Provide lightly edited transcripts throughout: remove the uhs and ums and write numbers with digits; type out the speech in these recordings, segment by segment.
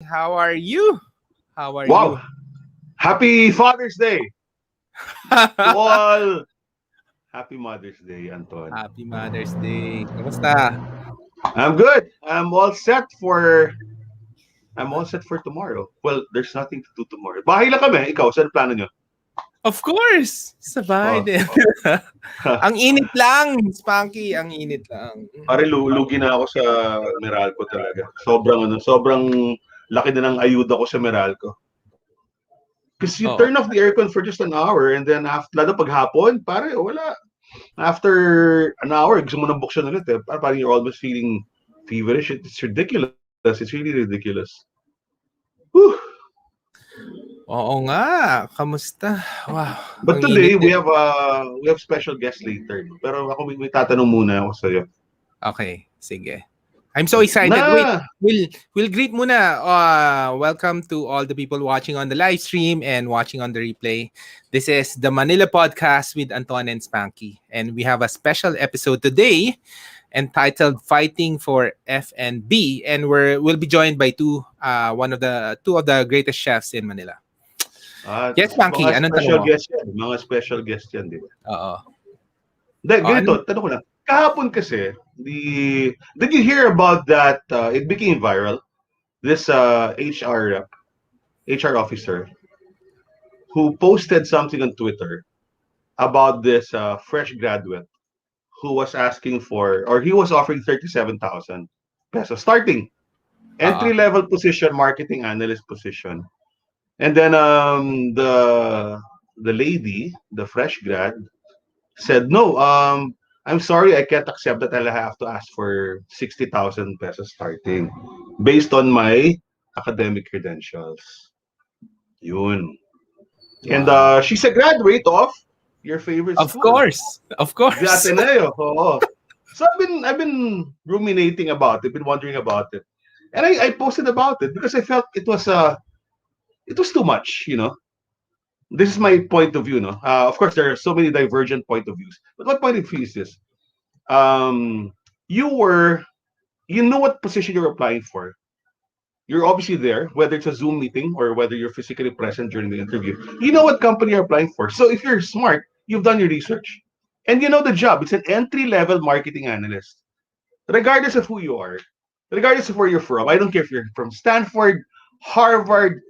How are you? How are Wow! you? Happy Father's Day to all. Happy Mother's Day, Anton. Happy Mother's Day. Kamusta? I'm good. I'm all set for tomorrow. Well, there's nothing to do tomorrow. Bahay lang kami. Ikaw, saan plano nyo? Of course! Sabay Oh, din. oh. Ang init lang, Spanky. Ang init lang. Pare, lugi na ako sa Meralco talaga. Sobrang laki na ng ayuda ko sa Meralco. Because you Oo. turn off the aircon for just an hour and then after, lalo pag hapon, pare, wala. After an hour, gusto mo nang buksan ulit eh. Parang you're almost feeling feverish. It's ridiculous. It's really ridiculous. Whew. Oo nga. Kamusta? Wow. But Ang init today we din. have special guests later. Pero ako may tatanong muna ako sa iyo. Okay. Sige. I'm so excited. Wait, Na we'll greet muna. Welcome to all the people watching on the live stream and watching on the replay. This is the Manila Podcast with Anton and Spanky, and we have a special episode today entitled "Fighting for F&B," and we'll be joined by two of the greatest chefs in Manila. Yes, mga Spanky, anong tanong special mo? guest yan. Mga special guest yan, di ba? Oo. Hindi, ganito, Anong tanong ko lang. Kahapon kasi, did you hear about that? It became viral. This HR officer who posted something on Twitter about this fresh graduate who was asking for, or he was offering 37,000 pesos starting Oo. entry level position, marketing analyst position. And then the lady, the fresh grad, said no. I'm sorry, I can't accept that. I'll have to ask for 60,000 pesos starting based on my academic credentials. Yun. And Wow. she's a graduate of your favorite Of school, course. Of the course. Ateneo. Oo. So I've been ruminating about it, been wondering about it, and I posted about it because I felt it was too much. This is my point of view. No, of course there are so many divergent point of views, but my point of view is this: um, you were you know what position you're applying for. You're obviously there, whether it's a Zoom meeting or whether you're physically present during the interview. You know what company you're applying for. So if you're smart, you've done your research. And you know the job. It's an entry level marketing analyst. Regardless of who you are, regardless of where you're from, I don't care if you're from Stanford, Harvard,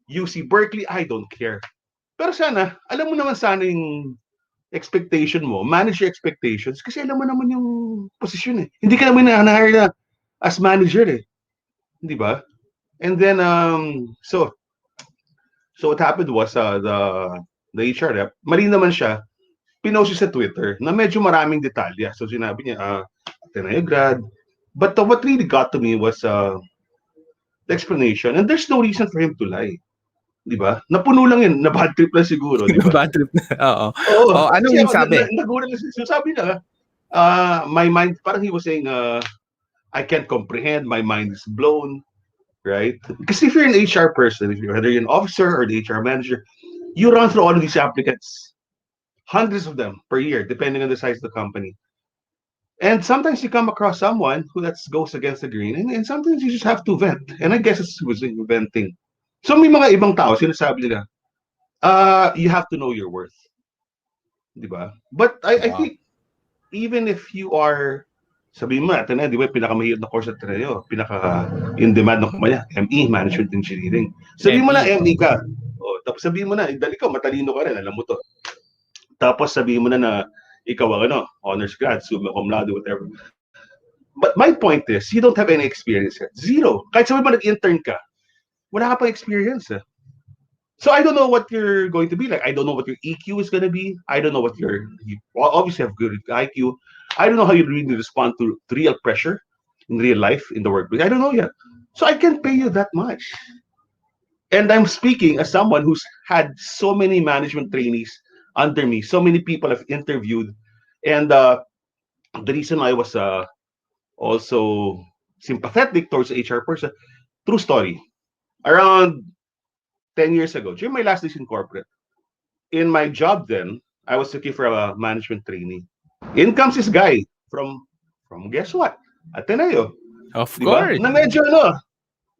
UC Berkeley, I don't care. Pero sana, alam mo naman sana yung expectation mo, manage your expectations kasi alam mo naman yung posisyon eh. Hindi ka naman na-hire na as manager eh. Di ba? And then, so what happened was the HR rep, mali naman siya, pinost siya sa Twitter na medyo maraming detalya. So sinabi niya, Ateneo grad. But what really got to me was the explanation. And there's no reason for him to lie. Di ba? Napuno lang yun. Na bad trip lang siguro, di ba? Bad trip na. Oo. Oo. Oh, Kasi anong ako, sabi? nagulat lang siya. So sabi niya, my mind, parang he was saying, I can't comprehend. My mind is blown. Right? Because if you're an HR person, whether you're an officer or the HR manager, you run through all of these applicants, hundreds of them per year, depending on the size of the company. And sometimes you come across someone who that goes against the grain, and sometimes you just have to vent. And I guess it was venting. So may mga ibang tao, sinasabi nila, you have to know your worth. Di ba? But I Wow. think even if you are, sabihin mo natin di ba, pinakamahirap na course at Ateneo, pinaka-in-demand ng kumpanya, ME, Management Engineering. Sabihin mo na, ME. ME ka. Tapos sabihin mo na, dali ka, matalino ka rin, alam mo to. Tapos sabihin mo na ikaw ang honors grad, summa cum laude, whatever. But my point is, you don't have any experience yet. Zero. Kahit sabihin mo nag-intern ka, wala ka pang experience. So I don't know what you're going to be like. I don't know what your EQ is going to be. I don't know what you obviously have good IQ. I don't know how you really respond to real pressure in real life in the workplace. I don't know yet. So I can't pay you that much. And I'm speaking as someone who's had so many management trainees under me. So many people I've interviewed. And the reason I was also sympathetic towards the HR person, true story. Around 10 years ago, during my last days in corporate, in my job then, I was looking for a management trainee. In comes this guy from guess what? Ateneo. Of Di ba? course. Na medyo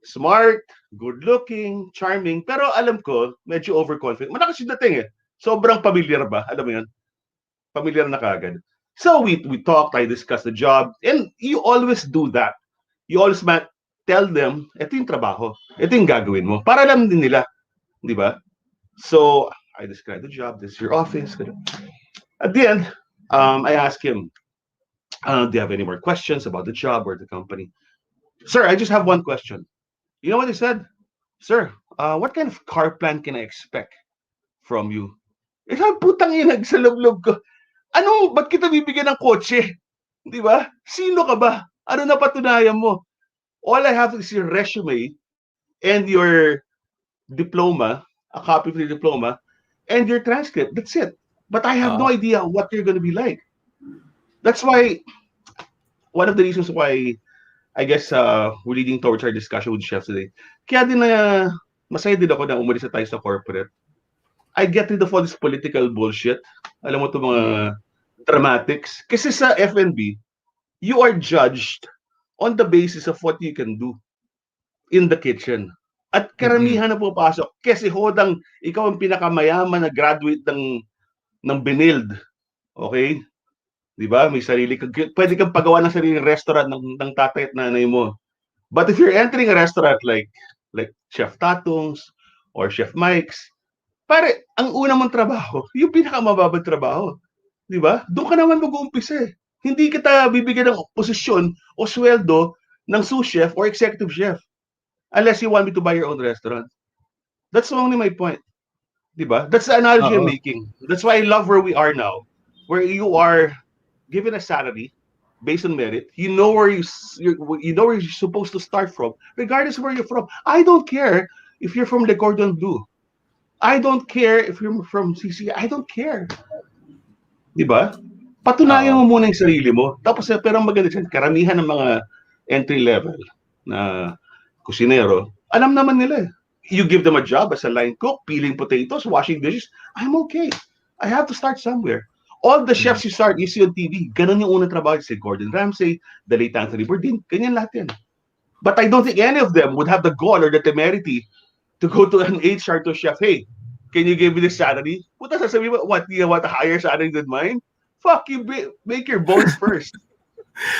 Smart, good-looking, charming, pero alam ko, medyo overconfident. Malakas yung dating eh. Sobrang familiar ba? Alam mo yan? Familiar na kagad. So we talked, I discussed the job, and you always do that. You always tell them, ito yung trabaho, ito yung gagawin mo. Para alam din nila, di ba? So I described the job, this is your office. At the end, I asked him, do you have any more questions about the job or the company? Sir, I just have one question. You know what he said? Sir, what kind of car plan can I expect from you? Eh, sabi, putang ina, sa loob ko. Ano, ba't kita bibigyan ng kotse? Di ba? Sino ka ba? Ano na patunayan mo? All I have is your resume and your diploma, a copy of your diploma, and your transcript. That's it. But I have no idea what you're going to be like. That's why, one of the reasons why I guess we're leading towards our discussion with Chef today. Kaya din na masaya din ako na umalis na tayo sa corporate. I get rid of all this political bullshit. Alam mo ito mga dramatics. Kasi sa F&B, you are judged on the basis of what you can do in the kitchen. At karamihan na pupasok. Kasi hodang ikaw ang pinakamayaman na graduate ng Binild. Okay? Di ba? May sarili ka. Pwede kang pagawa ng sariling restaurant ng tatay at nanay mo. But if you're entering a restaurant like Chef Tatung's or Chef Myke's, pare, ang una mong trabaho, yung pinakamababang trabaho. Di ba? Doon ka naman mag-uumpisa eh. Hindi kita bibigyan ng posisyon o sweldo ng sous chef or executive chef unless you want me to buy your own restaurant. That's only my point. Di ba? That's the analogy I'm making. That's why I love where we are now. Where you are given a salary based on merit, you know where you're supposed to start from, regardless of where you're from. I don't care if you're from Le Cordon Bleu. I don't care if you're from CC. I don't care. Di ba? Patunayan mo muna yung sarili mo. Tapos, pero ang maganda dyan, karamihan ng mga entry level na kusinero, alam naman nila. You give them a job as a line cook, peeling potatoes, washing dishes. I'm okay. I have to start somewhere. All the chefs you see on TV, ganun yung unang trabaho. Si Gordon Ramsay, the late Anthony Bourdain, ganyan lahat yan. But I don't think any of them would have the gall or the temerity to go to an HR to chef, hey, can you give me this salary? Puta, sasabihin mo, what, you want a higher salary than mine? Fuck you, make your bones first.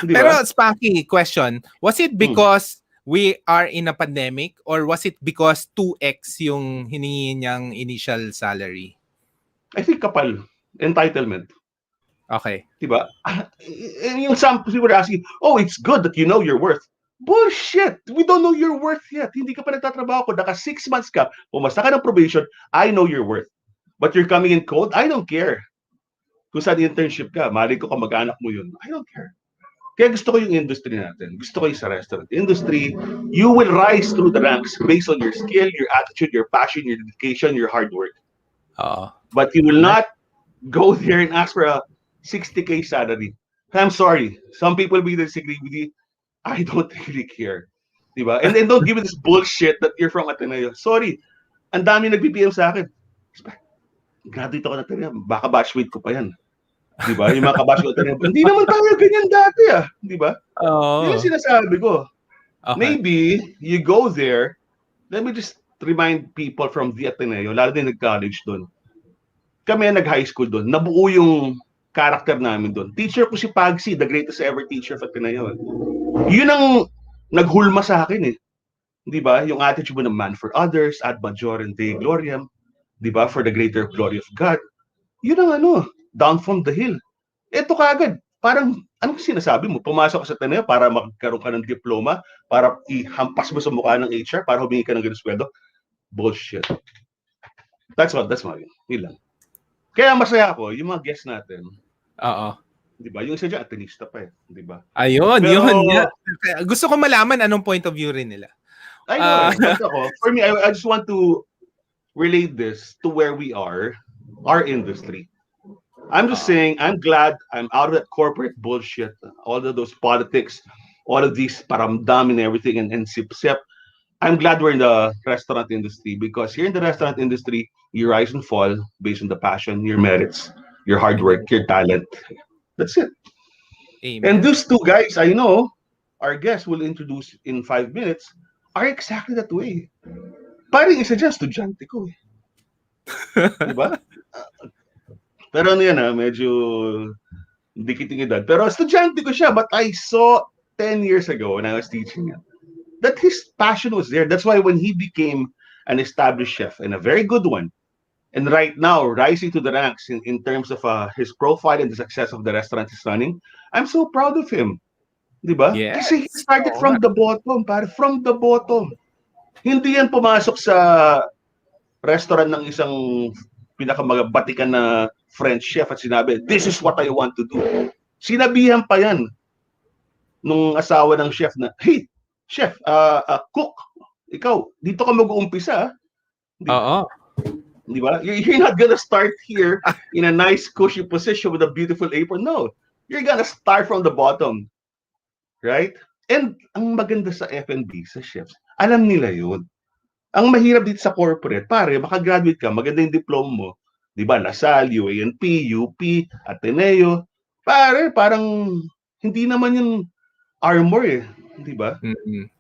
Pero Spanky, question, was it because we are in a pandemic or was it because 2x yung hiningi niyang initial salary? I think kapal. Entitlement. Okay. Diba? Yung some people are asking, oh, it's good that you know your worth. Bullshit! We don't know your worth yet. Hindi ka pa nagtatrabaho ko. Naka 6 months ka. Pumasa ka ng probation. I know your worth. But you're coming in cold? I don't care. Kung saan internship ka, mali ko kamag-anak mo yun. I don't care. Kaya gusto ko yung industry natin. Gusto ko yung sa restaurant industry. You will rise through the ranks based on your skill, your attitude, your passion, your dedication, your hard work. But you will not go there and ask for a 60K salary. I'm sorry. Some people will disagree with you. I don't really care. Diba? And then don't give me this bullshit that you're from Ateneo. Sorry. Ang dami nag-BPM sa akin. Graduate ako na Ateneo. Baka batchmate ko pa yan. Diba? Yung mga kabatch ko Ateneo. Hindi naman tayo ganyan dati ah. Diba? Yun yung sinasabi ko. Okay. Maybe you go there. Let me just remind people from the Ateneo, lalo din nag-college doon. Kami nag-high school doon. Nabuo yung character namin doon. Teacher ko si Pagsi, the greatest ever teacher of Ateneo. Yun ang naghulma sa akin eh. Di ba? Yung attitude mo ng man for others, ad majorem Dei gloriam, di ba? For the greater glory of God. Yun ang down from the hill. Ito kagad. Parang, anong sinasabi mo? Pumasok ka sa Ateneo para magkaroon ka ng diploma, para ihampas mo sa mukha ng HR, para humingi ka ng ganun sweldo. Bullshit. That's my yun lang. Kaya masaya ako, yung mga guests natin. Di ba? Yung isa dyan, Atenista pa eh. Di ba? Ayun, yun. Yeah. Gusto ko malaman anong point of view rin nila. I know. But ako, for me, I just want to relate this to where we are, our industry. I'm just saying, I'm glad I'm out of that corporate bullshit, all of those politics, all of these paramdam and everything, and sip-sip. I'm glad we're in the restaurant industry because here in the restaurant industry, you rise and fall based on the passion, your merits, your hard work, your talent. That's it. Amen. And these two guys, I know, our guests will introduce in 5 minutes, are exactly that way. Parang isa dyan, estudyante ko eh. Diba? Pero ano yan medyo dikiting edad. Pero estudyante ko siya, but I saw 10 years ago when I was teaching him that his passion was there. That's why when he became an established chef and a very good one, and right now rising to the ranks in terms of his profile and the success of the restaurant he's running, I'm so proud of him. Diba? Kasi he Yes. started from the bottom, from the bottom. Hindi yan pumasok sa restaurant ng isang pinakamagabatikan na French chef at sinabi, this is what I want to do. Sinabihan pa yan nung asawa ng chef na, hey, chef, cook, ikaw, dito ka mag-uumpisa. Oo. Di ba? You're not gonna start here in a nice cushy position with a beautiful apron. No. You're gonna start from the bottom. Right? And ang maganda sa F&B, sa chefs, alam nila yun. Ang mahirap dito sa corporate, pare, makagraduate ka, maganda yung diploma mo. Di ba? LaSalle, UANP, UP, Ateneo. Pare, parang hindi naman yung armor eh. Di ba? Mm-hmm.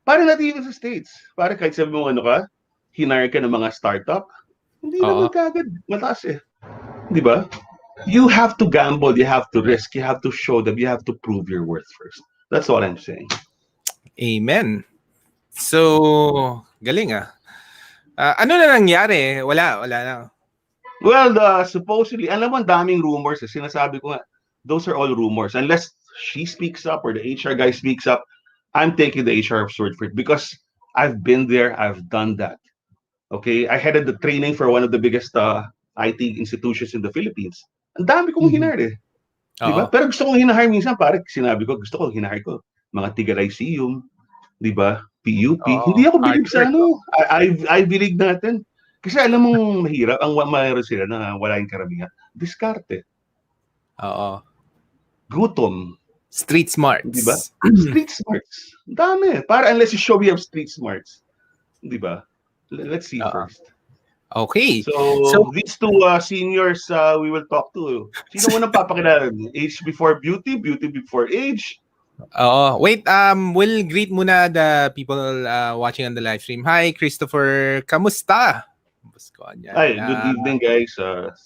Pare natin even sa States. Pare, kahit sabi mo ano ka, hinire ka ng mga startup, hindi naman kagad mataas eh. Di ba? You have to gamble, you have to risk, you have to show them, you have to prove your worth first. That's all I'm saying. Amen. So, galing ano na nangyari? Wala na. Well, supposedly, alam mo, ang daming rumors. Sinasabi ko nga, those are all rumors. Unless she speaks up or the HR guy speaks up, I'm taking the HR's word for it because I've been there, I've done that. Okay? I headed the training for one of the biggest IT institutions in the Philippines. Ang dami kong hinahire eh. Diba? Pero gusto kong hinahire minsan, pare, sinabi ko, gusto ko hinahire ko mga Tiga-Lyceum, diba? PUP. Hindi ako believe sa ano. Ivy League natin. Kasi alam mong mahirap, ang mayroon sila na wala yung karamihan. Diskarte. Oo. Gutom. Street smarts. Diba? Street smarts. Dami. Para unless you show me have street smarts. Diba? Let's see first. Okay. So these two seniors we will talk to. Sino mo nang papakilala? Age before beauty, beauty before age. Wait, we'll greet muna the people watching on the live stream. Hi, Christopher. Kamusta? Hi, good evening, guys.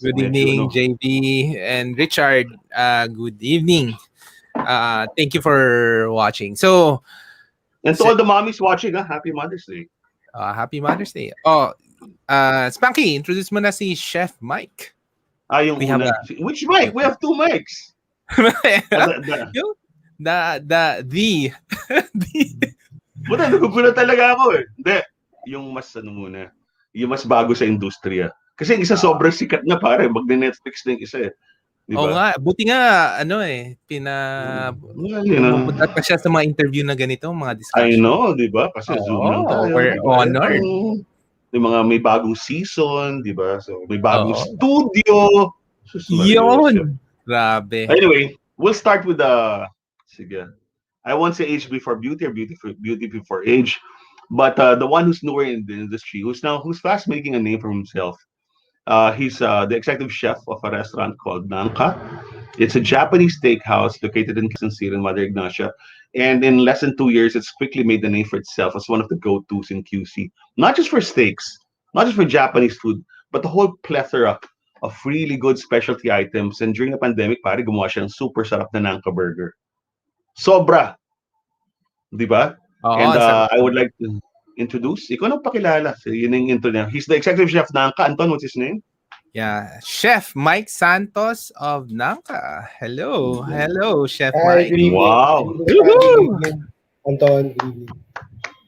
Good evening, JB and Richard. Good evening. Thank you for watching. So, and to all the mommies watching, Happy Mother's Day. Happy Mother's Day. Spanky, introduce mo na si Chef Myke. Yung una. Which Myke? We have two Mykes. The Buta, nagugulat talaga ako eh. Hindi. Yung mas muna. Yung mas bago sa industriya. Kasi yung isa sobrang sikat na pare. Magne-Netflix na yung isa eh. Diba? Oo nga. Buti nga, pumunta pa siya sa mga interview na ganito, mga discussion. I know, di ba? Kasi Zoom lang tayo. We're honored. Yung mga may bagong season, di ba? So, may bagong studio. Yun! Grabe. Anyway, we'll start with sige. I won't say age before beauty or beauty before age, but the one who's newer in the industry, who's fast making a name for himself. He's the executive chef of a restaurant called Nanka. It's a Japanese steakhouse located in Quezon City in Mother Ignacia. And in less than 2 years, it's quickly made the name for itself as one of the go-tos in QC. Not just for steaks, not just for Japanese food, but the whole plethora of really good specialty items. And during the pandemic, pare, gumawa siya ng super sarap na Nanka burger. Sobra. Di ba? And I would like to introduce, ikaw nang pakilala. So, yun yung intro niya. He's the executive chef Nanka. Anton, what's his name? Yeah, Chef Myke Santos of Nanka. Hello, Chef Hi, Myke. good evening. Wow. Good evening, Anton,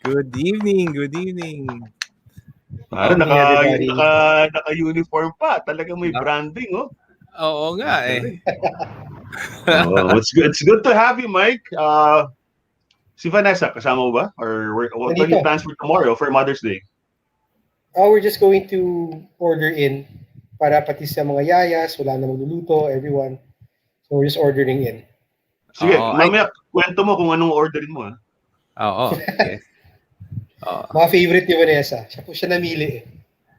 good evening. Good evening. Parang naka-uniform pa. Talagang may branding, oh. Oo nga eh. It's good to have you, Myke. Si Vanessa, kasama mo ba? Or what are your plans for tomorrow for Mother's Day? We're just going to order in para pati sa mga yayas, wala na magluluto, everyone. So we're just ordering in. Sige, mamaya kwento mo kung anong orderin mo. Oo. Yes. Mga favorite ni Vanessa. Siya po siya namili eh.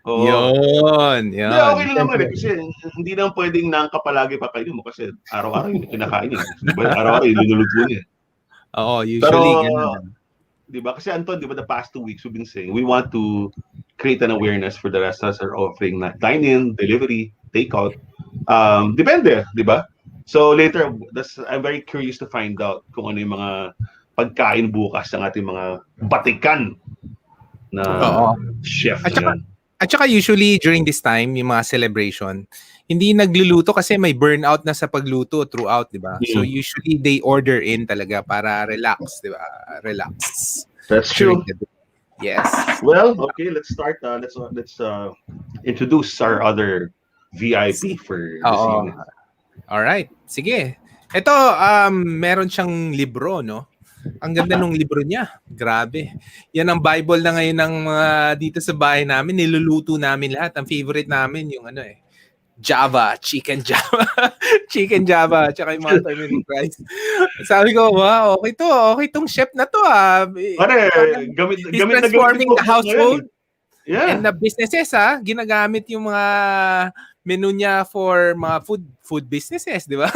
Yun. Hindi, okay lang naman eh. Kasi hindi naman pwedeng Nanka palagi pakainin mo kasi araw-araw yung kinakain niya. Diba? Araw-araw yung linuluto niya. Oo, usually ganun. Di ba? Kasi Anton, di ba, the past 2 weeks we've been saying we want to create an awareness for the restaurants that are offering dine-in, delivery, takeout. Depende, di ba? So later, I'm very curious to find out kung ano yung mga pagkain bukas ng ating mga batikan na Oo. chef At na saka, yan. at saka usually during this time, yung mga celebration, hindi nagluluto kasi may burnout na sa pagluto throughout, di ba? So usually they order in talaga para relax, di ba? Relax. That's During true. the day. Yes. Well, okay, let's start. Let's introduce our other VIP for this Oo. evening. Alright. Sige. Ito, meron siyang libro, no? Ang ganda nung libro niya. Grabe. Yan ang Bible na ngayon ng mga dito sa bahay namin. Niluluto namin lahat. Ang favorite namin yung Java, chicken Java. Chicken Java, tsaka yung mga turmeric rice. Sabi ko, wow, okay to. Okay tong chef na to. Pare, He's gamit na transforming gamit the household Yeah. and the businesses, ginagamit yung mga menu niya for mga food businesses, di ba?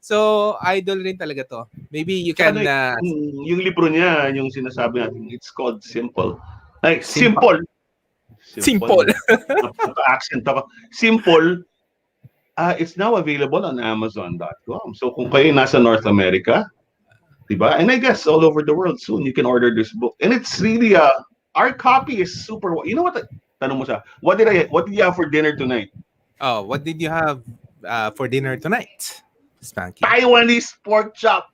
so idol rin talaga to. Maybe you can yung libro niya, yung sinasabi natin, it's called Simpol. Like Simpol. Simpol. Accent ako. Simpol. It's now available on Amazon.com. So kung kayo nasa North America, diba? And I guess all over the world soon you can order this book. And it's really our copy is super. You know what? Tanong mo siya. What did you have for dinner tonight? Oh, what did you have for dinner tonight, Spanky? Taiwanese pork chop.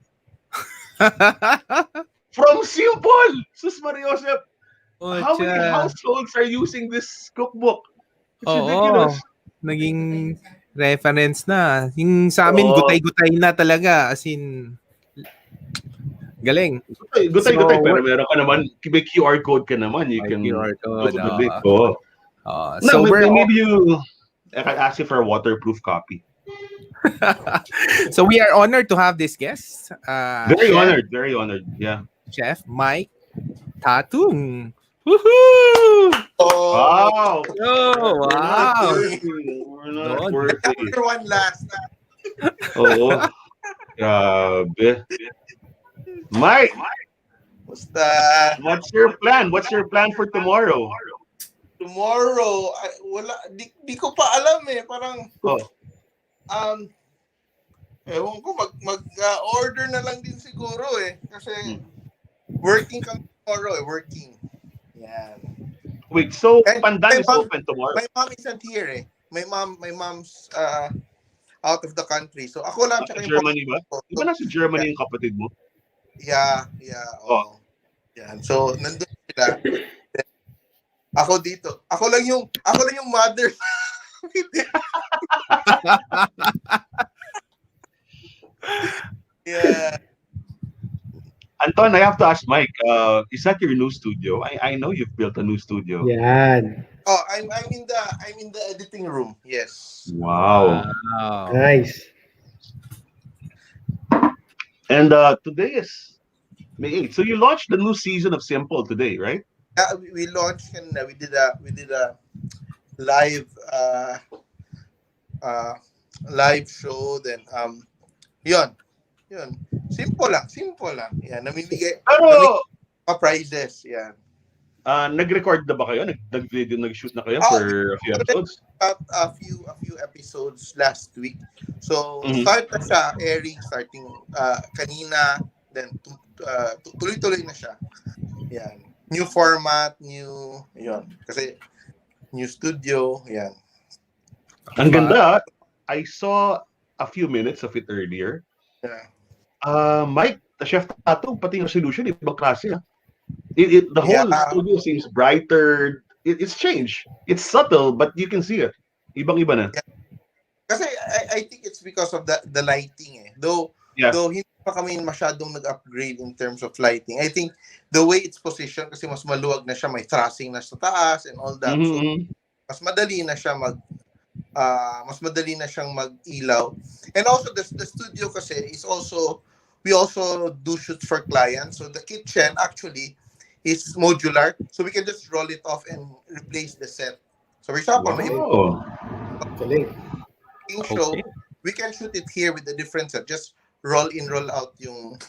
From Simpol. Sus Mariosep. How many households are using this cookbook? It's ridiculous. Naging reference na. Yung sa amin, gutay-gutay na talaga. As in, galing. Gutay-gutay. Pero meron ka naman, may QR code ka naman. You can QR code. So maybe I can ask you for a waterproof copy. So we are honored to have this guest. Very honored. Yeah. Chef Myke Tatung. Woohoo! Wow! Wow! We're not worthy. Everyone last. Oo. Grabe. Myke, What's that? what's your plan? What's your plan for tomorrow? Tomorrow, di ko pa alam eh. Parang, ewan ko, mag-order na lang din siguro eh. Kasi, working kami tomorrow eh, working. Yan. Wait, so And Pandan is open tomorrow? My mom isn't here eh. My mom's out of the country. So ako lang tsaka yung Germany ba? Di ba nasa Germany yung kapatid mo? Yeah. Yan. So nandun sila. Ako dito. Ako lang yung mother. Yeah. Anton, I have to ask Myke, is that your new studio? I know you've built a new studio. Yan. Oh, I'm in the editing room. Yes. Wow. Nice. And today is May 8th. So you launched the new season of Simpol today, right? Yeah, we launched and we did a live live show. Then yun. Simple lang. Yan, namimigay prizes. Yan. Nag-record na ba kayo? Nag-video, nag-shoot na kayo for a few episodes? A few episodes last week. So start na siya airing starting kanina, then tuloy-tuloy na siya. Yan. New format, kasi new studio, yan. Ang ganda. I saw a few minutes of it earlier. Yeah. Myke, the Chef Tatung, pati yung solution, ibang klase. The whole studio seems brighter. It's changed. It's subtle, but you can see it. Ibang-iba na. Yeah. Kasi I think it's because of the lighting eh. Though hindi pa kami masyadong nag-upgrade in terms of lighting. I think the way it's positioned, kasi mas maluwag na siya, may trussing na sa taas and all that. Mm-hmm. So mas madali na siya siyang mag-ilaw. And also the studio kasi is also, we also do shoots for clients. So the kitchen actually is modular. So we can just roll it off and replace the set. So for example, show, we can shoot it here with a different set. Just roll in, roll out yung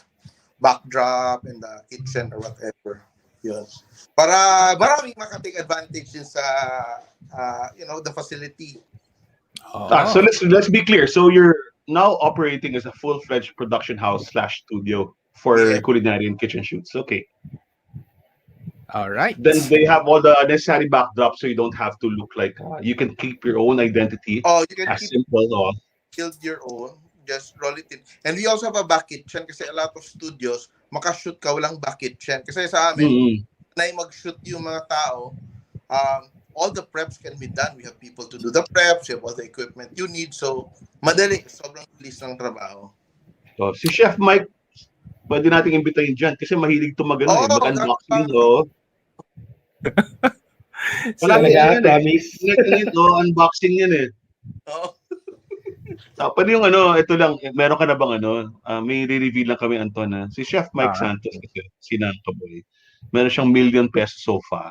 backdrop and the kitchen or whatever. Yun. Para maraming maka-take advantage din sa the facility. So let's be clear. So you're now operating as a full-fledged production house / studio for culinary and kitchen shoots. Okay. All right. Then they have all the necessary backdrops, so you don't have to look like you can keep your own identity. Oh, you can as keep simple. build your own. Just roll it in. And we also have a back kitchen kasi a lot of studios, makashoot ka walang back kitchen. Kasi sa amin, na mag-shoot yung mga tao, all the preps can be done. We have people to do the preps, we have all the equipment you need. So, madali. Sobrang bilis ng trabaho. So, si Chef Myke, pwede nating imbitahin dyan kasi mahilig to mag-unboxing. Promise. Unboxing yan eh. Pwede yung ito lang, meron ka na bang may re-reveal lang kami, Anton, si Chef Myke Santos, kasi si Nanka boy, meron siyang ₱1 million sofa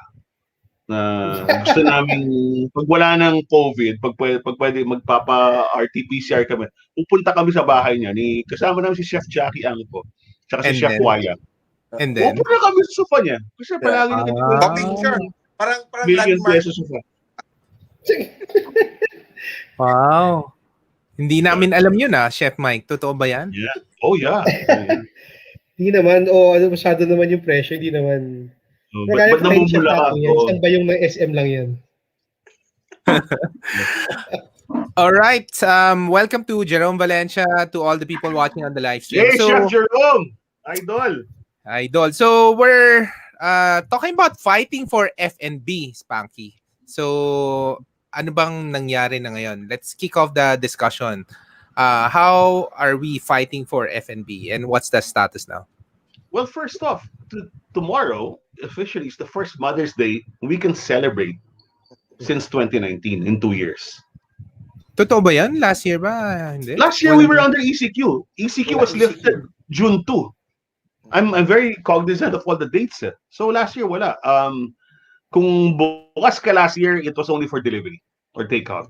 na gusto namin, pag wala ng COVID, pag pwede magpapa-RT-PCR kami, pupunta kami sa bahay niya, kasama namin si Chef Jackie Angpo, tsaka si Chef Waya. And then? Pupunta kami sa sofa niya, kasi palagi picture. Parang ₱1 million sofa. Wow. Hindi namin alam yun Chef Myke. Totoo ba yan? Yeah. Oh, yeah. Hindi naman, masyado naman yung pressure, hindi naman. Ba't namumula ka? Isang bayong ng SM lang yan. All right. Welcome to Jerome Valencia, to all the people watching on the live stream. Hey, Chef Jerome! Idol. So we're talking about fighting for F&B, Spanky. So ano bang nangyari na ngayon? Let's kick off the discussion. How are we fighting for F&B and what's the status now? Well, first off, tomorrow officially is the first Mother's Day we can celebrate since 2019 in 2 years. Totoo ba yan? Last year ba? Hindi? Last year we were under ECQ. ECQ was lifted June 2. I'm very cognizant of all the dates. So last year wala. Kung bukas ka last year, it was only for delivery or takeout.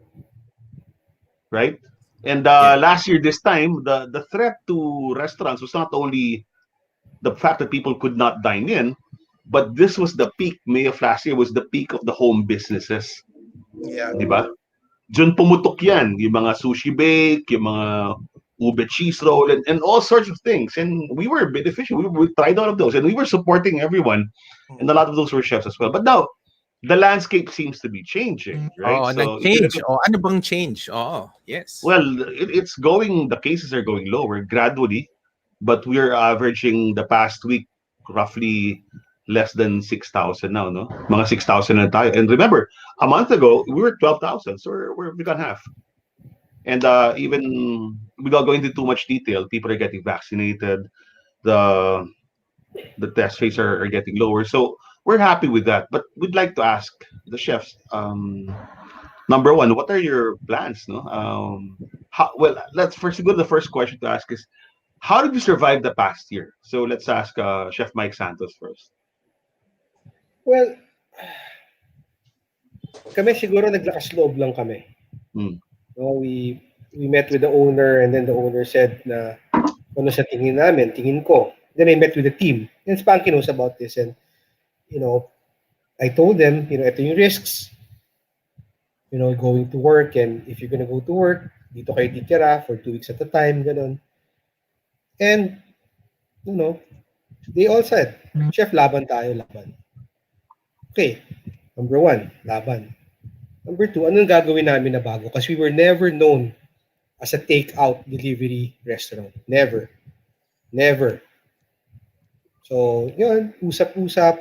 Right? And last year, this time, the threat to restaurants was not only the fact that people could not dine in, but this was the peak. May of last year was the peak of the home businesses. Yeah. Diba? Diyan pumutok yan. Yung mga sushi bake, yung mga ube cheese roll, and all sorts of things. And we were beneficial. We tried all of those. And we were supporting everyone. And a lot of those were chefs as well. But now, the landscape seems to be changing, right? Nag-change. Ano bang change? Yes. Well, it's going, the cases are going lower gradually, but we're averaging the past week roughly less than 6,000 now, no? Mga 6,000 na tayo. And remember, a month ago, we were 12,000, so we got half. And even without going into too much detail, people are getting vaccinated, the test rates are getting lower. So we're happy with that, but we'd like to ask the chefs. Number one, what are your plans? No, let's first go to the first question to ask is, how did you survive the past year? So let's ask Chef Myke Santos first. Well, kami siguro naglakas loob lang kami. No, we met with the owner, and then the owner said na ano sa tingin namin, tingin ko. Then I met with the team, and Spanky knows about this, and I told them, ito yung risks. Going to work, and if you're gonna go to work, dito kayo titira for 2 weeks at a time, ganun. And, they all said, Chef, laban tayo, laban. Okay, number 1, laban. Number 2, anong gagawin namin na bago? Because we were never known as a take-out delivery restaurant. Never. So, yun, usap-usap.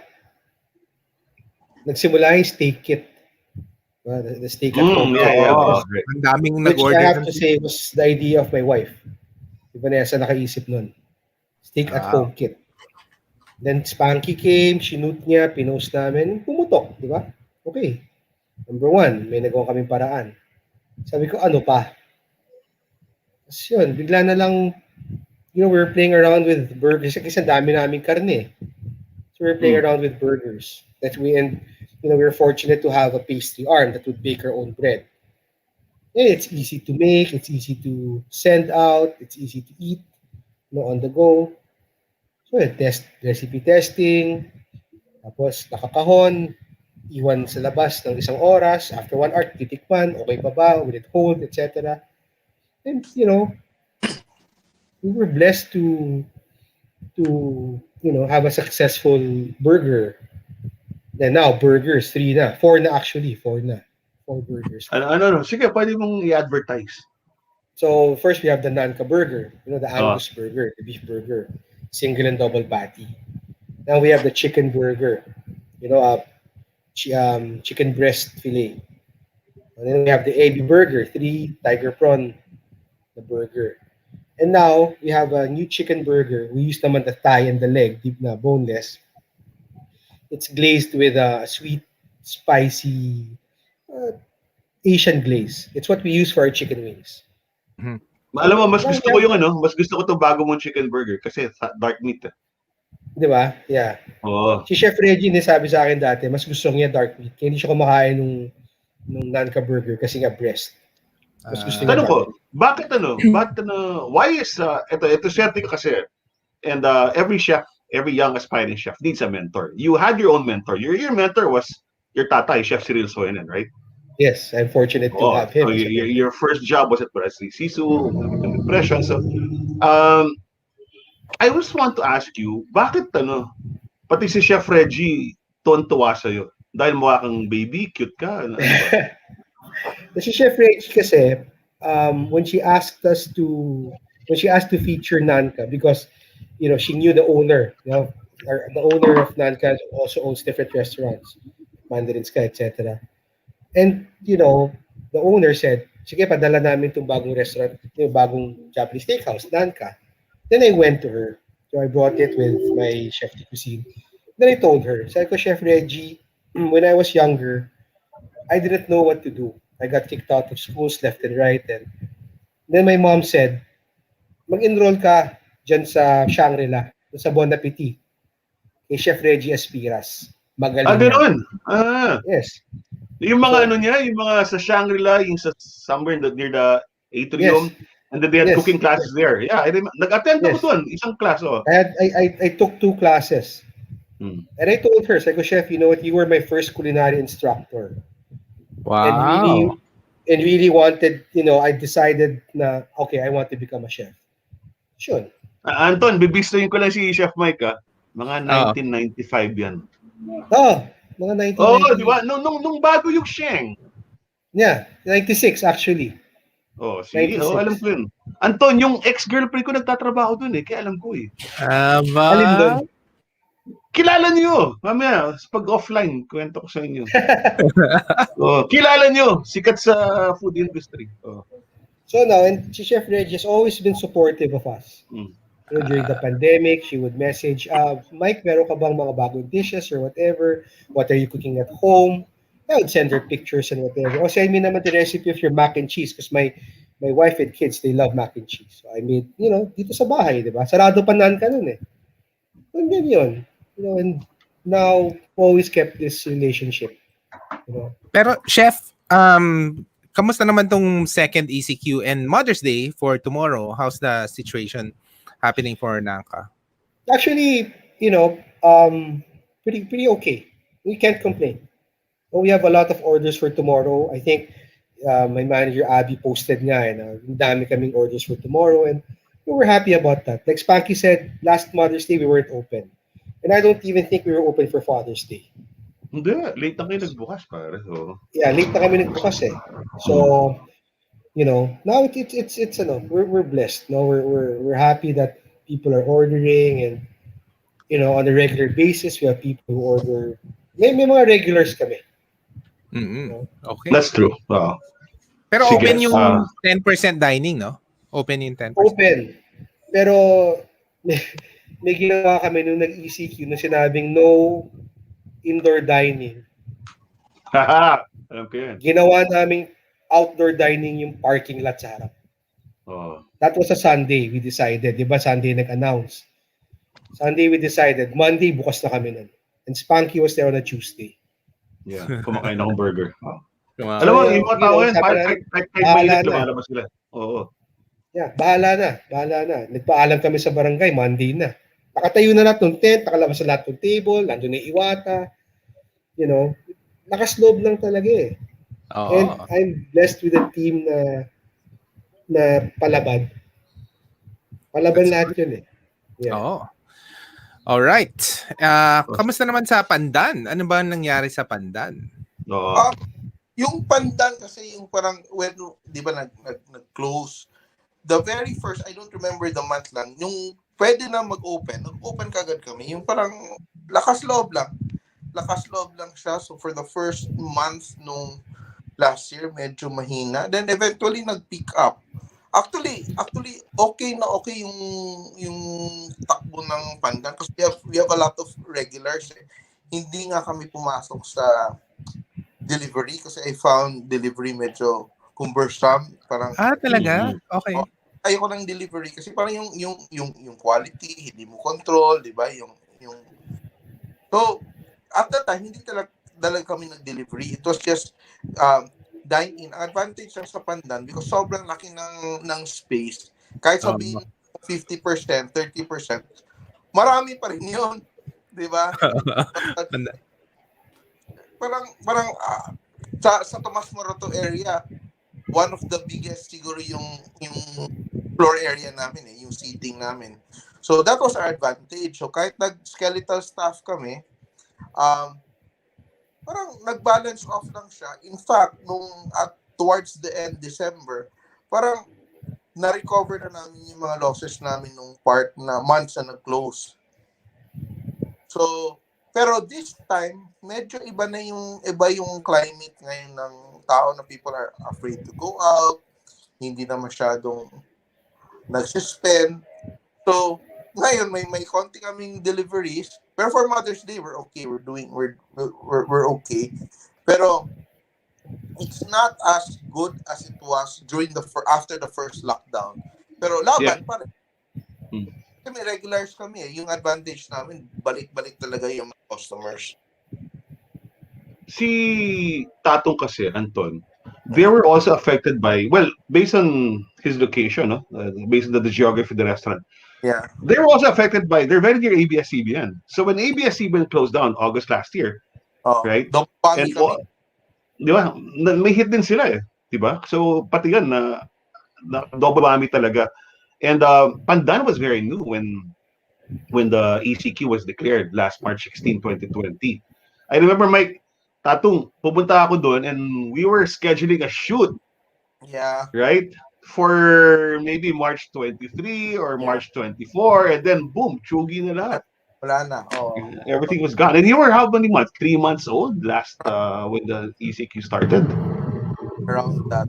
Nagsimula yung steak kit. The steak at home. Ang daming nag-order. Which I have to say was the idea of my wife. Si Vanessa nakaisip nun. Steak at home kit. Then Spanky came, sinute niya, pinost namin, pumutok, di ba? Okay. Number 1, may nagawa kaming paraan. Sabi ko, ano pa? Tapos yun, bigla na lang, we're playing around with burgers kasi ang dami naming karne. So we're playing around with burgers. And we're fortunate to have a pastry arm that would bake our own bread. And it's easy to make, it's easy to send out, it's easy to eat, on the go. So Well, recipe testing, tapos nakakahon, iwan sa labas ng isang oras, after 1 hour, titikman, okay pa ba, will it hold, etc. And, we were blessed to have a successful burger. Then now, burgers, 3 na. 4 na actually, 4 na. 4 burgers. Ano, sige, pwede mong i-advertise. So, first we have the Nanka burger, the Angus burger, the beef burger, single and double patty. Now we have the chicken burger, chicken breast fillet. And then we have the AB burger, 3 tiger prawn, the burger. And now we have a new chicken burger. We use naman the thigh and the leg, deep na boneless. It's glazed with a sweet, spicy Asian glaze. It's what we use for our chicken wings. Alam mo, mas gusto ko itong bago mong chicken burger kasi dark meat. Di ba? Yeah. Oo. Si Chef Reggie sabi sa akin dati, mas gusto niya dark meat. Kaya hindi siya kumakain nung Nanka burger kasi nga breast. Mas gusto niya Tanong ko, bakit why is, ito swerte ko kasi, and every chef, every young aspiring chef needs a mentor. You had your own mentor. Your mentor was your tatay, Chef Cyril Soenen, right? Yes, I'm fortunate to have him. So your first job was at Brasserie Sisu, impression. So, I just want to ask you, bakit pati si Chef Reggie tuwan-tuwa sa'yo? Dahil mukha kang baby, cute ka. Si Chef Reggie kasi, when she asked to feature Nanka, because she knew the owner, the owner of Nanka also owns different restaurants, Mandarin Sky, etc. And, the owner said, sige, padala namin itong bagong restaurant, bagong Japanese steakhouse, Nanka. Then I went to her. So I brought it with my chef de cuisine. Then I told her, sabi ko, Chef Reggie, when I was younger, I didn't know what to do. I got kicked out of schools left and right. And then my mom said, mag-enroll ka dyan sa Shangri-La, sa Bon Appetit, kay Chef Reggie Espiras. Magaling. Ganoon? Yes. Yung mga yung mga sa Shangri-La, yung sa somewhere near the atrium, Yes. and then they had cooking classes there. Yeah, nag-attend ako doon, isang class. I took 2 classes. And I told her, sabi ko, Chef, you know what, you were my first culinary instructor. Wow. And really wanted, I decided na, okay, I want to become a chef. Sure. Anton, bibistoyin ko lang si Chef Myke, mga 1995 yan. Mga 1990. Di ba? Nung bago yung Sheng. Yeah, 96 actually. Sige, alam ko yun. Anton, yung ex-girlfriend ko nagtatrabaho dun kaya alam ko Alin doon? Kilala niyo. Mamaya, pag offline, kwento ko sa inyo. Kilala niyo. Sikat sa food industry. So now, and si Chef Reggie has always been supportive of us. During the pandemic, she would message, Myke, meron ka bang mga bagong dishes or whatever? What are you cooking at home? I would send her pictures and whatever. O send me naman the recipe of your mac and cheese because my wife and kids, they love mac and cheese. So I made, dito sa bahay, di ba? Sarado pa Nanka nun And then yun. And now, always kept this relationship. Pero, Chef, kamusta naman tong second ECQ and Mother's Day for tomorrow? How's the situation happening for Nanka? Actually, pretty okay. We can't complain. We have a lot of orders for tomorrow. I think my manager Abby posted nga dami kaming orders for tomorrow and we were happy about that. Like Spanky said, last Mother's Day we weren't open. And I don't even think we were open for Father's Day. Hindi, late na kayo nagbukas pare. Yeah, late na kami nagbukas So, now it's we're blessed. No, we're happy that people are ordering and on a regular basis we have people who order. May mga regulars kami. Okay. That's true. Pero Sige, open yung 10% dining, no? Open yung 10%. Open. Pero may ginawa kami nung nag-ECQ na sinabing no indoor dining. Alam ko yan. Ginawa namin outdoor dining yung parking lot sa harap. That was a Sunday we decided. Di ba Sunday nag-announce? Sunday we decided. Monday bukas na kami nun. And Spanky was there on a Tuesday. Yeah, kumakain akong burger. Wow. Alam mo, yung mga tao yan, kahit mainit, lumalabas sila. Yeah, bahala na. Nagpaalam kami sa barangay, Monday na. Nakatayo na lahat ng tent, nakalabas na lahat ng table, nandun na yung iwata. You know, nakasloob lang talaga eh. And Oo. I'm blessed with a team na palaban. Palaban That's lahat yun eh. Yeah. Oo. Alright. Kamusta naman sa Pandan? Ano ba nangyari sa Pandan? Oo. Yung Pandan kasi yung parang when di ba nag-close the very first, I don't remember the month lang, yung pwede na nag-open kagad kami. Yung parang lakas loob lang siya. So for the first month nung last year, medyo mahina. Then eventually nag-pick up. Actually okay yung takbo ng Pandan kasi we have a lot of regulars. Hindi nga kami pumasok sa delivery kasi I found delivery medyo cumbersome, parang Talaga? Okay. ayoko ng delivery kasi parang yung quality hindi mo control, 'di ba? Yung So at that time hindi talaga kami nag-delivery. It was just dine in. Ang advantage lang sa Pandan because sobrang laki ng space. Kahit sabihin 50%, 30%, marami pa rin 'yon, 'di ba? parang sa Tomas Morato area, one of the biggest siguro yung floor area namin yung seating namin. So that was our advantage. So kahit nag-skeletal staff kami, parang nag-balance off lang siya. In fact, towards the end December, parang na-recover na namin yung mga losses namin nung part na months na nag-close. So, pero this time, medyo iba yung climate ngayon ng tao na people are afraid to go out, hindi na masyadong nagsispend. So, ngayon may konti kaming deliveries, pero for Mother's Day we're okay, we're okay. Pero it's not as good as it was after the first lockdown. Pero laban pa rin. Kasi may regulars kami yung advantage namin, balik-balik talaga yung customers. Si Tatung kasi, Anton, they were also affected by, well, based on his location, based on the geography of the restaurant, yeah, they were also affected by, they're very near ABS-CBN. So when ABS-CBN closed down August last year, right? Dumpang kami. Di ba? May hit din sila di ba? So pati yan na double whammy talaga. And Pandan was very new when the ECQ was declared last March 16, 2020. I remember Myke Tatung, pupunta ako doon and we were scheduling a shoot. Yeah. Right? For maybe March 23 or March 24 and then boom, chugi na lahat. Wala na. Everything was gone. And you were how many months? 3 months old last when the ECQ started? Around that.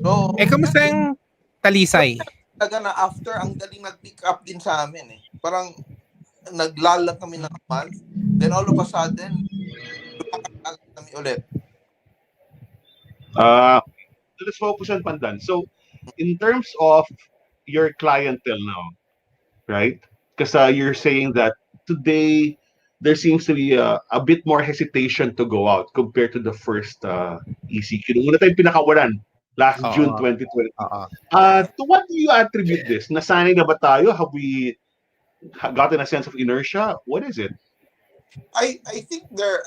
So, kamusta yung Talisay? Talaga na after, ang galing nag-pick up din sa amin Parang naglalag kami ng month. Then all of a sudden, lumakad kami ulit. Let's focus on Pandan. So, in terms of your clientele now, right? Because you're saying that today there seems to be a bit more hesitation to go out compared to the first ECQ. Nung una tayong pinakawalan last June 2020. To what do you attribute this? Nasanay na ba tayo? Have we gotten a sense of inertia? What is it? I think there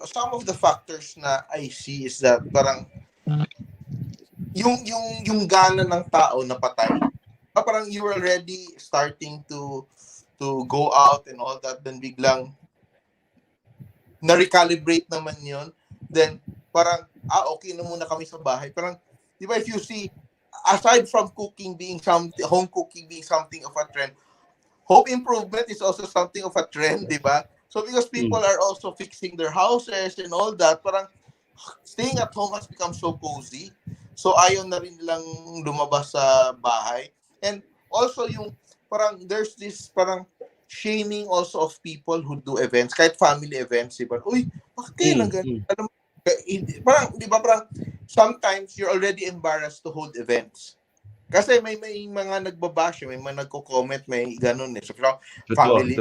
some of the factors na I see is that parang yung gana ng tao na patay. Parang you were already starting to go out and all that, then biglang na-recalibrate naman yon. Then parang okay na muna kami sa bahay. Parang di ba if you see, aside from cooking being something, home cooking being something of a trend, home improvement is also something of a trend, di ba? So because people are also fixing their houses and all that, parang staying at home has become so cozy. So ayaw na rin lang lumabas sa bahay. And also yung parang there's this parang shaming also of people who do events, kahit family events, diba? Uy, bakit kayo lang ganun? Parang, di ba, parang sometimes you're already embarrassed to hold events. Kasi may mga nagbabash, may mga nagko-comment, may ganun So, family.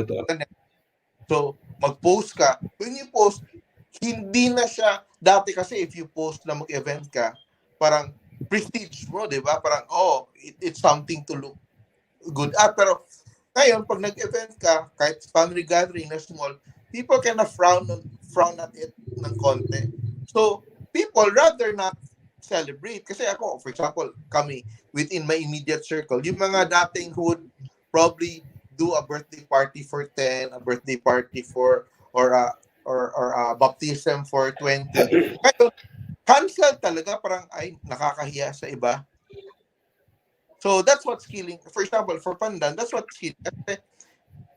So, mag-post ka. When you post, hindi na siya, dati kasi if you post na mag-event ka, parang prestige mo, di ba? Parang, it's something to look good at. Pero ngayon, pag nag-event ka, kahit family gathering na small, people kind of frown at it ng konti. So, people rather not celebrate. Kasi ako, for example, kami, within my immediate circle, yung mga dating who would probably do a birthday party for 10, a birthday party for, or a baptism for 20. Ngayon, cancel talaga, parang, ay, nakakahiya sa iba. So, that's what's killing. For example, for Pandan, that's what's killing.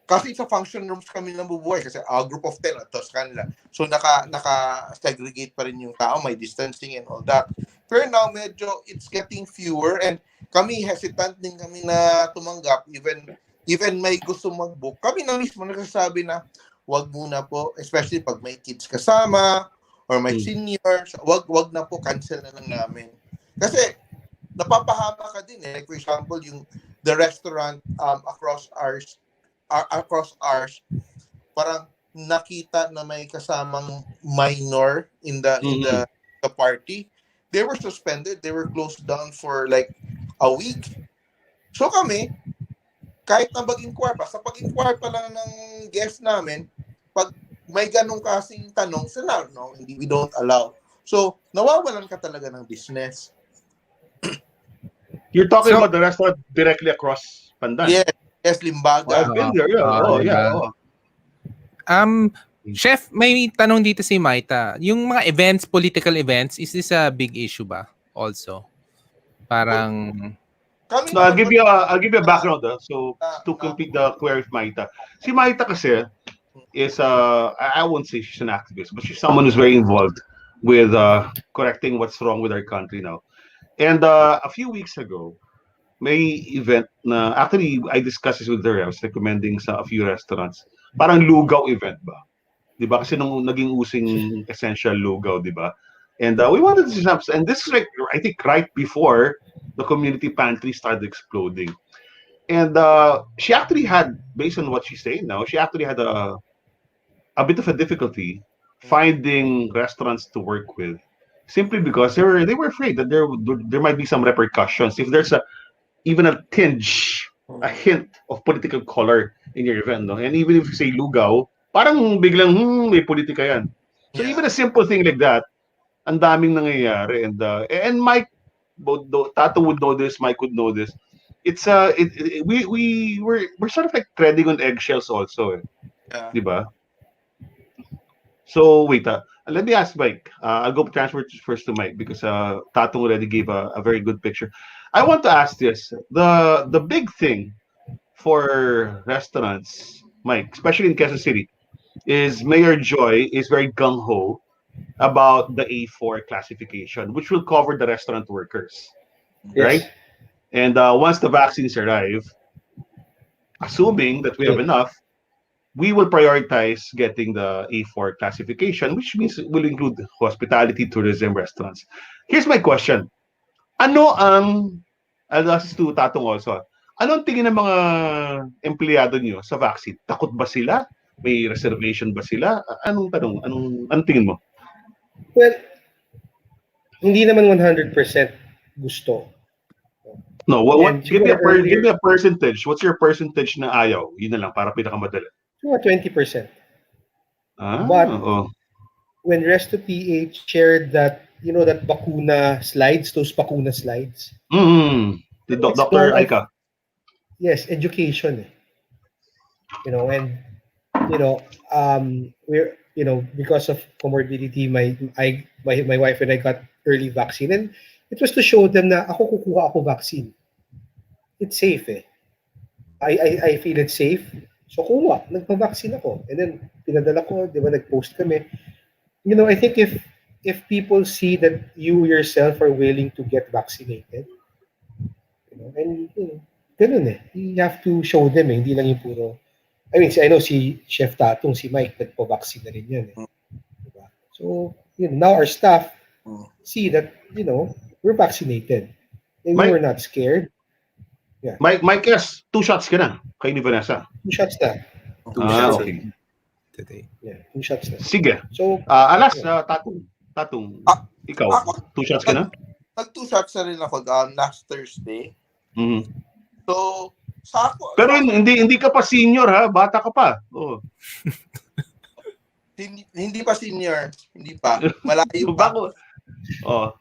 Kasi sa function rooms kami nabubuhay kasi a group of 10 at tos kanila. So naka-segregate pa rin yung tao, may distancing and all that. Pero now medyo it's getting fewer and kami hesitant din kami na tumanggap even may gusto mag-book. Kami na mismo nagsasabi na wag muna po, especially pag may kids kasama or may seniors, wag na po, cancel na lang namin. Kasi napapahama ka din eh. Like for example, yung the restaurant across ours, parang nakita na may kasamang minor in the party. They were suspended. They were closed down for like a week. So kami, kahit na mag-inquire pa, sa pag-inquire pa lang ng guest namin, pag may ganong kasing tanong, sila, no, we don't allow. So, nawawalan ka talaga ng business. You're talking about the restaurant directly across Pandan? Yes, Limbaga. I've been there, yeah. Chef, may tanong dito si Maita. Yung mga events, political events, is this a big issue ba also? Parang No, I'll give you a background so to complete the query of Maita. Si Maita kasi is I won't say she's an activist, but she's someone who's very involved with correcting what's wrong with our country now. And a few weeks ago, may event na actually I discussed this with her. I was recommending sa a few restaurants. Parang lugaw event ba? 'Di ba? Kasi nung naging using essential lugaw, 'di ba? And we wanted to see some, and this is like I think right before the community pantry started exploding. And she actually had, based on what she's saying now, she actually had a bit of a difficulty finding restaurants to work with, simply because they were afraid that there might be some repercussions if there's even a hint of political color in your event, no? And even if you say lugaw, parang biglang may politika yan. So even a simple thing like that, ang daming nangyayari. And Myke, Tato would know this, Myke would know this. It's we're sort of like treading on eggshells also, di ba? So wait, let me ask Myke. I'll go transfer first to Myke because Tato already gave a very good picture. I want to ask this: the big thing for restaurants, Myke, especially in Quezon City, is Mayor Joy is very gung ho about the A4 classification, which will cover the restaurant workers, right? And once the vaccines arrive, assuming that we have enough, we will prioritize getting the A4 classification, which means it will include hospitality, tourism, restaurants. Here's my question. I'll ask to Tatong also, anong tingin ng mga empleyado niyo sa vaccine? Takot ba sila? May reservation ba sila? Anong tingin mo? Well, hindi naman 100% gusto. No, give me a percentage. What's your percentage na ayaw? Yun na lang, para pinakamadali. 20%. But when Resto PH shared that, that bakuna slides, those bakuna slides. The Dr. Aika. Yes, education. And we're because of comorbidity, my wife and I got early vaccine, and it was to show them na kukuha ako vaccine. It's safe. I feel it's safe. So kuha, nagpa-vaccine ako. And then pinadala ko, di ba, nag-post kami. I think if people see that you yourself are willing to get vaccinated, and ganun you have to show them hindi lang yung puro. I mean, I know si Chef Tatung, si Myke, nagpa-vaccine na rin yan. Diba? So, now our staff see that, we're vaccinated. And we were not scared. Yeah. Myke, yes, 2 shots ka na kay ni Vanessa. 2 shots na. Okay. Today. Yeah, 2 shots na. Sige. So, alas, Tatung, ikaw, 2 shots ka na? Nag 2 shots na rin ako last Thursday. Mm-hmm. So, Pero hindi ka pa senior ha, bata ka pa. Oh. Hindi pa senior, hindi pa. Malayo pa. Oh.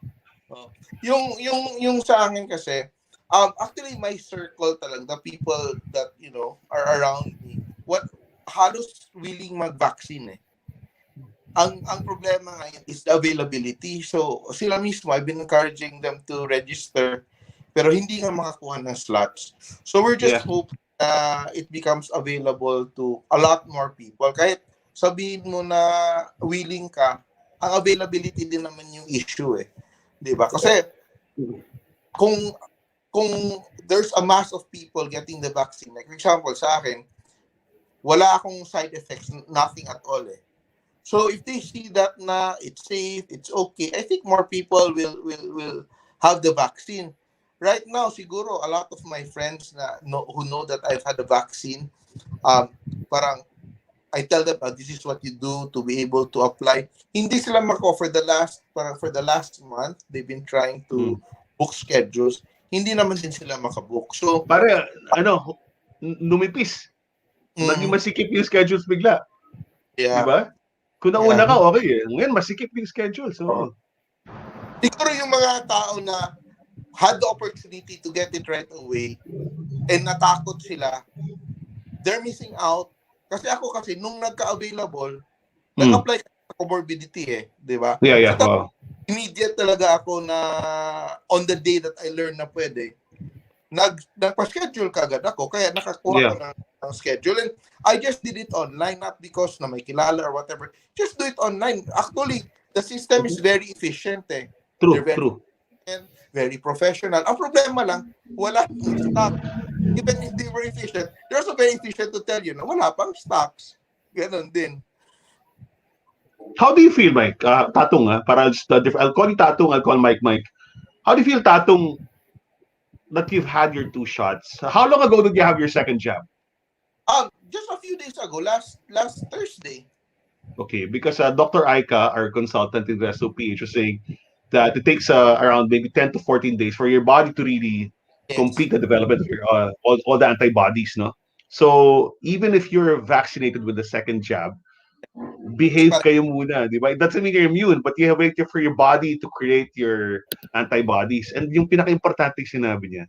Yung sa akin kasi, actually my circle talaga, the people that are around me, halos willing mag-vaccine eh. Ang problema ngayon is the availability. So sila mismo, I've been encouraging them to register, pero hindi nga makakuha ng slots. So we're just hoping it becomes available to a lot more people. Kahit sabihin mo na willing ka, ang availability din naman yung issue eh. 'Di ba? Kasi kung there's a mass of people getting the vaccine, like for example sa akin, wala akong side effects, nothing at all eh. So if they see that na it's safe, it's okay, I think more people will have the vaccine. Right now, siguro a lot of my friends who know that I've had the vaccine, parang I tell them, this is what you do to be able to apply. Hindi sila for the last month, they've been trying to book schedules. Hindi naman din sila makabook. So, lumipis. Naging masikip yung schedules bigla. Yeah. Diba? Kung nauna ka, okay eh. Ngayon, masikip yung schedule. So, siguro yung mga tao na had the opportunity to get it right away and natakot sila, they're missing out. Kasi nung nagka-available, nag-apply sa comorbidity eh. Di ba? Yeah. So, immediate talaga ako na on the day that I learned na pwede, nagpa-schedule kagad ako. Kaya nakakuha ko ng schedule. And I just did it online, not because na may kilala or whatever. Just do it online. Actually, the system is very efficient eh. True. And very professional. Ang problema lang, wala pang stock. Even if they were efficient, they're also very efficient to tell you na wala pang stocks. Ganon din. How do you feel, Myke? Tatung, I'll call you Tatung, I'll call Myke. How do you feel, Tatung, that you've had your 2 shots? How long ago did you have your second jab? Just a few days ago, last Thursday. Okay, because Dr. Aika, our consultant in the SOPH, was saying that it takes around maybe 10 to 14 days for your body to really complete the development of your, all the antibodies, no? So, even if you're vaccinated with the second jab, behave kayo muna, di ba? It doesn't mean you're immune, but you have to wait for your body to create your antibodies. And yung pinaka-importante sinabi niya,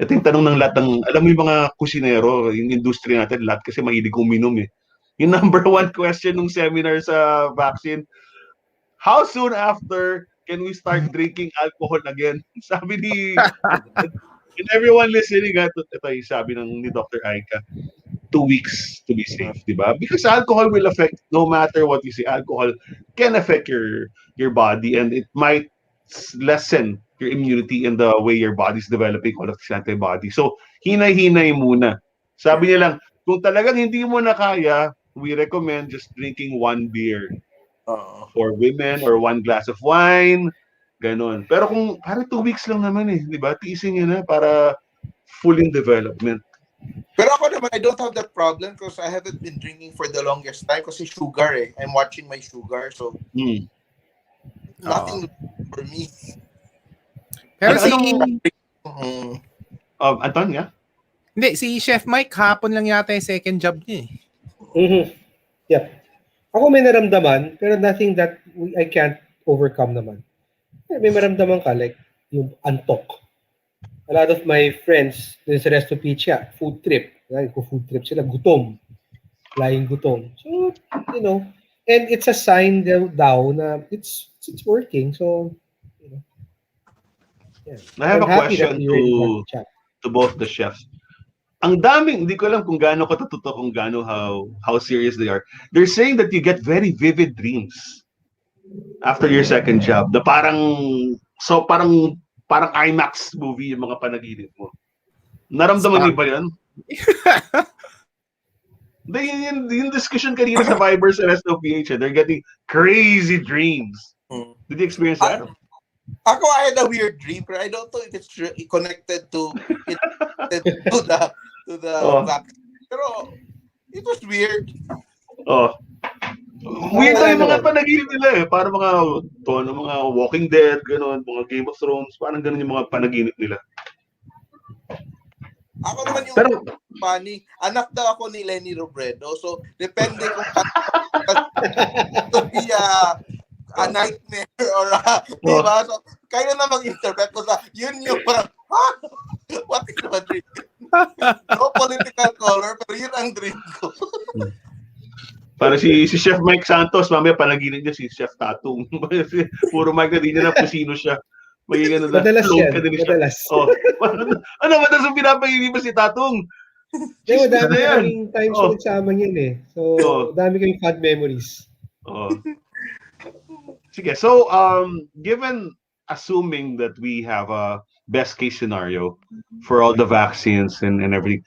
ito yung tanong ng lahat ng, alam mo yung mga kusinero, yung industry natin, lahat kasi mahilig uminom eh. Yung number 1 question ng seminar sa vaccine, how soon after can we start drinking alcohol again? Sabi ni, and everyone listening, ito yung sabi ni Dr. Aika, 2 weeks to be safe, di ba? Because alcohol will affect, no matter what you say, alcohol can affect your body and it might lessen your immunity and the way your body's developing all of these antibodies. So, hinay-hinay muna. Sabi niya lang, kung talagang hindi mo na kaya, we recommend just drinking 1 beer for women or 1 glass of wine, ganon. Pero kung parang 2 weeks lang naman eh, di ba? Tiisin niya na para full in development. Pero ako naman, I don't have that problem because I haven't been drinking for the longest time kasi sugar eh. I'm watching my sugar, so nothing for me. Pero Anton, yeah? Hindi, si Chef Myke, hapon lang yata yung second job niya eh. Mm-hmm. Yeah. Ako may naramdaman, pero nothing that I can't overcome naman. May maramdaman ka, like yung antok. A lot of my friends, dun sa Restaurateurs, food trip. Kung food trip sila, gutom. Flying gutom. So, and it's a sign daw na it's working. So, yeah. I have a question to both the chefs. Ang daming, hindi ko alam kung gaano katotoo, kung gaano how serious they are. They're saying that you get very vivid dreams after your second job. Na parang IMAX movie yung mga panaginip mo. Naramdaman niyo ba yan? Yung discussion kanina sa Viber sa SOPH, they're getting crazy dreams. Did you experience that? Ako, I had a weird dream, but I don't know if it's connected to the vaccine. Pero it was weird. Weird yung mga panaginip nila eh. Parang mga Walking Dead, gano'n, mga Game of Thrones, parang gano'n yung mga panaginip nila. Ako naman yung Pero, funny. Anak daw ako ni Lenny Robredo. So, depende kung to be a nightmare or di ba? So, kayo na mag-interpret ko sa yun yung parang, what is my dream? No political color, pero yun ang dream ko. para si Chef Myke Santos, mamaya panaginip niya si Chef Tatung. Puro Mike na di niya na kung sino siya. Magiging ano na, Madalas clone yan. ka din siya. Madalas. Oh. Madalas ang pinapahinipan si Tatung. Dahil Chismis dami na yan. kaming times na nagsama yun eh. So, dami kaming fun memories. Oh. Sige, so given assuming that we have a best case scenario for all the vaccines and everything,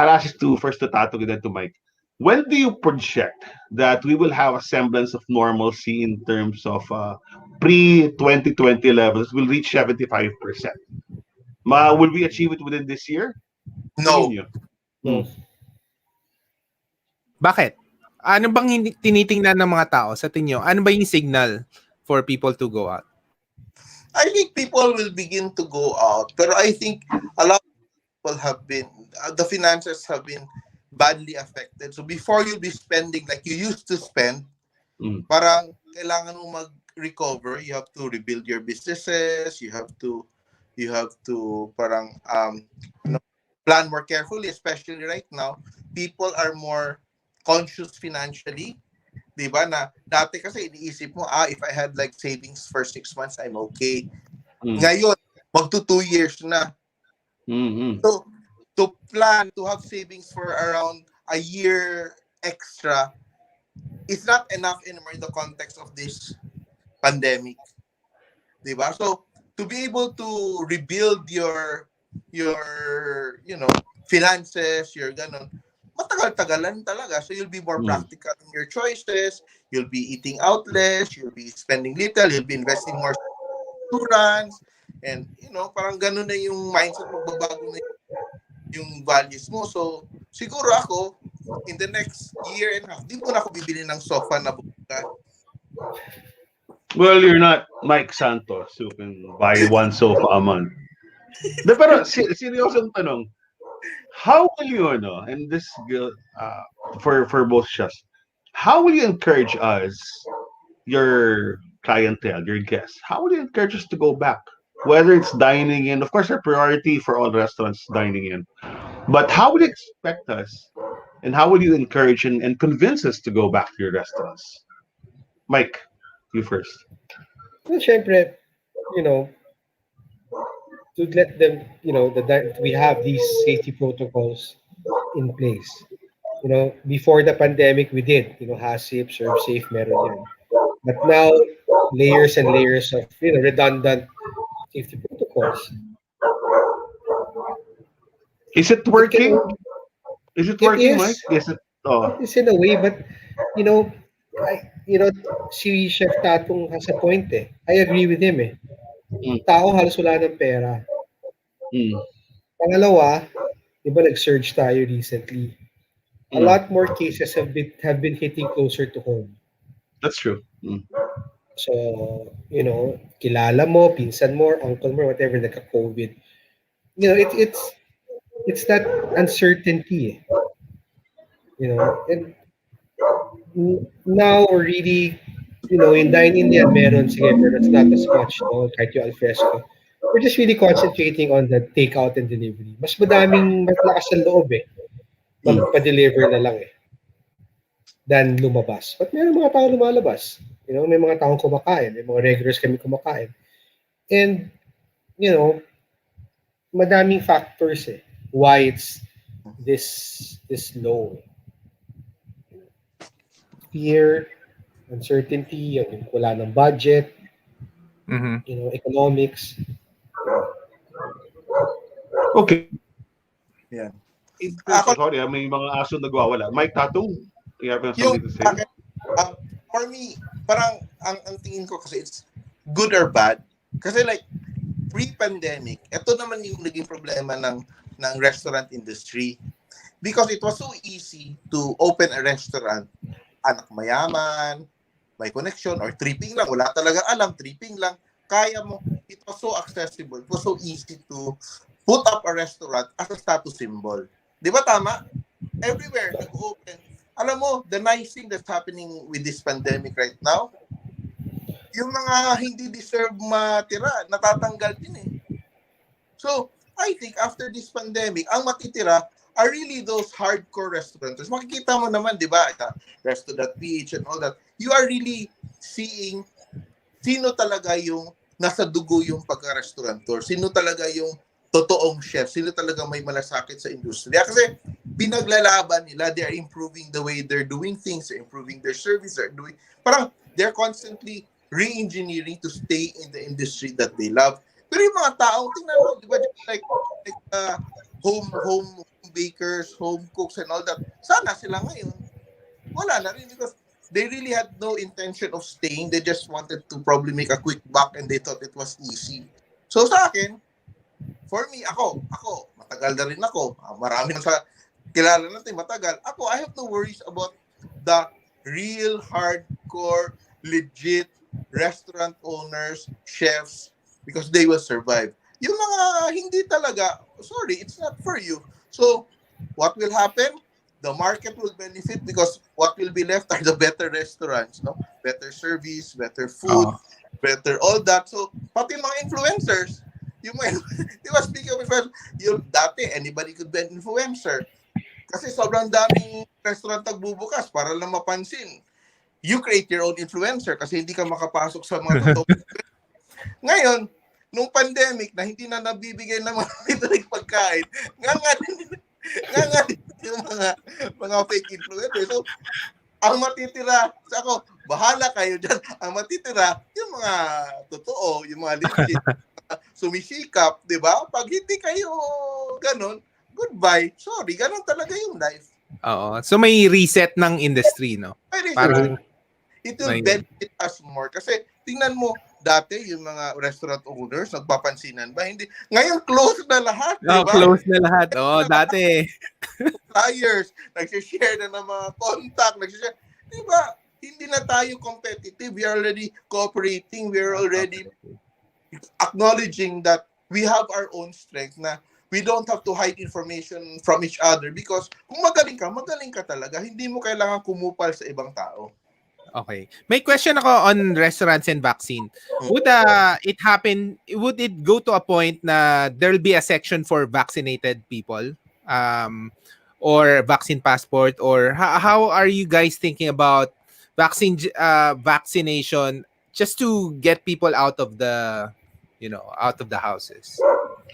I'll ask you first to Tato and then to Mike. When do you project that we will have a semblance of normalcy in terms of pre-2020 levels will reach 75%? Will we achieve it within this year? No. Bakit? Ano bang tinitingnan ng mga tao sa tingin nyo? Ano ba yung signal for people to go out? I think people will begin to go out. Pero I think a lot of people have been, the finances have been badly affected. So before you'll be spending like you used to spend, parang kailangan mo mag-recover. You have to rebuild your businesses. You have to parang plan more carefully, especially right now. People are more conscious financially. Diba na dati kasi iniisip mo, if I had like savings for 6 months, I'm okay. Ngayon, magto 2 years na. So, to plan to have savings for around a year extra is not enough anymore in the context of this pandemic. Diba? So, to be able to rebuild your finances, your ganon, matagal-tagalan talaga. So you'll be more practical in your choices. You'll be eating out less. You'll be spending little. You'll be investing more insurance. And, parang ganun na yung mindset, magbabago na yung values mo. So, siguro ako, in the next year and a half, di mo na ako bibili ng sofa na buka. Well, you're not Myke Santos who can buy one sofa a month. Pero seryosong tanong, how will you, and this for both chefs, how will you encourage us, your clientele, your guests, how will you encourage us to go back? Whether it's dining in, of course, our priority for all restaurants dining in. But how would you expect us, and how would you encourage and convince us to go back to your restaurants? Mike, you first. Well, syempre, to let them, that we have these safety protocols in place. Before the pandemic, we did, HACCP, serve safe, meron yan. But now, layers and layers of, redundant safety protocols. Is it working? Is it working, Mike? Is it in a way, but si Chef Tatung has a point eh. I agree with him eh. Tao halos wala ng pera. Pangalawa, di ba nag-surge tayo recently? A lot more cases have been hitting closer to home. That's true. So, kilala mo, pinsan mo, uncle mo, whatever, nagka-COVID. It's that uncertainty. And now we're really, in dine-in yan, meron, sige, pero it's not as much, kahit yung alfresco. We're just really concentrating on the takeout and delivery. Mas madaming matlakas ang loob eh. Magpa-deliver na lang eh. Than lumabas. But meron mga tao lumalabas. May mga taong kumakain. May mga regulars kami kumakain. And, madaming factors eh. Why it's this low. Fear, uncertainty, yung wala ng budget, economics. Okay. Yeah. Sorry, may mga aso nagwawala. Myke Tatung, you have something to say? For me, parang ang tingin ko kasi it's good or bad. Kasi like, pre-pandemic, ito naman yung naging problema ng restaurant industry. Because it was so easy to open a restaurant, anak mayaman, may connection, or tripping lang. Wala talaga alam, tripping lang. Kaya mo, it was so accessible. It was so easy to put up a restaurant as a status symbol. Di ba tama? Everywhere, nag-open. Alam mo, the nice thing that's happening with this pandemic right now, yung mga hindi deserve matira, natatanggal din eh. So, I think after this pandemic, ang matitira are really those hardcore restaurateurs. Makikita mo naman, di ba, Resto.ph and all that. You are really seeing sino talaga yung nasa dugo yung pagka-restaurateur. Sino talaga yung totoong chef. Sino talaga may malasakit sa industriya. Kasi pinaglalaban nila, they are improving the way they're doing things, they're improving their service, they're constantly re-engineering to stay in the industry that they love. Pero yung mga tao, tingnan mo, di ba, like home bakers, home cooks and all that, sana sila ngayon, wala na rin because they really had no intention of staying. They just wanted to probably make a quick buck and they thought it was easy. So sa akin, for me, ako, matagal na rin ako. Marami na sa kilala natin, matagal. Ako, I have no worries about the real, hardcore, legit restaurant owners, chefs, because they will survive. Yung mga hindi talaga, sorry, it's not for you. So, what will happen? The market will benefit because what will be left are the better restaurants, no? Better service, better food, better all that. So, pati mga influencers, yung mga, di ba, speaking of influencers, yung dati, anybody could be an influencer. Kasi sobrang daming restaurant nagbubukas para lang mapansin. You create your own influencer kasi hindi ka makapasok sa mga totoo. Ngayon, nung pandemic na hindi na nabibigay ng mga libreng pagkain, nga din yung mga fake influencers. So, ang matitira, ako, bahala kayo dyan. Ang matitira, yung mga totoo, yung mga legit, sumisikap, di ba? Pag hindi kayo ganun, goodbye. Sorry, ganun talaga yung life. Oo. So may reset ng industry, no? Parang it will benefit us more. Kasi tingnan mo, dati yung mga restaurant owners, nagpapansinan ba? Hindi. Ngayon, close na lahat. Oh, diba? Close na lahat. Dati. Flyers, nagsishare na ng mga contact, nagsishare. Diba? Hindi na tayo competitive. We are already cooperating. We are already acknowledging that we have our own strength na we don't have to hide information from each other because kung magaling ka talaga. Hindi mo kailangan kumupal sa ibang tao. Okay. May question ako on restaurants and vaccine. Would it go to a point na there'll be a section for vaccinated people? Or vaccine passport? Or how are you guys thinking about vaccination just to get people out of the houses?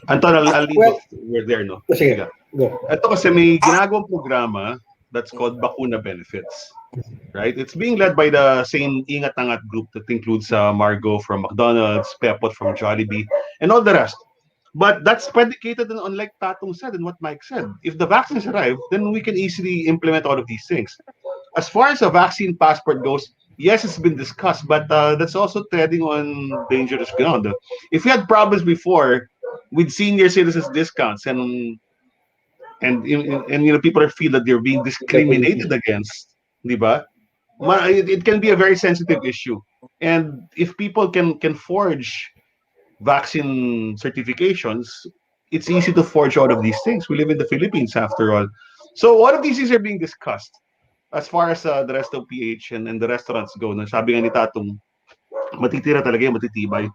Anton, I'll leave off. We're there, no? Sige, go. Ito kasi may ginagawang programa that's called Bakuna Benefits. Right? It's being led by the same Ingat Angat group that includes Margo from McDonald's, Pepot from Jollibee, and all the rest. But that's predicated on, like Tatung said and what Myke said. If the vaccines arrive, then we can easily implement all of these things. As far as a vaccine passport goes, yes, it's been discussed, but that's also treading on dangerous ground. If we had problems before with senior citizens discounts and people feel that they're being discriminated against, diba? It can be a very sensitive issue. And if people can forge vaccine certifications, it's easy to forge out of these things. We live in the Philippines after all. So all of these things are being discussed. As far as the rest of PH and the restaurants go, sabi nga ni Tatung, matitira talaga yung matitibay.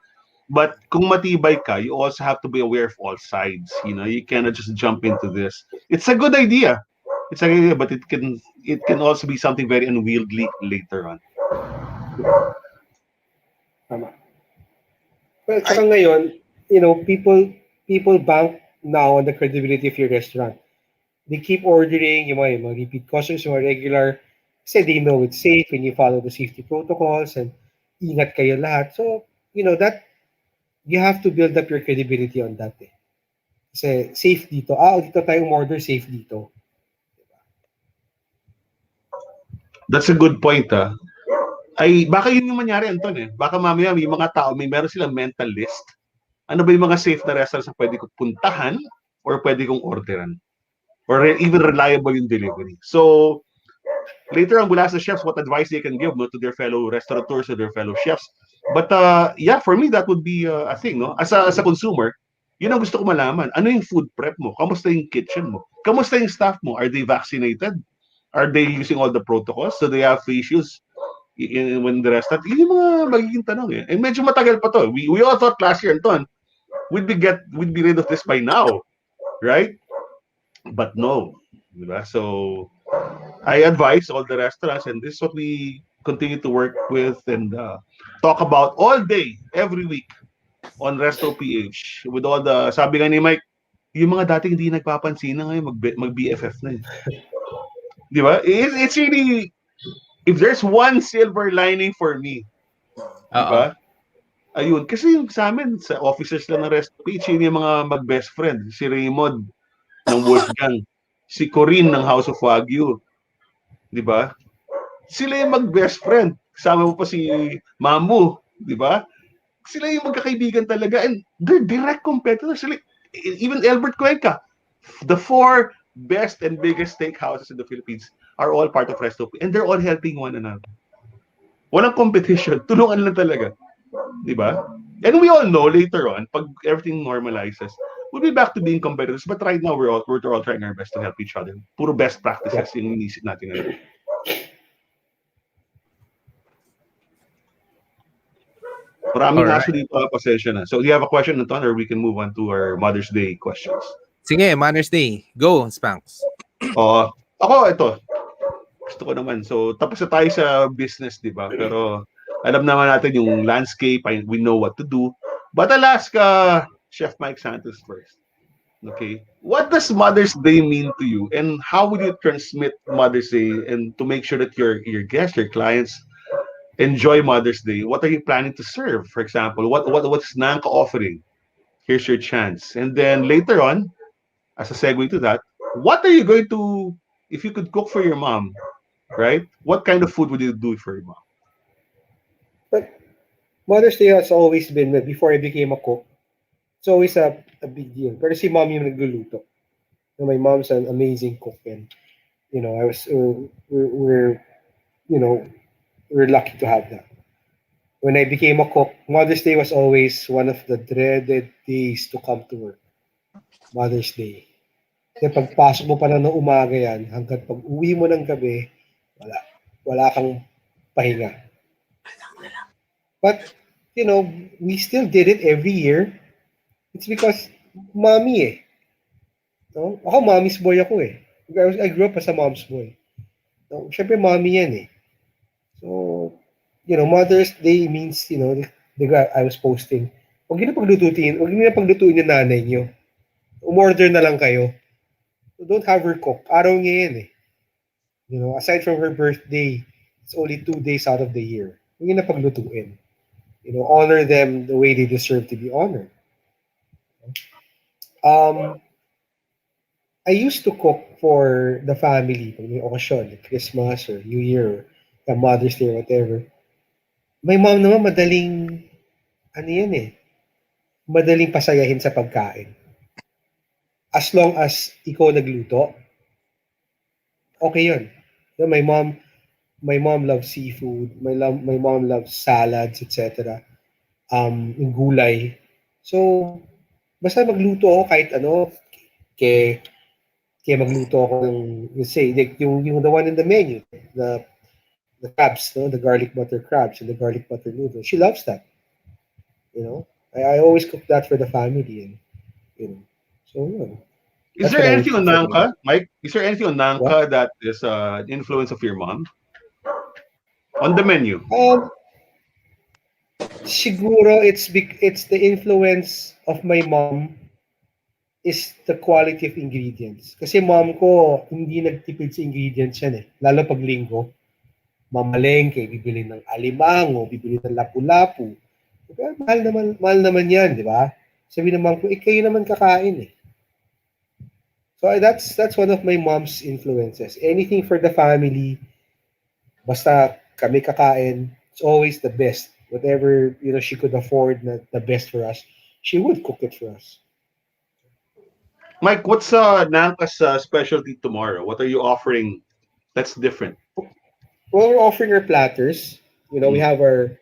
But kung matibay ka, you also have to be aware of all sides. You cannot just jump into this. It's a good idea. But it can also be something very unwieldy later on. Tama. Well, saka ngayon, people bank now on the credibility of your restaurant. They keep ordering, yung mga repeat customers, yung mga regular, kasi they know it's safe when you follow the safety protocols and ingat kayo lahat. So, that you have to build up your credibility on that. Kasi safe dito. Dito tayong order, safe dito. That's a good point, baka yun yung mangyari, Anton, Baka mamaya may mga tao, meron silang mental list. Ano ba yung mga safe na restaurants na pwede kong puntahan or pwede kong orderan? Or even reliable yung delivery. So, later on, we'll ask the chefs what advice they can give to their fellow restaurateurs or their fellow chefs. But, for me, that would be a thing, no? As a consumer, Yun ang gusto ko malaman. Ano yung food prep mo? Kamusta yung kitchen mo? Kamusta yung staff mo? Are they vaccinated? Are they using all the protocols? Do they have face shields when the restaurant? Yun yung mga magiging tanong eh. And medyo matagal pa to. We all thought last year, Anton, we'd be rid of this by now, right? But no. Diba? So, I advise all the restaurants, and this is what we continue to work with and talk about all day, every week on Resto PH. With all the, sabi nga ni Mike, yung mga dating hindi nagpapansin na ngayon, mag-BFF na eh. Di ba? It's really, if there's one silver lining for me, di ba? Ayun. Kasi yung sa amin, sa officers lang ng Resto PH, yun yung mga mag-best friend. Si Raymond ng Wolfgang, si Corinne ng House of Wagyu. Di ba? Sila yung mag-best friend. Kasama mo pa si Mamu. Di ba? Sila yung magkakaibigan talaga. And they're direct competitors. Sila, even Albert Cuenca, the 4 best and biggest steakhouses in the Philippines are all part of Resto. And they're all helping one another. Walang competition. Tulungan lang talaga. Di ba? And we all know later on, pag everything normalizes, we'll be back to being competitors. But right now, we're all trying our best to help each other. Puro best practices yung inisip natin ngayon. Maraming aso dito, pasensya na. So, do you have a question, Anton, or we can move on to our Mother's Day questions? Sige, Mother's Day. Go, Spanks. Ako, ito. Gusto ko naman. So, tapos na tayo sa business, di ba? Pero, alam naman natin yung landscape. We know what to do. But I'll ask Chef Myke Santos first. Okay. What does Mother's Day mean to you? And how would you transmit Mother's Day and to make sure that your guests, your clients, enjoy Mother's Day? What are you planning to serve? For example, what's Nanka offering? Here's your chance. And then later on, as a segue to that, what are you going to, if you could cook for your mom, right? What kind of food would you do for your mom? But Mother's Day has always been, before I became a cook, it's always a big deal. Pero si mom yung nagluluto. My mom's an amazing cook, and we're lucky to have that. When I became a cook, Mother's Day was always one of the dreaded days to come to work. Mother's Day. Kasi pagpasok mo pa na ng umaga yan, hanggang pag uwi mo ng gabi, wala kang pahinga. But, we still did it every year. It's because mommy eh. No? Ako, mommy's boy ako eh. I grew up as a mom's boy. No? Siyempre, mommy yan eh. So, Mother's Day means, I was posting, huwag niyo na paglutuin yung nanay niyo. Umorder na lang kayo. So don't have her cook. Araw niya yan eh. Aside from her birthday, it's only 2 days out of the year. Huwag niyo na paglutuin. Honor them the way they deserve to be honored. I used to cook for the family pag may okasyon, like Christmas or New Year or Mother's Day or whatever. My mom naman madaling madaling pasayahin sa pagkain. As long as ikaw nagluto, okay yun. My mom loves seafood. My mom loves salads, etc. Yung gulay. So, basta magluto ako kahit ano, kaya magluto ako ng, like yung the one in the menu, the crabs, no? The garlic butter crabs and the garlic butter noodles. She loves that. I always cook that for the family, and so yeah. Is there anything on Nanka, Mike? Is there anything on Nanka that is an influence of your mom on the menu? Siguro it's the influence of my mom is the quality of ingredients. Kasi mom ko hindi nagtipid sa ingredients yan eh. Lalo pag linggo, mamalengke, bibili ng alimango, bibili ng lapu-lapu. Pero mahal naman yan, di ba? Sabi naman ko, kayo naman kakain eh. So that's one of my mom's influences. Anything for the family, basta kami kakain, it's always the best. Whatever she could afford, the best for us, she would cook it for us. Mike, what's Nanka's specialty tomorrow? What are you offering that's different? Well, we're offering our platters. We have our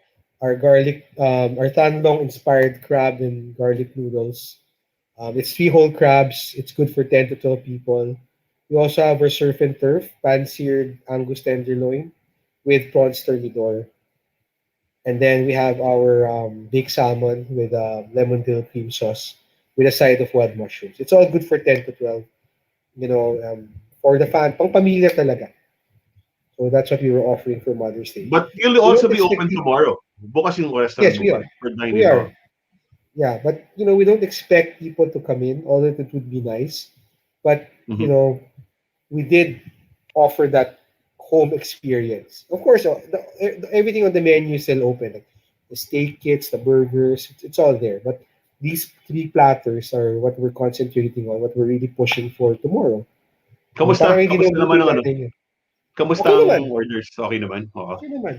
garlic, our tanlong inspired crab and garlic noodles. It's 3 whole crabs. It's good for 10 to 12 people. We also have our surf and turf, pan-seared Angus tenderloin with prawns thermidor. And then we have our baked salmon with lemon dill cream sauce with a side of wild mushrooms. It's all good for 10 to 12. You know, for the pang pamilya talaga. So that's what we were offering for Mother's Day. But you'll We also don't be expect open people. tomorrow. Bukas yung restaurant Yes, mo we pa are. for We dining, are. Yeah, but we don't expect people to come in, although it would be nice. But Mhm. we did offer that home experience. Of course, everything on the menu is still open. Like the steak kits, the burgers, it's all there. But these 3 platters are what we're concentrating on, what we're really pushing for tomorrow. Parang Kamusta? hindi Kamusta naman nabubuhay ang ano? natin yun. Kamusta Okay ang naman. orders? Okay naman? Oo. Okay naman.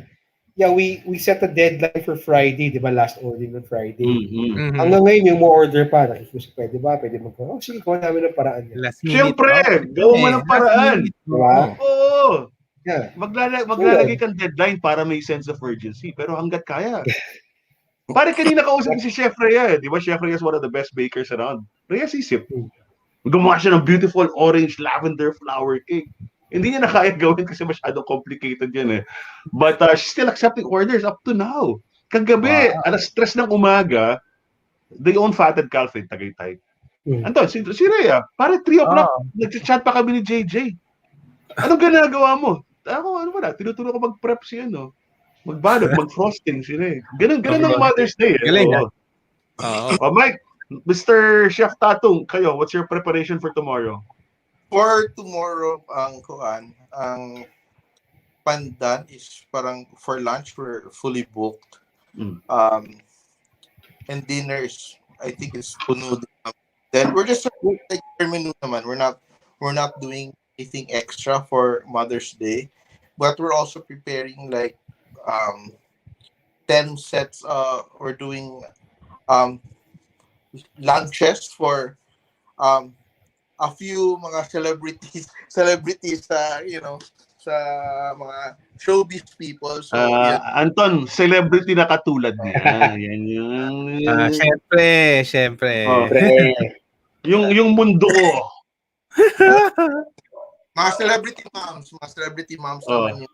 Yeah, we set a deadline for Friday, di ba? Last ordering on Friday. Mm-hmm. Mhm. Hanggang ngayon, yung more order pa. Nakikiusap, pwede ba? Pwede oh, sige, gawa namin ng paraan yan. Last minute. Siyempre! Oh, Gawa mo ng last paraan! minute. Di ba? Oo. Oo! Yeah. Maglalagay kang deadline para may sense of urgency. Pero hanggat kaya. Pare kanina kausap si Chef Rhea. Di ba? Chef Rhea is one of the best bakers around. Rhea sisip. Gumawa siya ng beautiful orange lavender flower cake. Hindi niya na kaya gawin kasi masyadong complicated yan eh. But she's still accepting orders up to now. Kagabi, Wow. alas 3 ng umaga, they own Fatted Calf in Tagaytay. Mm. Anton, si Rhea, pare 3 o'clock, Oh. nag-chat pa kami ni JJ. Anong ginagawa mo? Ako, ano ba na, tinuturo ko mag-prep si ano. Magbalot, mag-frosting sila eh. Ganun ang Mother's Day eh. Galing, Oo. Oo. Mike, Mr. Chef Tatung, kayo, what's your preparation for tomorrow? For tomorrow, ang pandan is parang for lunch, we're fully booked. Mm. And dinner is, I think it's puno. Then we're just like menu naman. We're not doing anything extra for Mother's Day, but we're also preparing like 10 sets. We're doing lunches for a few mga celebrities sa sa mga showbiz people. So yeah. Anton, celebrity na katulad niya. Yan yung Syempre. yung mundo ko. Mga celebrity moms naman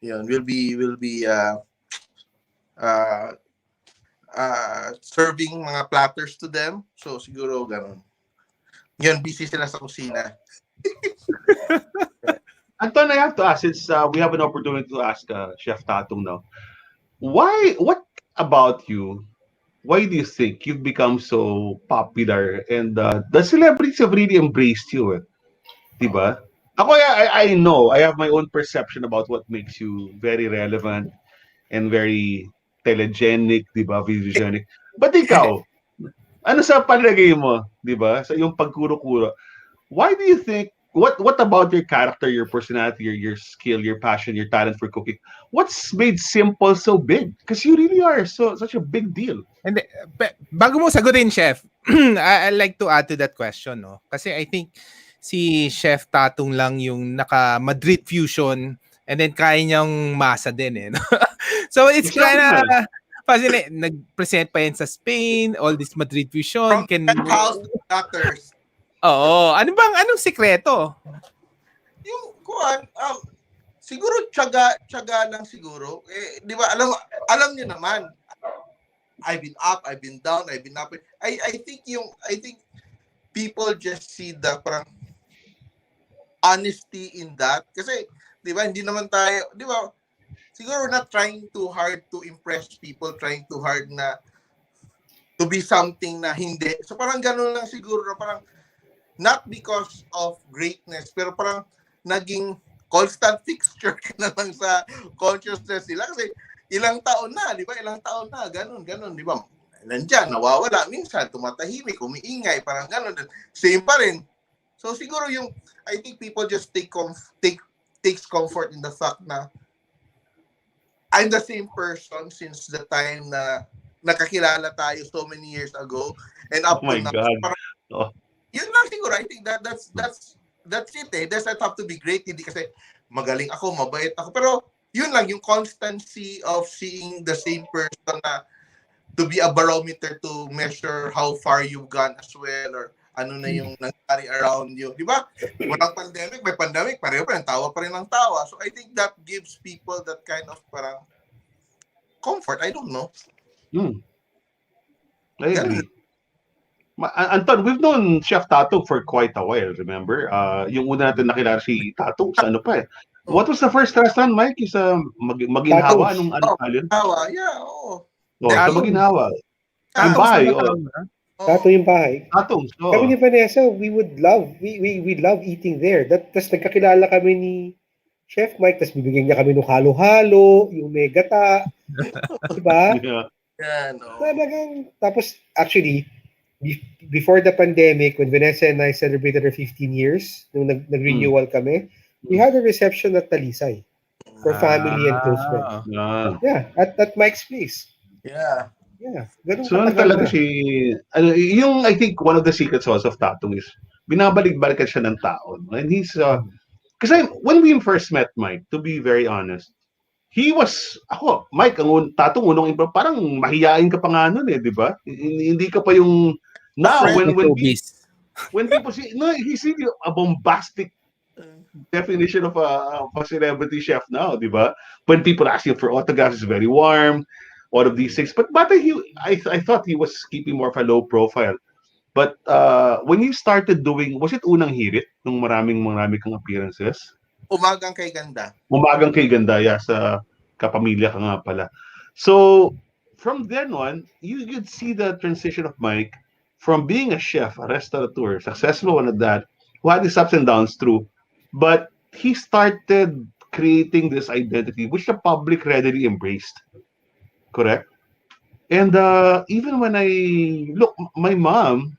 yun will be serving mga platters to them. So siguro ganun. Yan, busy sila sa kusina. Anton, I have to ask, since we have an opportunity to ask Chef Tatung now, what about you? Why do you think you've become so popular and the celebrities have really embraced you? Diba? Ako, I know, I have my own perception about what makes you very relevant and very telegenic, diba? Visiogenic. But ikaw, ano sa palagay mo, diba? Sa iyong pagkuro-kuro, why do you think, what about your character, your personality, your skill, your passion, your talent for cooking, what's made Simpol so big? Because you really are such a big deal. And bago mo sagutin, Chef, I'd like to add to that question, no? Kasi I think si Chef Tatung lang yung naka-Madrid fusion and then kaya niyang masa din eh. No? So it's kind of fascinating. Nag-present pa yan sa Spain, all this Madrid fusion. From house to doctors. Oo. Anong sikreto? Yung kuan, siguro tiyaga lang siguro. Eh, di ba, alam niyo naman, I've been up, I've been down, I've been up. I think people just see the parang honesty in that. Kasi, di ba, hindi naman tayo, di ba, siguro not trying too hard to impress people, trying too hard na to be something na hindi. So parang gano'n lang siguro na parang not because of greatness, pero parang naging constant fixture ka na lang sa consciousness nila. Kasi ilang taon na, di ba? Ilang taon na, ganun, di ba? Nandiyan, nawawala. Minsan, tumatahimik, umiingay, parang ganun. Same pa rin. So siguro I think people just takes comfort in the fact na I'm the same person since the time na nakakilala tayo so many years ago and up to now. God. Parang, yun lang siguro. I think that's it eh. Does not have to be great. Hindi kasi magaling ako, mabait ako. Pero yun lang, yung constancy of seeing the same person na to be a barometer to measure how far you've gone as well, or ano na yung nangyari around you. Di ba? Walang pandemic, may pandemic, pareho pa rin, tawa pa rin ng tawa. So I think that gives people that kind of parang comfort. I don't know. I agree. Anton, we've known Chef Tatung for quite a while, remember? Yung una natin nakilala si Tatung sa ano pa eh. What was the first restaurant, Myke? Is Maginhawa? Anong alin? Tawa, yeah, oo. Sa Maginhawa. Yung Tatung bahay. Tato yung bahay. Tatung. Kami ni Vanessa, we love eating there. Tapos nagkakilala kami ni Chef Myke, tapos bibigyan niya kami ng halo-halo, yung may gata. Diba? Yeah, no. Tapos actually, before the pandemic, when Vanessa and I celebrated our 15 years, nung nag-renewal kami, we had a reception at Talisay for family and close friends. Yeah, at Mike's place. Yeah. Ganun So talaga yung I think one of the secret sauce of Tatung is binabalik-balikan siya ng tao. And he's kasi when we first met Myke, to be very honest, Myke, Tatung unang parang mahiyain ka pa nga nun eh, di ba? Hindi ka pa yung now when people see he's really a bombastic definition of a celebrity chef now, di ba? When people ask him for autographs, he's very warm, all of these things. But I thought he was keeping more of a low profile. But when you started doing, was it unang hirit nung marami kang appearances? Umagang kay Ganda, yeah, sa kapamilya ka nga pala. So from then on, you'd see the transition of Myke from being a chef, a restaurateur, successful one at that, who had his ups and downs through, but he started creating this identity which the public readily embraced. Correct? And even when I look, my mom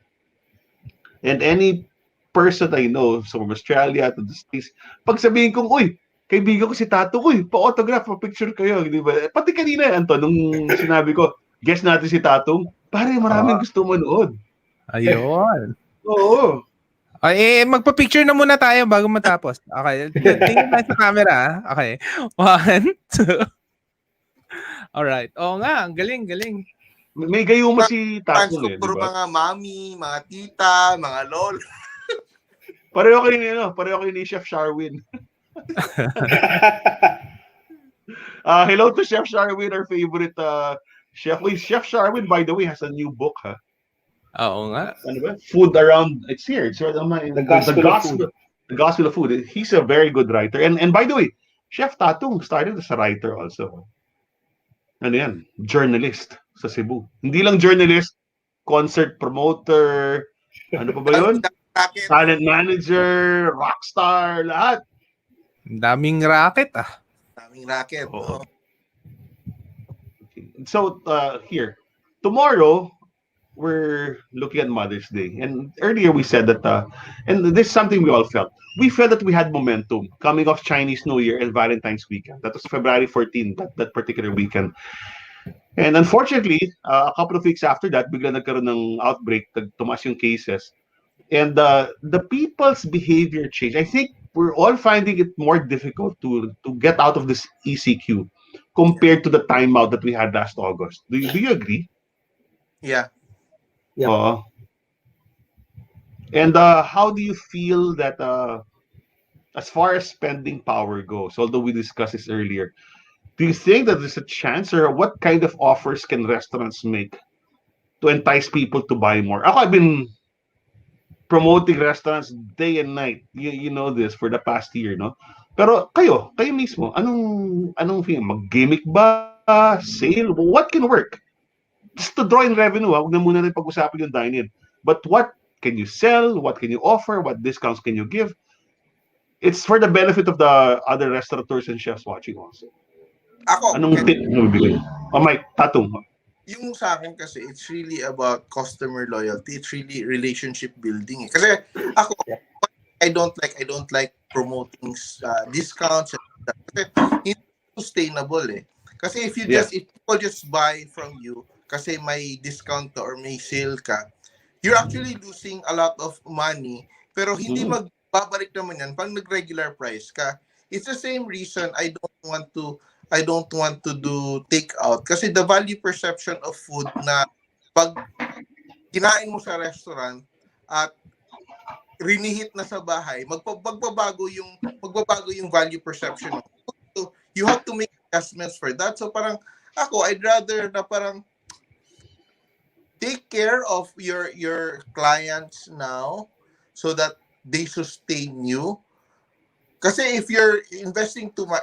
and any person I know from Australia to the States, pag sabihin kong, uy, kaibigan ko si Tatung, uy, pa-autograph, pa-picture kayo, di ba? Pati kanina, Anton, nung sinabi ko, guess natin si Tatung, pare, maraming gusto manood. Ayun. Oo. Magpa-picture na muna tayo bago matapos. Okay. Tingnan tayo sa camera. Okay. 1, 2. Alright. Oo nga, ang galing. May gayuma si Tatung eh, di ba? mga mami, mga tita, mga lol. Pareho kayo ni Chef Sharwin. Hello to Chef Sharwin, our favorite chef. Chef Sharwin, by the way, has a new book, ha? Oo nga. Ano ba? Food around, it's here. It's the Gospel of Food. He's a very good writer. And by the way, Chef Tatung started as a writer also. Ano yan? Journalist sa Cebu. Hindi lang journalist, concert promoter, ano pa ba yun? Talent manager, rockstar, lahat. Daming racket Oh. So here, tomorrow we're looking at Mother's Day, and earlier we said that, and this is something we all felt. We felt that we had momentum coming off Chinese New Year and Valentine's weekend. That was February 14, that particular weekend. And unfortunately, a couple of weeks after that, bigla nagkaroon ng outbreak, tumaas yung cases. And the people's behavior changed. I think we're all finding it more difficult to get out of this ECQ compared to the timeout that we had last August. Do you agree? Yeah. And how do you feel that as far as spending power goes, although we discussed this earlier, do you think that there's a chance, or what kind of offers can restaurants make to entice people to buy more? I've been promoting restaurants day and night. You know this for the past year, no? Pero kayo mismo, anong feeling? Mag-gimmick ba? Sale? What can work? Just to draw in revenue, huwag na muna rin pag-usapin yung dine-in. But what can you sell? What can you offer? What discounts can you give? It's for the benefit of the other restaurateurs and chefs watching also. Anong tip mo bibigay? Myke Tatung. Yung sa akin kasi, it's really about customer loyalty. It's really relationship building. Kasi ako, I don't like promoting discounts. Kasi hindi sustainable eh. Kasi if people just buy from you kasi may discount or may sale ka, you're actually losing a lot of money. Pero hindi magbabalik naman yan pag nag-regular price ka. It's the same reason I don't want to I don't want to do takeout. Kasi the value perception of food na pag kinain mo sa restaurant at rinihit na sa bahay, magbabago yung value perception. So, you have to make adjustments for that. So parang ako, I'd rather na parang take care of your clients now so that they sustain you. Kasi if you're investing too much,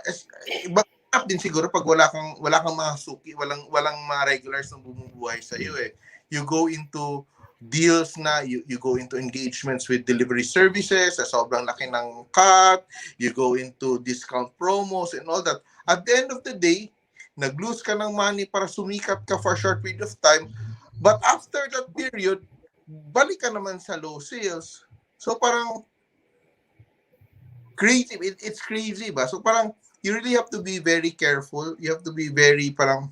bakit din siguro pag wala kang mga suki, walang mga regulars na bumubuhay sa iyo eh. You go into deals na, you go into engagements with delivery services sa sobrang laki ng cut, you go into discount promos and all that. At the end of the day, nag-lose ka ng money para sumikat ka for a short period of time, but after that period, balik ka naman sa low sales. So parang crazy, it's crazy ba? So parang you really have to be very careful. You have to be very parang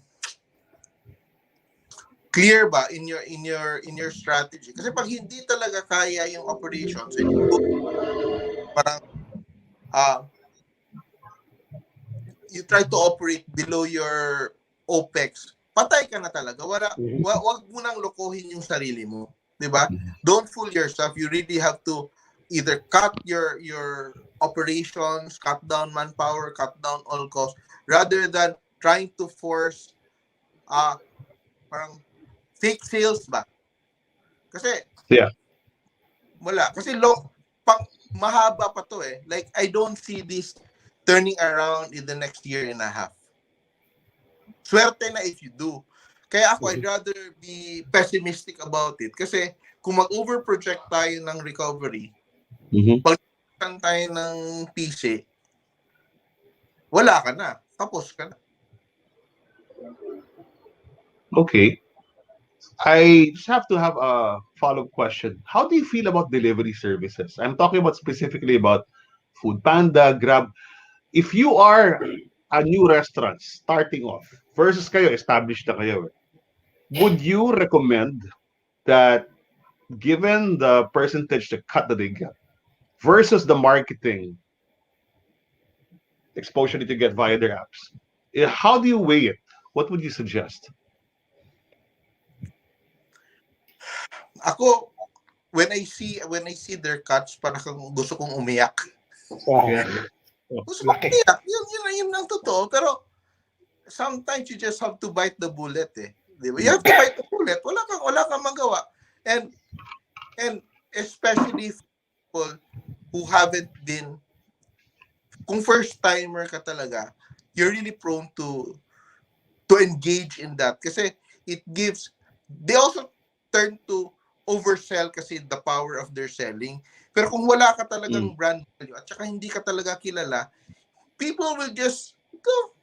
clear ba in your strategy. Kasi pag hindi talaga kaya yung operations, parang you try to operate below your OPEX, patay ka na talaga. Wag mo nang lokohin yung sarili mo, 'di ba? Don't fool yourself. You really have to either cut your operations, cut down manpower, cut down all costs, rather than trying to force parang fake sales ba? Kasi wala. Kasi mahaba pa to eh. Like, I don't see this turning around in the next year and a half. Swerte na if you do. Kaya ako, I'd rather be pessimistic about it. Kasi kung mag-overproject tayo ng recovery, pag tayo ng PC, wala ka na. Tapos ka na. Okay. I just have to have a follow-up question. How do you feel about delivery services? I'm talking about specifically about Food Panda, Grab. If you are a new restaurant starting off versus kayo, established na kayo, would you recommend that given the percentage the cut that they get versus the marketing exposure that you get via their apps, how do you weigh it? What would you suggest? Ako, when I see their cuts, parang gusto kong umiyak. Yeah. Gusto kong umiyak. Yun ang totoo. Pero sometimes you just have to bite the bullet eh. Diba? You have to bite the bullet. Wala kang magawa. And especially people who haven't been, kung first timer ka talaga, you're really prone to engage in that. Kasi they also turn to oversell kasi the power of their selling. Pero kung wala ka talagang brand value at saka hindi ka talaga kilala, people will just go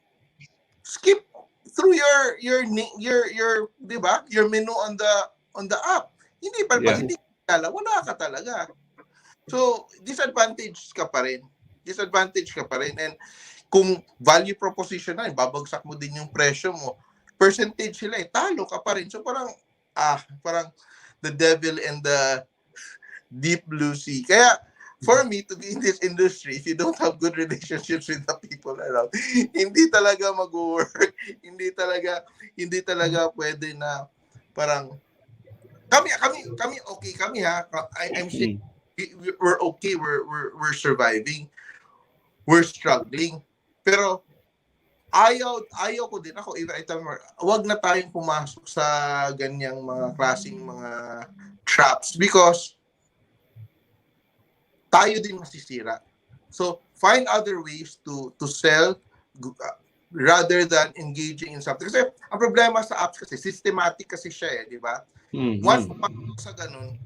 skip through your di ba? Your menu on the app. Hindi pa pag hindi kilala, wala ka talaga. So, disadvantage ka pa rin. And kung value proposition na, babagsak mo din yung presyo mo. Percentage sila talo ka pa rin. So parang the devil and the deep blue sea. Kaya, for me to be in this industry, if you don't have good relationships with the people around, hindi talaga mag-work. Hindi talaga pwede na parang kami okay kami ha. I'm saying we're okay, we're surviving. We're struggling. Pero ayaw ko din ako, wag na tayong pumasok sa ganyang mga klaseng mga traps because tayo din masisira. So, find other ways to sell rather than engaging in something. Kasi ang problema sa apps kasi, systematic kasi siya di ba? Once pumasok sa ganun,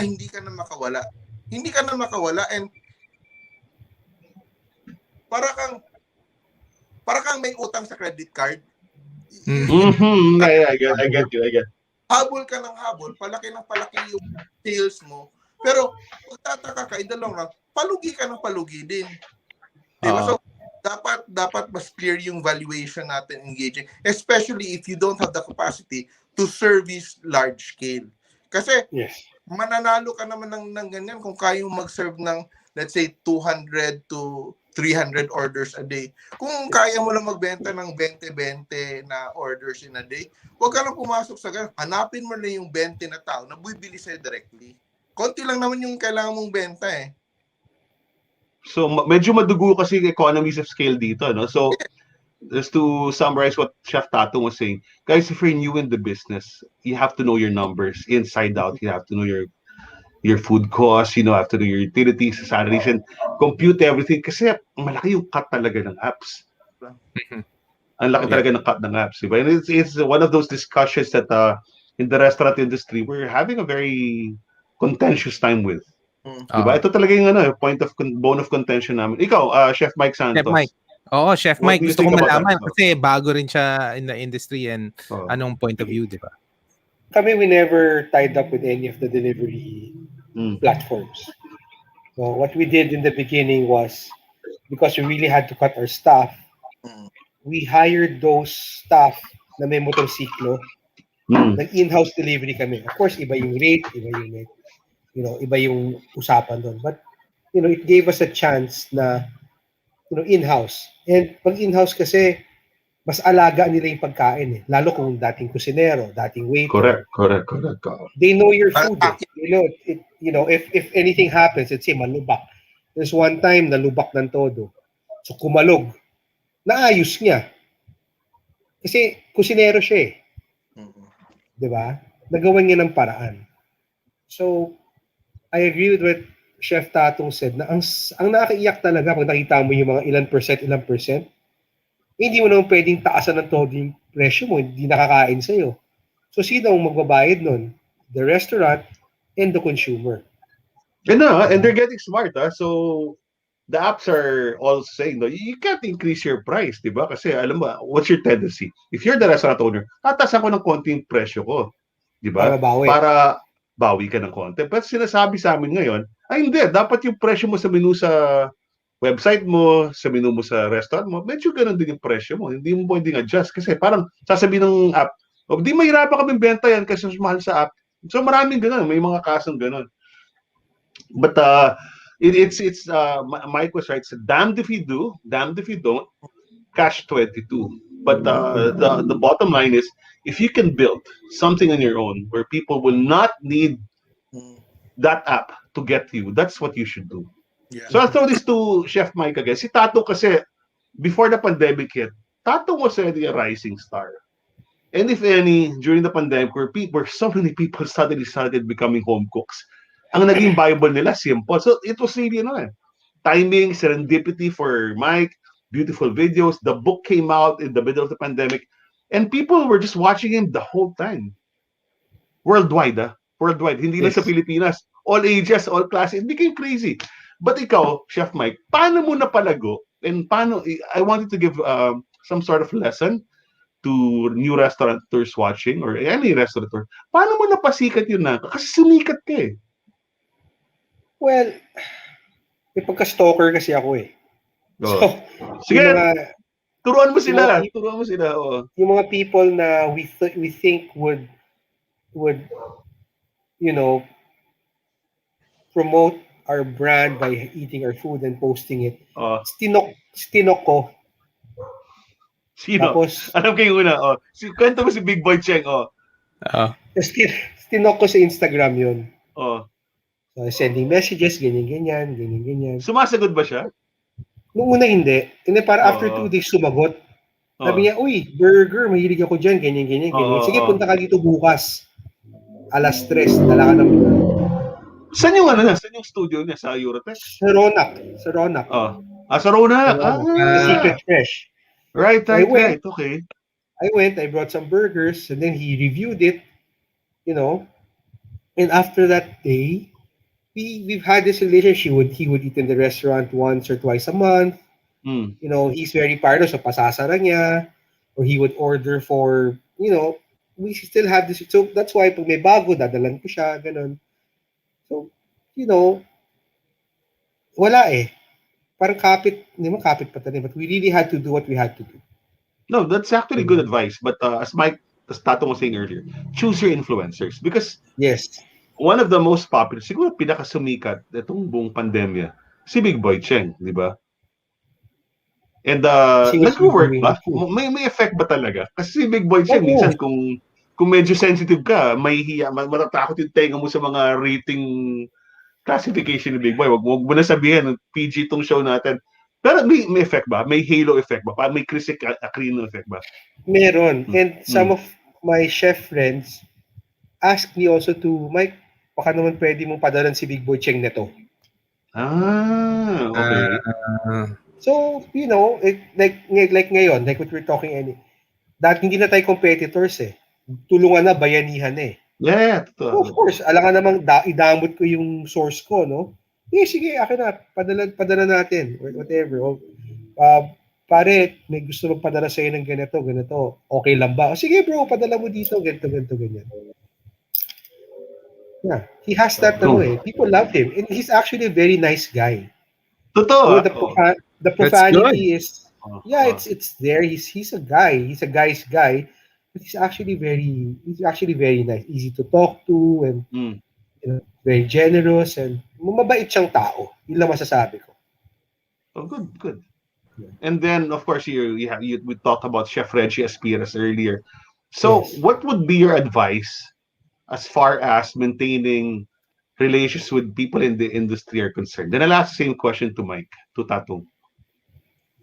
hindi ka na makawala. Hindi ka na makawala and para kang may utang sa credit card. I get you. Habol ka ng habol, palaki yung sales mo. Pero magtataka ka, in the long run, palugi ka ng palugi din. Diba? So, dapat mas clear yung valuation natin engaging. Especially if you don't have the capacity to service large scale. Kasi, mananalo ka naman ng ganyan kung kaya mag-serve ng, let's say, 200 to 300 orders a day. Kung kaya mo lang magbenta ng 20-20 na orders in a day, huwag ka lang pumasok sa ganun. Hanapin mo na yung 20 na tao na bibili sa'yo directly. Konti lang naman yung kailangan mong benta eh. So medyo madugo kasi yung economies of scale dito, no? So just to summarize what Chef Tatung was saying, guys, if you're new in the business, you have to know your numbers inside out. You have to know your food costs, you know, have to know your utilities, salaries, and compute everything. Kasi malaki yung cut talaga ng apps. Ang laki talaga ng cut ng apps, diba? And it's one of those discussions that in the restaurant industry we're having a very contentious time with. Diba? Ito talaga yung bone of contention namin. Ikaw, Chef Myke Santos. Chef Myke. Oo, Chef What Myke. do you Gusto ko think about malaman that? kasi bago rin siya in the industry and anong point of view, di ba? Kami, we never tied up with any of the delivery platforms. So what we did in the beginning was, because we really had to cut our staff, we hired those staff na may motorsiklo. Nag-in-house delivery kami. Of course, iba yung rate, iba yung usapan doon. But, it gave us a chance na, in-house. And pag in-house kasi, mas alaga nila yung pagkain eh. Lalo kung dating kusinero, dating waiter. Correct. They know your food eh. If anything happens, let's say malubak. There's one time nalubak ng todo. So kumalog. Naayos niya. Kasi kusinero siya eh. Diba? Nagawa niya ng paraan. So, I agree with what Chef Tatung said na ang nakakaiyak talaga pag nakita mo yung mga ilang percent, hindi mo naman pwedeng taasan ng todo yung presyo mo, hindi nakakain sa'yo. So, sino ang magbabayad nun? The restaurant and the consumer. And they're getting smart, So, the apps are all saying, no, you can't increase your price, di ba? Kasi alam mo, what's your tendency? If you're the restaurant owner, tatasan ko ng konti yung presyo ko, di ba? Para bawi ka ng konti. But sinasabi sa amin ngayon, hindi, dapat yung presyo mo sa menu sa website mo, sa menu mo sa restaurant mo, medyo ganun din yung presyo mo. Hindi mo pwedeng adjust kasi parang sasabihin ng app, di mahirapan kami benta yan kasi mas mahal sa app. So maraming ganun, may mga kasong ganun. But it's Myke was right. So damned if you do, damned if you don't. Catch 22. But the bottom line is, if you can build something on your own where people will not need that app to get you, that's what you should do. Yeah. So I'll throw this to Chef Myke again. Si Tatung kasi, before the pandemic hit, Tatung was already a rising star. And if any, during the pandemic, where so many people suddenly started becoming home cooks, ang naging Bible nila, Simpol. So it was really, timing, serendipity for Myke, beautiful videos. The book came out in the middle of the pandemic, and people were just watching him the whole time. Worldwide, Worldwide. Hindi lang sa Pilipinas. All ages, all classes. It became crazy. But ikaw, Chef Myke, paano mo napalago? And I wanted to give some sort of lesson to new restaurateurs watching or any restaurateur. Paano mo napasikat yun na? Kasi sumikat ka eh. Well, may pagka-stalker kasi ako eh. So, sige, turuan mo sila. Yung mga people na we think would promote our brand by eating our food and posting it. Stinok ko. Sino? Tapos, alam ko yung una. Kwento mo si Big Boy Cheng. Stinok ko sa Instagram yun. So, sending messages, ganyan. Sumasagot ba siya? Noong una hindi. Hindi, para after 2 days sumagot. Sabi niya, uy, burger, mahilig ako dyan, ganyan. Sige, punta ka dito bukas. 3:00, dala ka ng burger. Saan yung Saan yung studio niya? Sa Eurotech? Sa Ronak. Sa Ronak. Sa Ronak. Secret Fresh. Right. Okay. I went, I brought some burgers, and then he reviewed it, and after that day, we've had this relationship. He would eat in the restaurant once or twice a month. He's very part of, so pasasara niya, or he would order for, we still have this. So that's why pag may bago, dadalan ko siya, ganun. So, wala eh. Parang hindi mo kapit pa tayo, but we really had to do what we had to do. No, that's actually good advice. But as Tatung was saying earlier, choose your influencers. Because yes, one of the most popular, siguro pinakasumikat itong buong pandemya, si Big Boy Cheng, di ba? And Kasi it's nag-work doing ba? the food. May effect ba talaga? Kasi si Big Boy siya, Oo. minsan kung medyo sensitive ka, may hiya, matatakot yung tenga mo sa mga rating classification ni Big Boy. Wag mo na sabihin, PG tong show natin. Pero may effect ba? May halo effect ba? May Chris Aquino effect ba? Meron. Hmm. And some of my chef friends asked me also to, Mike, baka naman pwede mong padalan si Big Boy Cheng neto. Okay. So, you know, like ngayon, like what we're talking, dahil hindi na tayo competitors eh. Tulungan na, bayanihan eh. Yeah, So, of course, alangan namang idamot ko yung source ko, no? Sige, akin na, padala natin, or whatever. O, pare, may gusto magpadala sa'yo ng ganito. Okay lang ba? Sige bro, padala mo dito, ganito, ganyan. Yeah, he has that, people love him. And he's actually a very nice guy. Totoo. The profanity good. is, it's there. He's a guy. He's a guy's guy. But he's actually very nice, easy to talk to, and very generous, and mabait siyang tao. Yun lang masasabi ko. Oh, good. And then, of course, we talked about Chef Reggie Aspiras earlier. So, Yes. what would be your advice as far as maintaining relations with people in the industry are concerned? Then I'll ask the same question to Myke, to Tatung.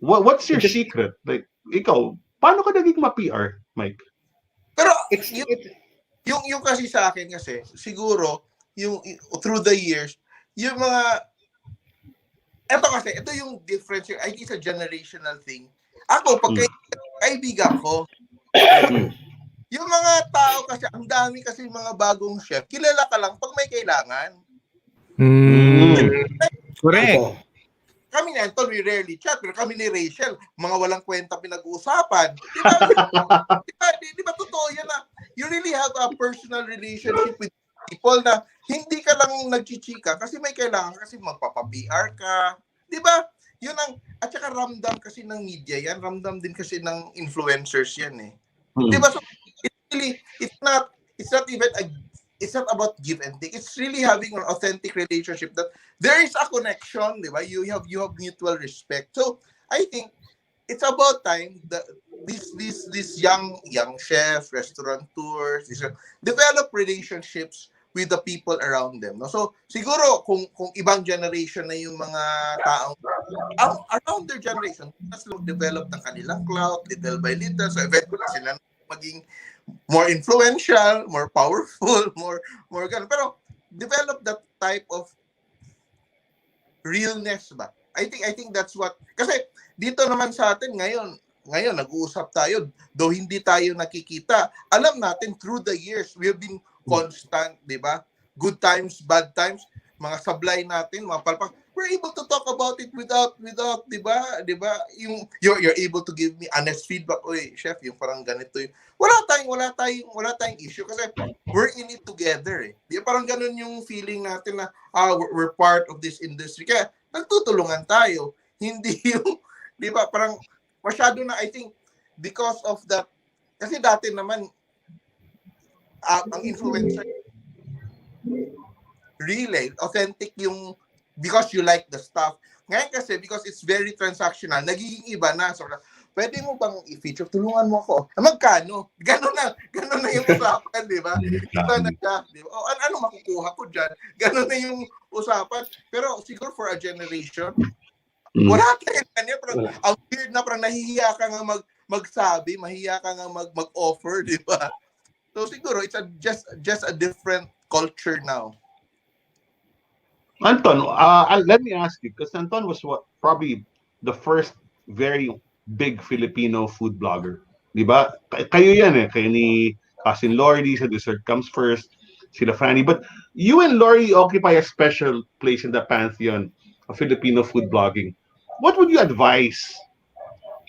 What's your secret? Like, ikaw, paano ka naging ma-PR, Myke? Pero yung kasi sa akin kasi siguro yung through the years yung mga ito yung difference. I think it's a generational thing. Ako pag kaibigan ko yung mga tao kasi ang dami kasi mga bagong chef, kilala ka lang pag may kailangan. Correct. Kami ni Anton, we rarely chat, pero kami ni Rachel, mga walang kwenta pinag-uusapan. Di ba totoo yan na you really have a personal relationship with people na hindi ka lang nagchichika kasi may kailangan kasi magpapa-PR ka. Di ba? Yun ang, at saka ramdam kasi ng media yan, ramdam din kasi ng influencers yan eh. Di ba? So, it's not about give and take. It's really having an authentic relationship that there is a connection, di ba? You have mutual respect. So I think it's about time that these young chef, restaurateurs, develop relationships with the people around them. No? So siguro kung ibang generation na yung mga taong around their generation, mas develop ng kanilang clout little by little. So eventually sila maging more influential, more powerful, more ganun. Pero develop that type of realness ba? I think that's what, kasi dito naman sa atin ngayon nag-uusap tayo, though hindi tayo nakikita, alam natin through the years we have been constant, di ba? Good times, bad times, mga sablay natin, mga palpak, we're able to talk about it without, di ba? Yung you're able to give me honest feedback. Oy, chef, yung parang ganito yung wala tayong issue kasi we're in it together eh. Di ba? Parang ganun yung feeling natin na we're part of this industry. Kaya nagtutulungan tayo. Hindi yung, di ba? Parang masyado na, I think because of that, kasi dati naman ang influencer really authentic yung because you like the stuff. Ngayon kasi because it's very transactional, nagiging iba na. So, pwede mo bang i-feature? Tulungan mo ako. Magkano? Ganun na yung usapan, di ba? Iba na siya. Di ba? Ano makukuha ko dyan? Ganun na yung usapan. Pero siguro for a generation, wala tayong kanya. Ang weird na parang nahihiya ka nga magsabi, mahihiya ka nga mag-offer, di ba? So siguro it's just a different culture now. Anton, let me ask you, because Anton was probably the first very big Filipino food blogger. Di ba? Kayo yan eh. Kayo ni Cousin Lori, sa Dessert Comes First, sila Franny. But you and Lori occupy a special place in the pantheon of Filipino food blogging. What would you advise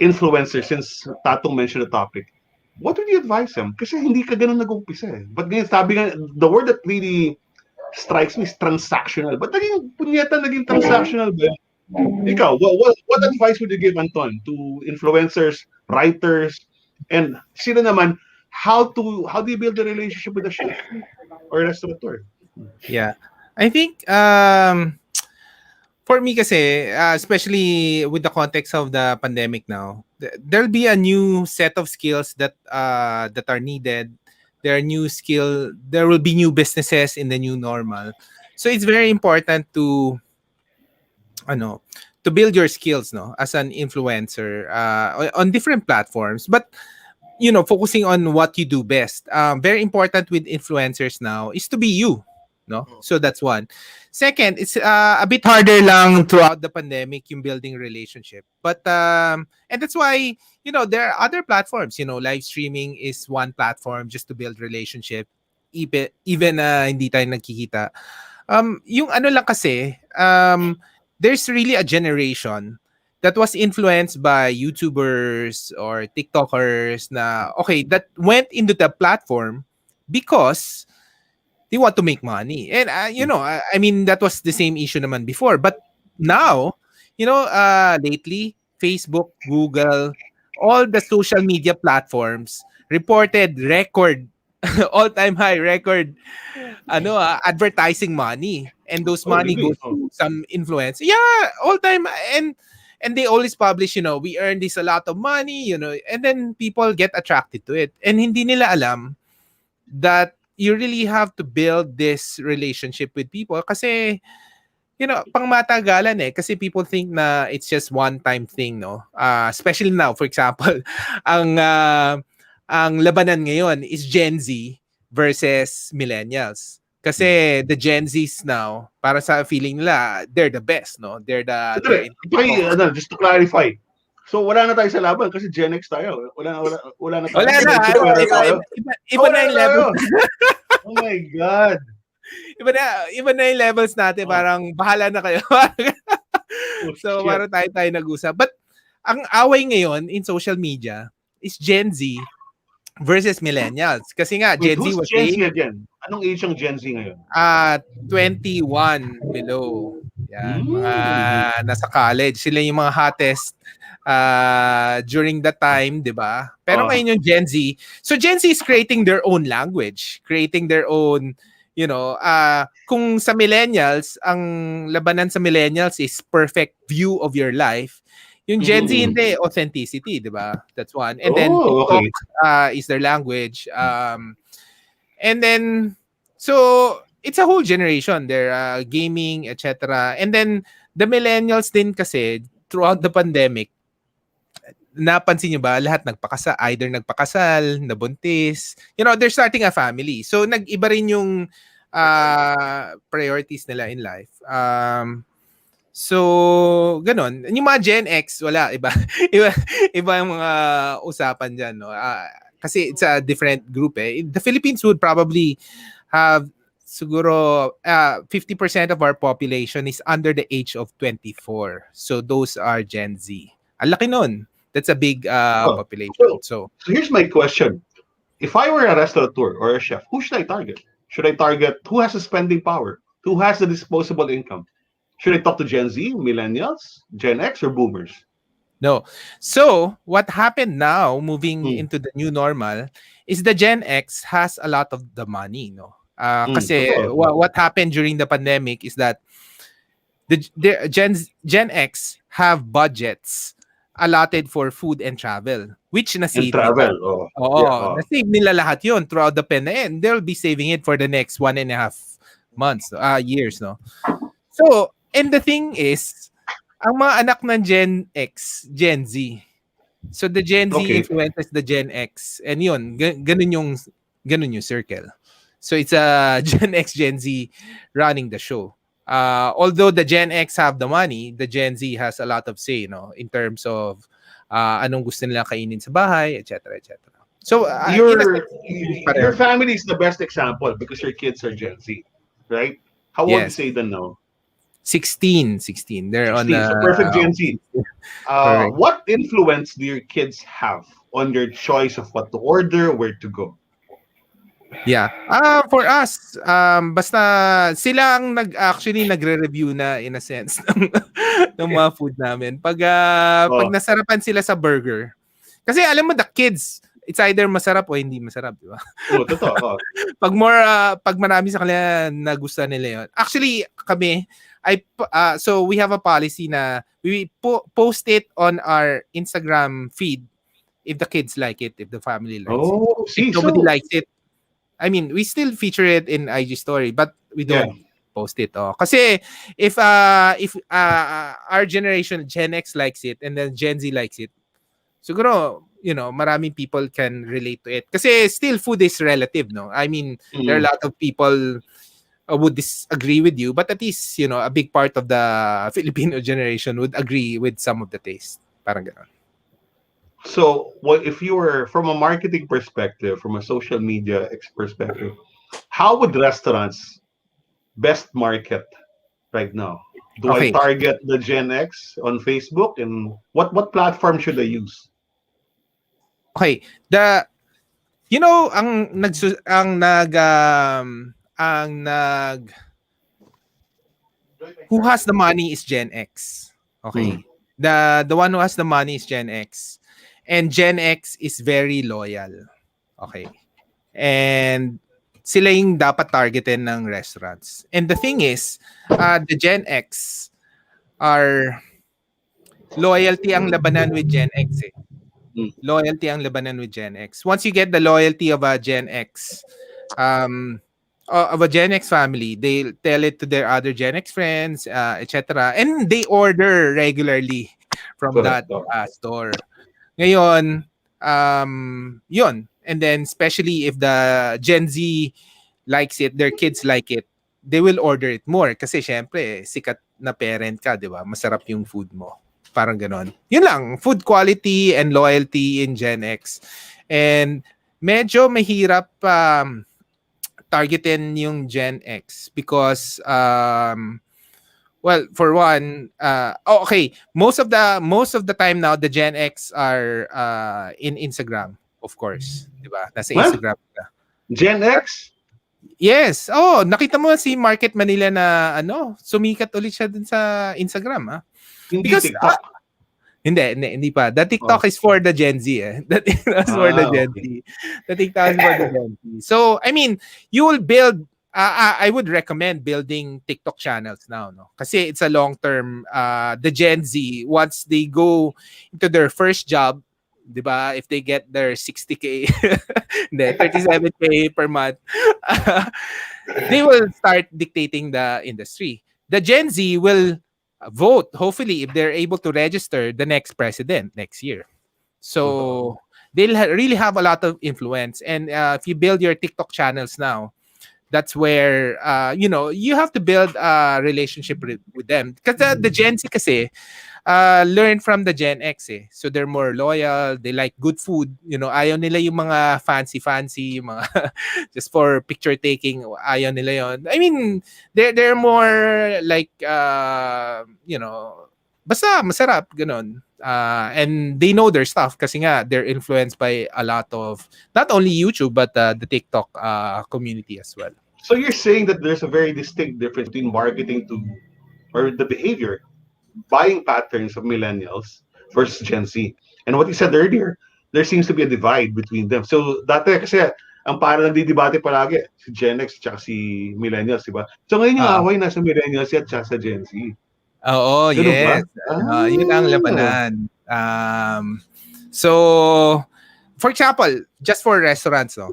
influencers, since Tatung mentioned the topic? What would you advise them? Kasi hindi ka ganun nag-umpisa eh. But ngayon, sabi nga, the word that really strikes me is transactional. But naging transactional ba? Ikaw, what advice would you give, Anton, to influencers, writers, and sila naman, how do you build a relationship with a chef or restaurateur? Yeah. I think For me kasi, especially with the context of the pandemic now, there'll be a new set of skills that are needed. There will be new businesses in the new normal. So it's very important ano, to build your skills, no, as an influencer on different platforms. But focusing on what you do best. Very important with influencers now is to be you, no? So that's one. Second, it's a bit harder lang throughout the pandemic yung building relationship. But and that's why, there are other platforms, live streaming is one platform just to build relationship even hindi tayo nagkikita. Yung ano lang kasi, there's really a generation that was influenced by YouTubers or TikTokers that went into the platform because they want to make money. And I mean that was the same issue naman before, but now, lately Facebook, Google, all the social media platforms reported record all-time high record advertising money, and those money Really? goes to some influence. Yeah, all time. And they always publish, we earn this a lot of money, and then people get attracted to it. And hindi nila alam that you really have to build this relationship with people kasi, pangmatagalan kasi people think na it's just one-time thing, no? Especially now, for example, ang labanan ngayon is Gen Z versus millennials. Kasi the Gen Zs now, para sa feeling nila, they're the best, no? Just to clarify. So wala na tayo sa laban kasi Gen X tayo. Wala na tayo. Wala na. Iba na yung levels. Oh my God. Iba na yung levels natin. Parang bahala na kayo. So parang tayo nag-usap. But ang away ngayon in social media is Gen Z versus millennials. Kasi nga, Gen Z was Gen Z again? Anong age ang Gen Z ngayon? 21 below. Yan, mga nasa college. Sila yung mga hottest during that time, di ba? Pero ngayon yung Gen Z. So Gen Z is creating their own language, creating their own, kung sa millennials, ang labanan sa millennials is perfect view of your life. Yung Gen Z hindi, authenticity, di ba? That's one. And then TikTok is their language. And then, so, it's a whole generation. They're gaming, etc. And then, the millennials din kasi, throughout the pandemic, napansin nyo ba, lahat either nagpakasal, nabuntis, they're starting a family. So, nag-iba rin yung priorities nila in life. So, ganon. Yung mga Gen X, wala. Iba yung mga usapan dyan. No? Kasi it's a different group. The Philippines would probably have siguro 50% of our population is under the age of 24. So, those are Gen Z. Ang laki nun. That's a big population. So, here's my question. If I were a restaurateur or a chef, who should I target? Should I target who has the spending power? Who has the disposable income? Should I talk to Gen Z, millennials, Gen X, or boomers? No. So, what happened now, moving into the new normal, is the Gen X has a lot of the money, no? Kasi what happened during the pandemic is that the Gen X have budgets allotted for food and travel, which na-save nila. Na-save nila lahat yun throughout the pandemic, and they'll be saving it for the next 1.5 months, years, no? So, and the thing is, ang mga anak ng Gen X, Gen Z. So the Gen Z influences the Gen X. And yun, ganun yung circle. So it's a Gen X, Gen Z running the show. Although the Gen X have the money, the Gen Z has a lot of say, in terms of anong gusto nila kainin sa bahay, etc., etc. So your family is the best example because your kids are Gen Z, right? How old is Aidan now? 16. They're 16, on so perfect Gen Z. What influence do your kids have on your choice of what to order, where to go? Yeah. For us, basta sila ang nagre-review na in a sense ng mga food namin. Pag nasarapan sila sa burger. Kasi alam mo, the kids, it's either masarap o hindi masarap, di ba? Oo, totoo. Pag marami sa kanila na gusto nila yun. Actually, kami, so we have a policy na we post it on our Instagram feed if the kids like it, if the family likes it. Oh, see, If nobody so, likes it, I mean, we still feature it in IG story, but we yeah. don't post it. Oh. Kasi if our generation, Gen X likes it, and then Gen Z likes it, siguro, maraming people can relate to it. Kasi still food is relative, no? I mean, there are a lot of people would disagree with you, but at least, a big part of the Filipino generation would agree with some of the taste. Parang gano'n. So, what if you were from a marketing perspective, from a social media perspective, how would restaurants best market right now? Do I Okay. target the Gen X on Facebook, and what platform should I use? Okay, who has the money is Gen X. Okay. The one who has the money is Gen X. And Gen X is very loyal. Okay. And sila yung dapat targetin ng restaurants. And the thing is, the Gen X are loyalty ang labanan with Gen X eh. Loyalty ang labanan with Gen X. Once you get the loyalty of a Gen X, of a Gen X family, they tell it to their other Gen X friends, etc. And they order regularly from that store. Ngayon, yun. And then, especially if the Gen Z likes it, their kids like it, they will order it more. Kasi syempre, sikat na parent ka, di ba? Masarap yung food mo. Parang ganon. Yun lang, food quality and loyalty in Gen X. And medyo mahirap targetin yung Gen X because well, for one, okay, most of the time now the Gen X are in Instagram, of course, 'di ba? Nasa Instagram ka. Gen X? Yes. Oh, nakita mo si Market Manila na sumikat ulit siya dun sa Instagram, Hindi because TikTok. hindi pa. The TikTok is for the Gen Z eh. The TikTok is for the Gen Z. The TikTok is for the Gen Z. So, I mean, you will build I would recommend building TikTok channels now, no? Kasi it's a long-term the Gen Z once they go into their first job, 'di ba? If they get their 60K, 37K per month, they will start dictating the industry. The Gen Z will vote, hopefully, if they're able to register the next president next year. So they'll really have a lot of influence. And if you build your TikTok channels now, that's where you have to build a relationship with them. Because the Gen Z kasi learn from the Gen X eh. So they're more loyal, they like good food. Ayaw nila yung mga fancy, mga just for picture taking, ayaw nila yon. I mean, they're more like basta masarap ganon. And they know their stuff kasi nga they're influenced by a lot of not only YouTube but the TikTok community as well. So you're saying that there's a very distinct difference between marketing or the behavior, buying patterns of millennials versus Gen Z. And what you said earlier, there seems to be a divide between them. So dati kasi ang parang nagdidebate palagi si Gen X at si millennials, di ba? So ngayon yung away nasa millennials at sa Gen Z. Oo, yes. Yun ang labanan. So, for example, just for restaurants, no?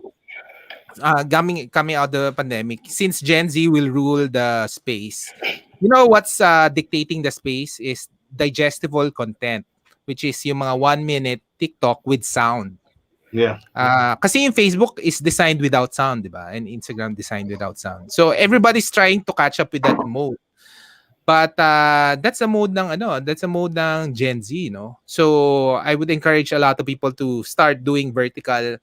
Coming out of the pandemic, since Gen Z will rule the space, what's dictating the space is digestible content, which is yung mga 1-minute TikTok with sound. Yeah. Kasi yung Facebook is designed without sound, di ba? And Instagram designed without sound. So everybody's trying to catch up with that mode. But that's a mode ng Gen Z, no? So I would encourage a lot of people to start doing vertical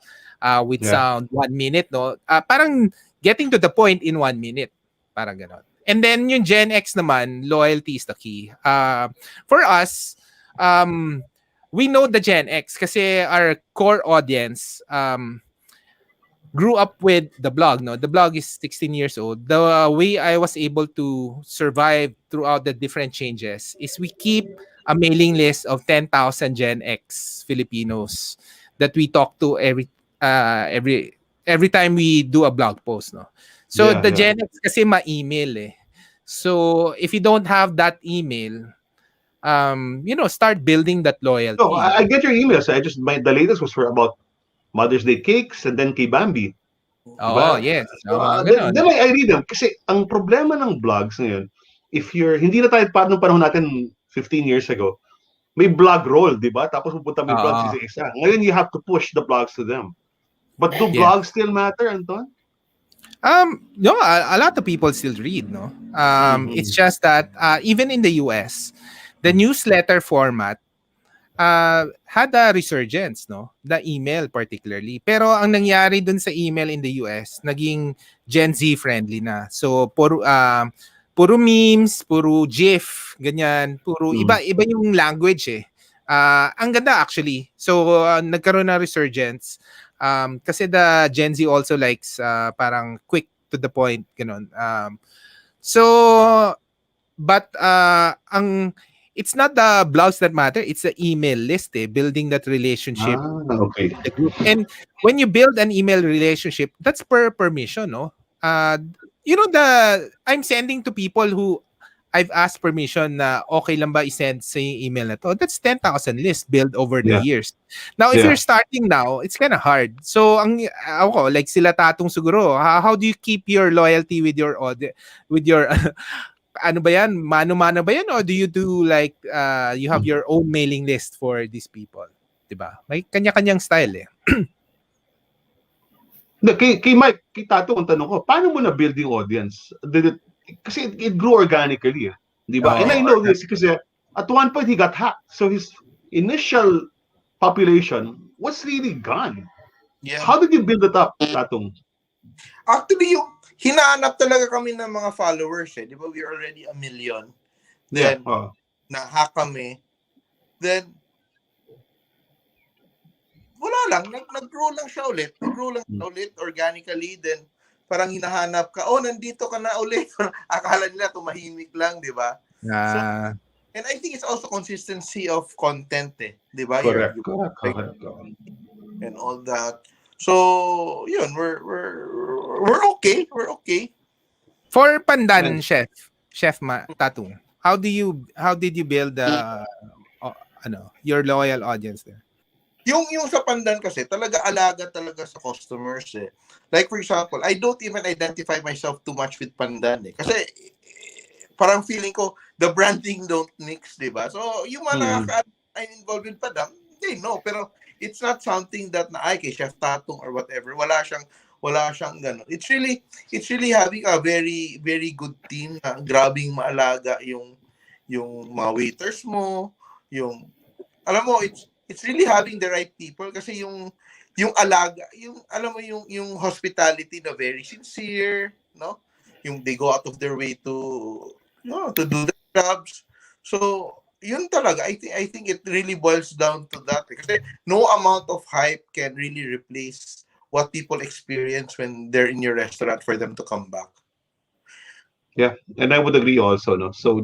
with sound 1 minute, no? Parang getting to the point in 1 minute. Parang ganon. And then yung Gen X naman, loyalty is the key. For us, we know the Gen X kasi our core audience grew up with the blog, no? The blog is 16 years old. The way I was able to survive throughout the different changes is we keep a mailing list of 10,000 Gen X Filipinos that we talk to every time we do a blog post, no. So the Gen X kasi ma-email eh. So if you don't have that email, start building that No, loyalty. I get your emails. The latest was for about Mother's Day cakes and then kay Bambi. Oh, Diba? yes. So, Mga ganon. then I read them. Kasi ang problema ng blogs ngayon, hindi na tayo parang nung panahon natin 15 years ago, may blog roll, di ba? Tapos pupunta may blogs isa-isa. Ngayon, you have to push the blogs to them. But do Yeah. blogs still matter, Anton? No, a lot of people still read, no. It's just that even in the US, the newsletter format had a resurgence, no? The email particularly. Pero ang nangyari dun sa email in the US, naging Gen Z friendly na. So puro memes, puro GIF, ganyan, puro iba yung language eh. Ang ganda actually. So nagkaroon ng resurgence. Kasi the Gen Z also likes parang quick to the point, ganun. But it's not the blogs that matter, it's the email list, building that relationship. Okay. The group. And when you build an email relationship, that's per permission, no? I'm sending to people who I've asked permission na okay lang ba i-send sa email na to. That's 10,000 list built over the years. Now, if you're starting now, it's kind of hard. So, ako, like sila Tatung siguro, how do you keep your loyalty with your ano ba yan? Mano-mano ba yan? Or do you do like, you have your own mailing list for these people? Diba? May kanya-kanyang style eh. Kay Myke, kay Tato, ang tanong ko, paano mo na-build yung audience? Kasi it grew organically, di ba? And I know this kasi at one point he got hacked. So his initial population was really gone. Yeah. How did you build it up, Tatong? Actually, yung hinahanap talaga kami ng mga followers eh. Di ba? We're already 1 million. Then, na-hack kami. Then, wala lang. Nag-grow lang siya ulit. Nag-grow lang siya ulit organically. Then, parang hinahanap ka, nandito ka na ulit. Akala nila tumahimik lang, di ba? So, and I think it's also consistency of content di ba? Correct. And all that. So, yun, we're okay. We're okay. For Pandan, Chef Tatung, how did you build your loyal audience there? Yung sa Pandan kasi, talaga alaga talaga sa customers eh. Like for example, I don't even identify myself too much with Pandan eh. Kasi parang feeling ko, the branding don't mix, di ba? So, yung mga I'm involved with Pandan, they know. Pero it's not something that kay Chef Tatung or whatever. Wala siyang gano'n. It's really having a very, very good team na grabing maalaga yung mga waiters mo, alam mo, it's really having the right people kasi yung alaga, yung hospitality na very sincere, no? Yung they go out of their way to do the jobs. So, yun talaga. I think it really boils down to that kasi no amount of hype can really replace what people experience when they're in your restaurant for them to come back. Yeah, and I would agree also, no? So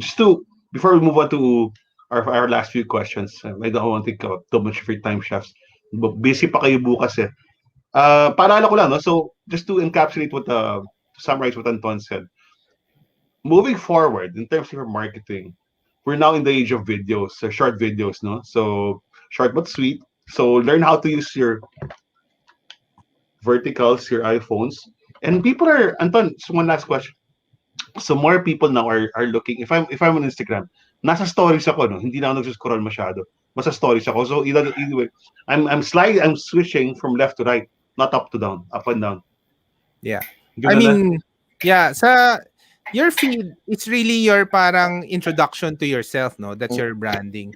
before we move on to our last few questions, I don't want to take up too much of your time, chefs. Busy pa kayo bukas eh. Paalala ko lang, no? So just to encapsulate to summarize what Anton said. Moving forward, in terms of your marketing, we're now in the age of videos, short videos, no? So short but sweet. So learn how to use your verticals, your iPhones. And people Anton, so one last question. So more people now are looking, if I'm on Instagram, nasa stories ako, no? Hindi na ako nagsuscroll masyado. Basta stories ako. So either way, I'm switching from left to right, not up to down, up and down. Yeah. Sa your feed, it's really your parang introduction to yourself, no? That's your branding.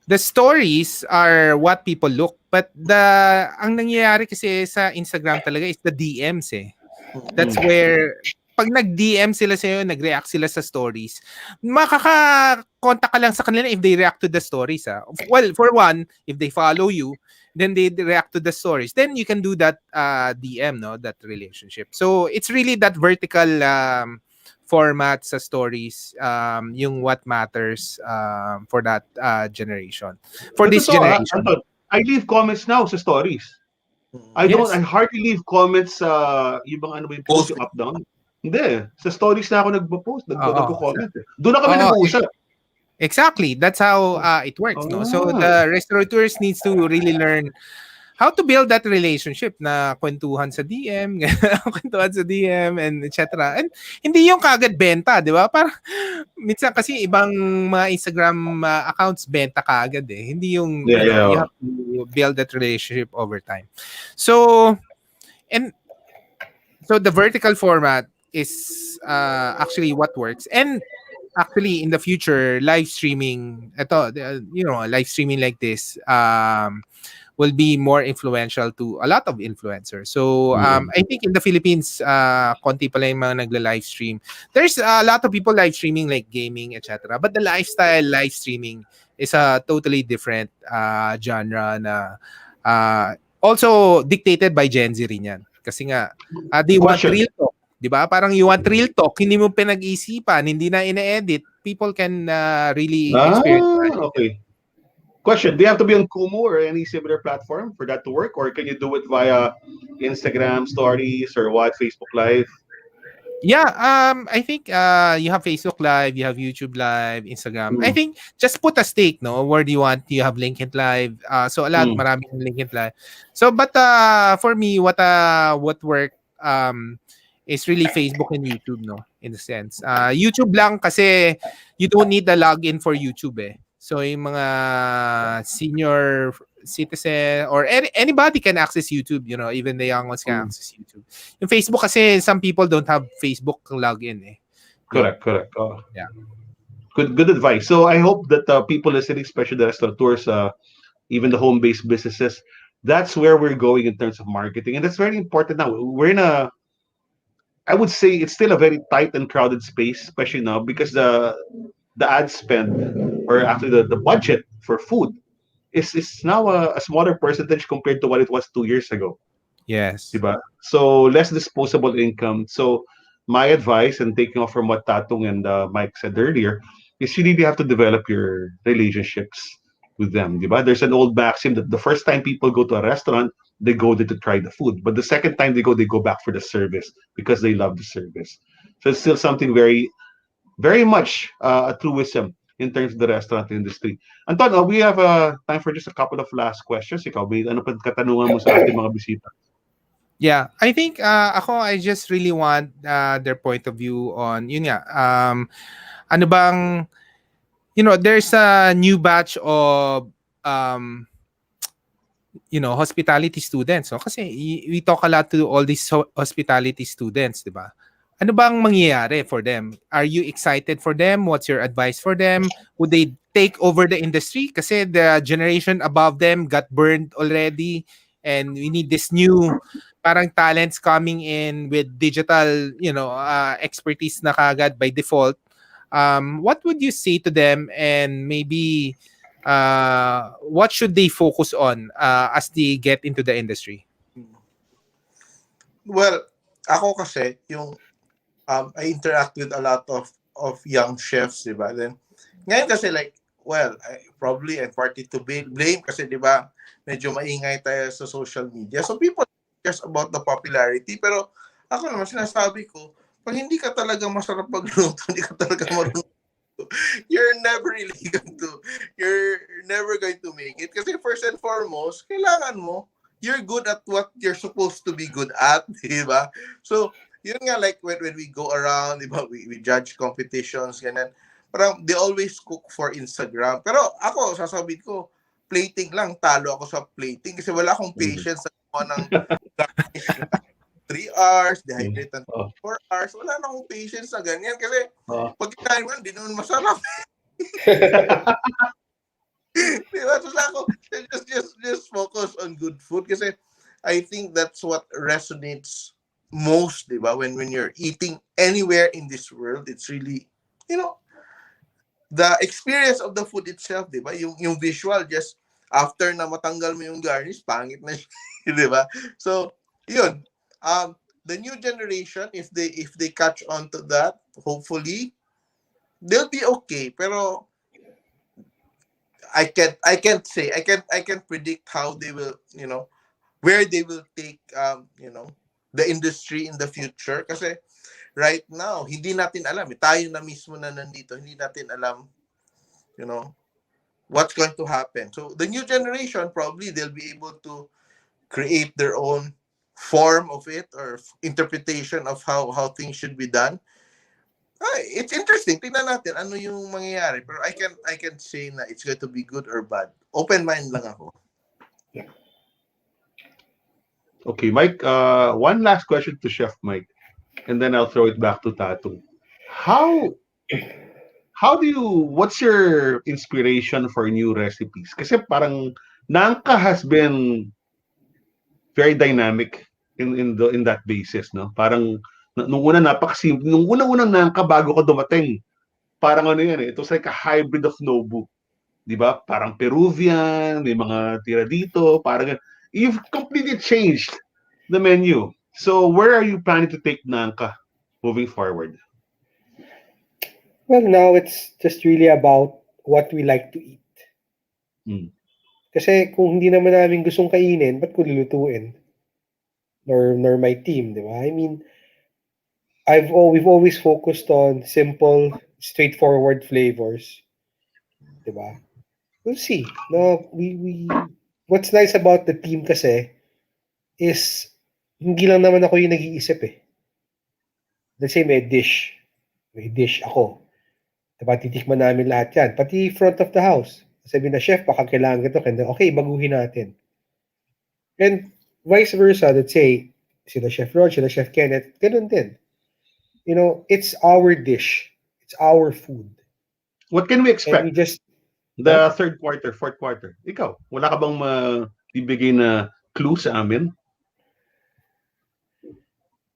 The stories are what people look, but ang nangyayari kasi sa Instagram talaga is the DMs eh. That's where pag nag-DM sila sa'yo, nag-react sila sa stories, makaka-contact ka lang sa kanila if they react to the stories. Well, for one, if they follow you, then they react to the stories. Then you can do that DM, no? That relationship. So it's really that vertical format sa stories, yung what matters for that generation. For this generation. Anton, I leave comments now sa stories. I Yes. hardly leave comments sa yung bang ano ba yung post, Post. yung up down. Hindi, sa stories na ako nagpo-post, Oo. nagko-comment. Doon na kami Oo. nag-uusap. Exactly. That's how it works, no? So Ah, the restaurateurs needs to really learn how to build that relationship na kwentuhan sa DM, kwentuhan sa DM and etc. And hindi yung kagad benta, di ba? Para minsan kasi ibang mga Instagram accounts benta kagad eh. Hindi yung, yeah, you yeah. have to build that relationship over time. So, and so the vertical format is actually what works. And actually in the future, live streaming, live streaming like this, will be more influential to a lot of influencers. So I think in the Philippines, konti pala yung mga nagla-live stream. There's a lot of people live streaming like gaming, etc. But the lifestyle live streaming is a totally different genre na also dictated by Gen Z rin yan. Kasi nga, they want Question. real talk. Di ba? Parang you want real talk, hindi mo pinag-isipan, hindi na ina-edit. People can really experience that. Okay. Question, do you have to be on Kumu or any similar platform for that to work? Or can you do it via Instagram stories or what, Facebook Live? Yeah, I think you have Facebook Live, you have YouTube Live, Instagram. I Mm. think just put a stake, no? Where do you want? You have LinkedIn Live. So a lot, Mm. maraming LinkedIn Live. So but for me, what work is really Facebook and YouTube, no? In a sense. YouTube lang kasi you don't need the login for YouTube eh. So yung mga senior citizen or anybody can access YouTube, even the young ones can Mm. access YouTube. Yung Facebook kasi some people don't have Facebook login eh. Yun. Correct. Yeah. Good advice. So I hope that people listening, especially the restaurateurs, even the home-based businesses, that's where we're going in terms of marketing, and that's very important now. We're in I would say it's still a very tight and crowded space, especially now because the ad spend or actually the budget for food is now a smaller percentage compared to what it was 2 years ago. Yes. Diba? So less disposable income. So my advice, and taking off from what Tatung and Mike said earlier, is you really have to develop your relationships with them. Diba? There's an old maxim that the first time people go to a restaurant, they go there to try the food. But the second time they go back for the service because they love the service. So it's still something very, very much a truism in terms of the restaurant industry. Anton, we have time for just a couple of last questions. Ikaw, may ano pa katanungan mo sa ating mga bisita? Yeah, I think I just really want their point of view on yun nga. Ano bang there's a new batch of hospitality students. So kasi we talk a lot to all these hospitality students, 'di ba? Ano bang mangyayari for them? Are you excited for them? What's your advice for them? Would they take over the industry? Kasi the generation above them got burned already and we need this new parang talents coming in with digital, expertise na kagad by default. What would you say to them and maybe what should they focus on as they get into the industry? Well, ako kasi, yung I interact with a lot of young chefs, di ba? Then, ngayon kasi probably I'm partly to blame kasi, di ba, medyo maingay tayo sa social media. So people cares about the popularity. Pero ako naman, sinasabi ko, pag hindi ka talaga masarap magluto, hindi ka talaga marunong, you're never going to make it. Kasi first and foremost, kailangan mo, you're good at what you're supposed to be good at, di ba? So, yun nga, like when we go around, di ba, we judge competitions, ganyan. Parang they always cook for Instagram. Pero ako, sasabihin ko, plating lang, talo ako sa plating kasi wala akong patience sa ng garnish na 3 hours, dehydrate ng 4 hours. Wala na akong patience sa ganyan kasi pag kinain mo, hindi naman masarap. Diba? So ako, just focus on good food kasi I think that's what resonates most, di ba? When you're eating anywhere in this world, it's really, the experience of the food itself, di ba? Yung visual, just after na matanggal mo yung garnish, pangit na siya, di ba? So, yun. The new generation, if they catch on to that, hopefully, they'll be okay. Pero, I can't predict how they will, where they will take the industry in the future, kasi right now hindi natin alam, tayo na mismo na nandito, hindi natin alam, you know what's going to happen. So the new generation, probably they'll be able to create their own form of it, or interpretation of how things should be done. It's interesting. Tingnan natin ano yung mangyayari. Pero I can say na it's going to be good or bad. Open mind lang ako. Okay, Mike, one last question to Chef Mike, and then I'll throw it back to Tatung. What's your inspiration for new recipes? Kasi parang Nanka has been very dynamic in that basis, no? Parang nung una napakasimple, nung unang Nanka bago ko dumating, parang ano yan eh, it was like a hybrid of Nobu. 'Di ba? Parang Peruvian, may mga tira dito, parang you've completely changed the menu. So where are you planning to take Nanka moving forward? Well, now it's just really about what we like to eat. Kasi kung hindi naman namin gustong kainin, ba't ko lulutuin? Nor my team, di ba? I mean, we've always focused on simple, straightforward flavors. Di ba? We'll see. No, we what's nice about the team kasi is hindi lang naman ako yung nag-iisip eh. Let's say may dish ako. Diba, titikman namin lahat yan. Pati front of the house. Sabi na, chef, baka kailangan ito. Okay, baguhin natin. And vice versa, let's say, sila Chef Rod, sila Chef Kenneth, ganun din. It's our dish. It's our food. What can we expect? And we just... The third quarter, fourth quarter. Ikaw, wala ka bang ibigay na clue sa amin?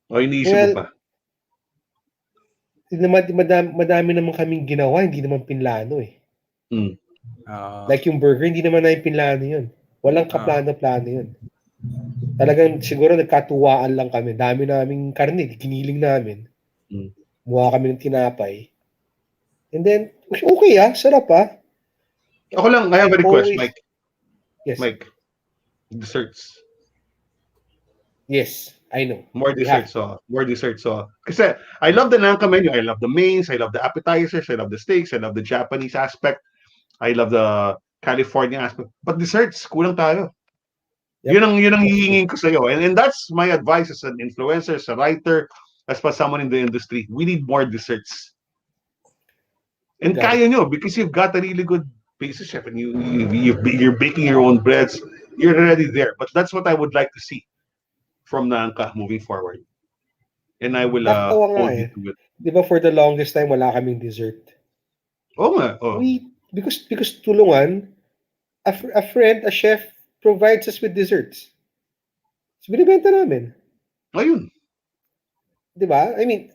O iniisip mo pa? Madami naman kaming ginawa, hindi naman pinlano eh. Like yung burger, hindi naman na pinlano yun. Walang kaplano-plano yun. Talagang siguro nagkatuwaan lang kami. Dami naming karne, giniling namin. Mukha kami ng tinapay. And then, okay sarap Ako lang, I have a request, Mike. Yes. Mike, desserts. Yes, I know. More desserts. Kasi I love the Nanka menu. I love the mains. I love the appetizers. I love the steaks. I love the Japanese aspect. I love the California aspect. But desserts, kulang tayo. Yep. Yun ang hihingin ko sa'yo. And that's my advice as an influencer, as a writer, as someone in the industry. We need more desserts. And kaya nyo, because you've got a really good pastry chef, and you're baking your own breads. You're already there. But that's what I would like to see from Nanka moving forward. And I will hold you to it. Di ba for the longest time, wala kaming dessert? Oo nga. Oh. Because tulungan, a friend, a chef, provides us with desserts. So, binibenta namin. Ayun. Di ba? I mean,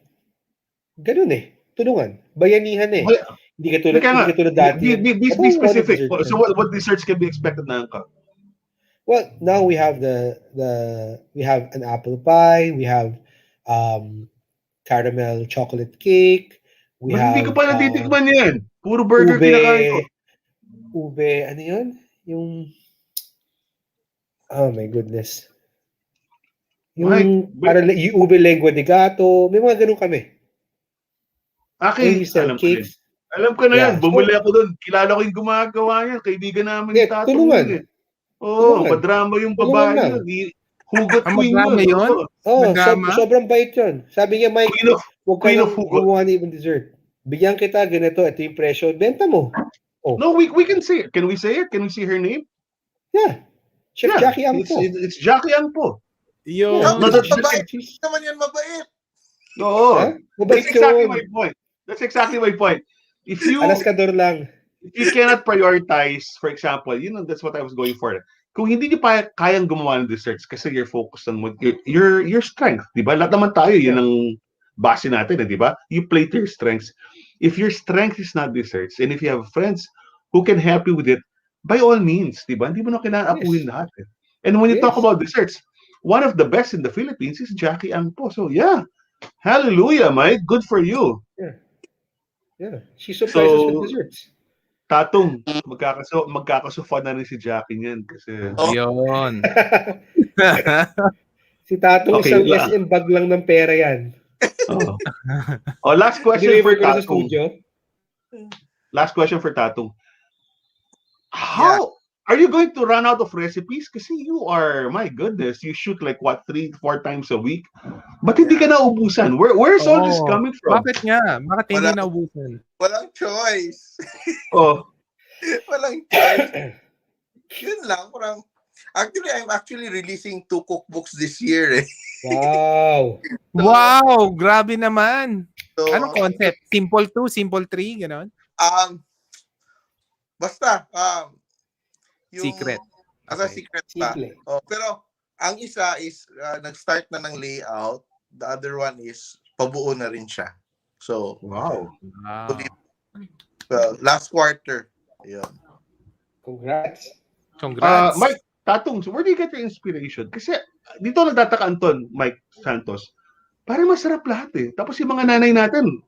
ganun eh. Tulungan. Bayanihan eh. Hindi ka tulad dati. Be specific. So what desserts can be expected na Nanka? Well, now we have we have an apple pie, we have caramel chocolate cake, Hindi ko pa natitikman yan. Puro burger kinakain ko. Ube, ano yun? Oh my goodness. Yung ube lengua de gato, may mga ganun kami. Alam ko na yan. Bumuli ako doon. Kilala ko yung gumagawa yan. Kaibigan namin ni Tatung. Tulungan. Oo, madrama yung babae yun. Hugot queen yun. Sobrang bait yun. Sabi niya, Mike, huwag ka nang gumawa ng ibang dessert. Bigyan kita, ganito, ito yung presyo. Benta mo. No, we can say it. Can we say it? Can we see her name? Yeah. Chef Jackie Angpo. It's Jackie Angpo. Naman yan mabait. Oo. That's exactly my point. If you Alaskador lang. If you cannot prioritize, for example, that's what I was going for. Kung hindi niyo pa kayang gumawa ng desserts kasi you're focused on your strength, di ba? Lahat naman tayo, yun ang base natin, di ba? You play to your strengths. If your strength is not desserts, and if you have friends who can help you with it, by all means, di ba? Hindi mo na kailangan apuhin lahat. And when you talk about desserts, one of the best in the Philippines is Jackie Angpo. So yeah, hallelujah, Mike. Good for you. Yeah. She surprises with desserts. Tatung, magkakaso-fun na rin si Jackie niyan kasi... Yun. Si Tatung Okay, isang SM bag lang ng pera yan. Oh. Last question Deliver for ko na sa Tatung. studio. Last question for Tatung. How are you going to run out of recipes? Kasi you are, my goodness, you shoot like what, 3-4 times a week? Ba't hindi ka naubusan? Where's all this coming from? Bakit nga? Bakit hindi Wala. naubusan? Walang choice. Oh, Walang choice. Yun lang, parang, actually, I'm actually releasing 2 cookbooks this year eh. Wow. Wow! Grabe naman. So, Anong concept? Simple 2, Simple 3, gano'n? Basta, yung, Secret. As a Okay. secret pa. Simple. Pero, ang isa is, nag-start na ng layout. The other one is, pabuo na rin siya. So, wow. Wow. last quarter. Yun. Congrats. Congrats. Myke Tatung, so where do you get your inspiration? Kasi dito nagtataka Anton, Myke Santos, parang masarap lahat eh. Tapos yung mga nanay natin,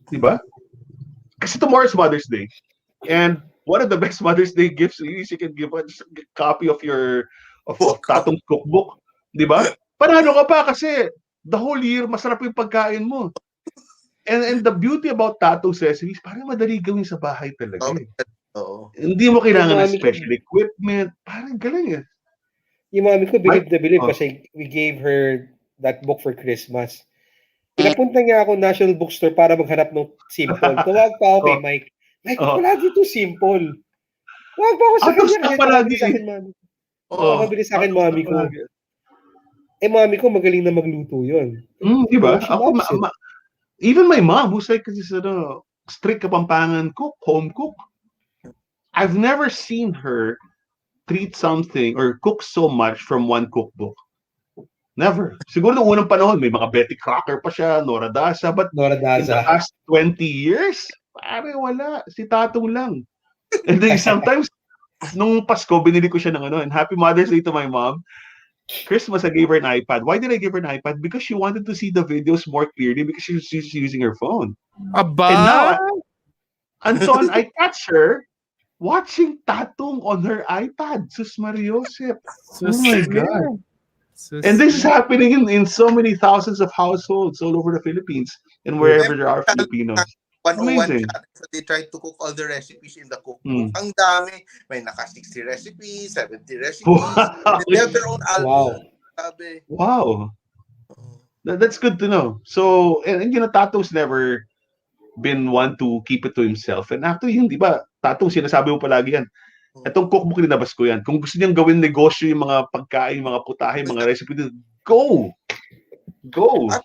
di ba? Kasi tomorrow's Mother's Day. And one of the best Mother's Day gifts is you can give a copy of your of Tatung's cookbook, di ba? Panalo ka pa kasi the whole year masarap yung pagkain mo. And the beauty about Tatung's recipes, parang madali gawin sa bahay talaga eh. Oo. Hindi mo kailangan ng Yung mami special equipment. Parang galing eh. Yung mami ko, believe Oh. kasi we gave her that book for Christmas. Pinapunta niya ako National Bookstore para maghanap ng Simpol. Tuwag pa ako kay Oh. Myke. Myke, wala dito Simpol. Tuwag pa ako sa Out of kanya stock kasi palagi sa akin, mami. Oo. Mabili sa akin, mami ko. Mami ko magaling na magluto yun. Di ba? She Ako, loves it. even my mom, who's like this strict Kapampangan cook, home cook, I've never seen her treat something or cook so much from one cookbook. Never. Siguro nung unang panahon, may mga Betty Crocker pa siya, Nora Dasa, but Nora in the Daza. past 20 years, pare wala. Si Tatung lang. And then sometimes, nung Pasko, binili ko siya ng and Happy Mother's Day to my mom. Christmas, I gave her an iPad. Why did I give her an iPad? Because she wanted to see the videos more clearly because she's using her phone. Aba! And now, Anton, I catch her watching Tatung on her iPad. Sus Mariosep. Oh my God. And this is happening in so many thousands of households all over the Philippines and wherever there are Filipinos. 101 Amazing. channels. They try to cook all the recipes in the cookbook. Ang dami. May naka 60 recipes, 70 recipes. Wow. They have their own album. Wow. That's good to know. So, and Tatung's never been one to keep it to himself. And actually, yun, di ba, Tatung, sinasabi mo palagi yan. Itong cookbook linabas ko yan. Kung gusto niyang gawin negosyo yung mga pagkain, mga putahe, mga recipe, go! Go! At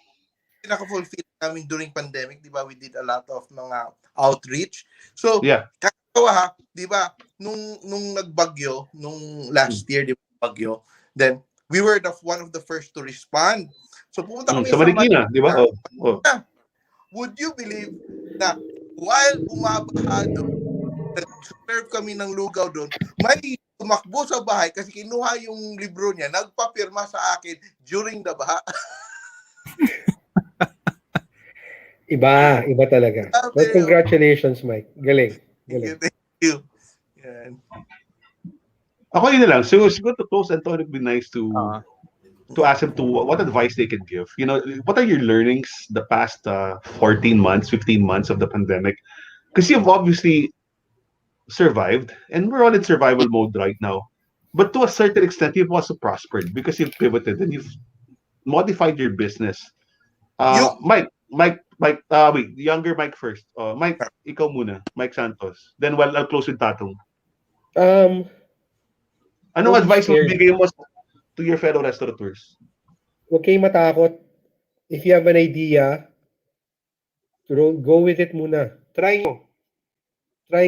pinaka-fulfill namin during pandemic, di ba, we did a lot of mga outreach. So, kakatawa ha, di ba, nung nagbagyo, nung last year, di ba, bagyo, then, we were one of the first to respond. So, pumunta kami sa Marikina, di ba? Would you believe na while bumabaha doon, nag-serve kami ng lugaw doon, may tumakbo sa bahay kasi kinuha yung libro niya, nagpapirma sa akin during the baha. Iba talaga. But congratulations, Myke. Galing. Thank you. Yan. Ako yun na lang. So, siguro to close, Anton, it'd be nice to ask them what advice they can give. What are your learnings the past 14 months, 15 months of the pandemic? Because you've obviously survived, and we're all in survival mode right now. But to a certain extent, you've also prospered because you've pivoted and you've modified your business. Myke, wait, younger Myke first. Myke, ikaw muna. Myke Santos. Then I'll close with Tatung. Anong advice mo bigay mo to your fellow restaurateurs? Huwag kayong matakot. If you have an idea, go with it muna. Try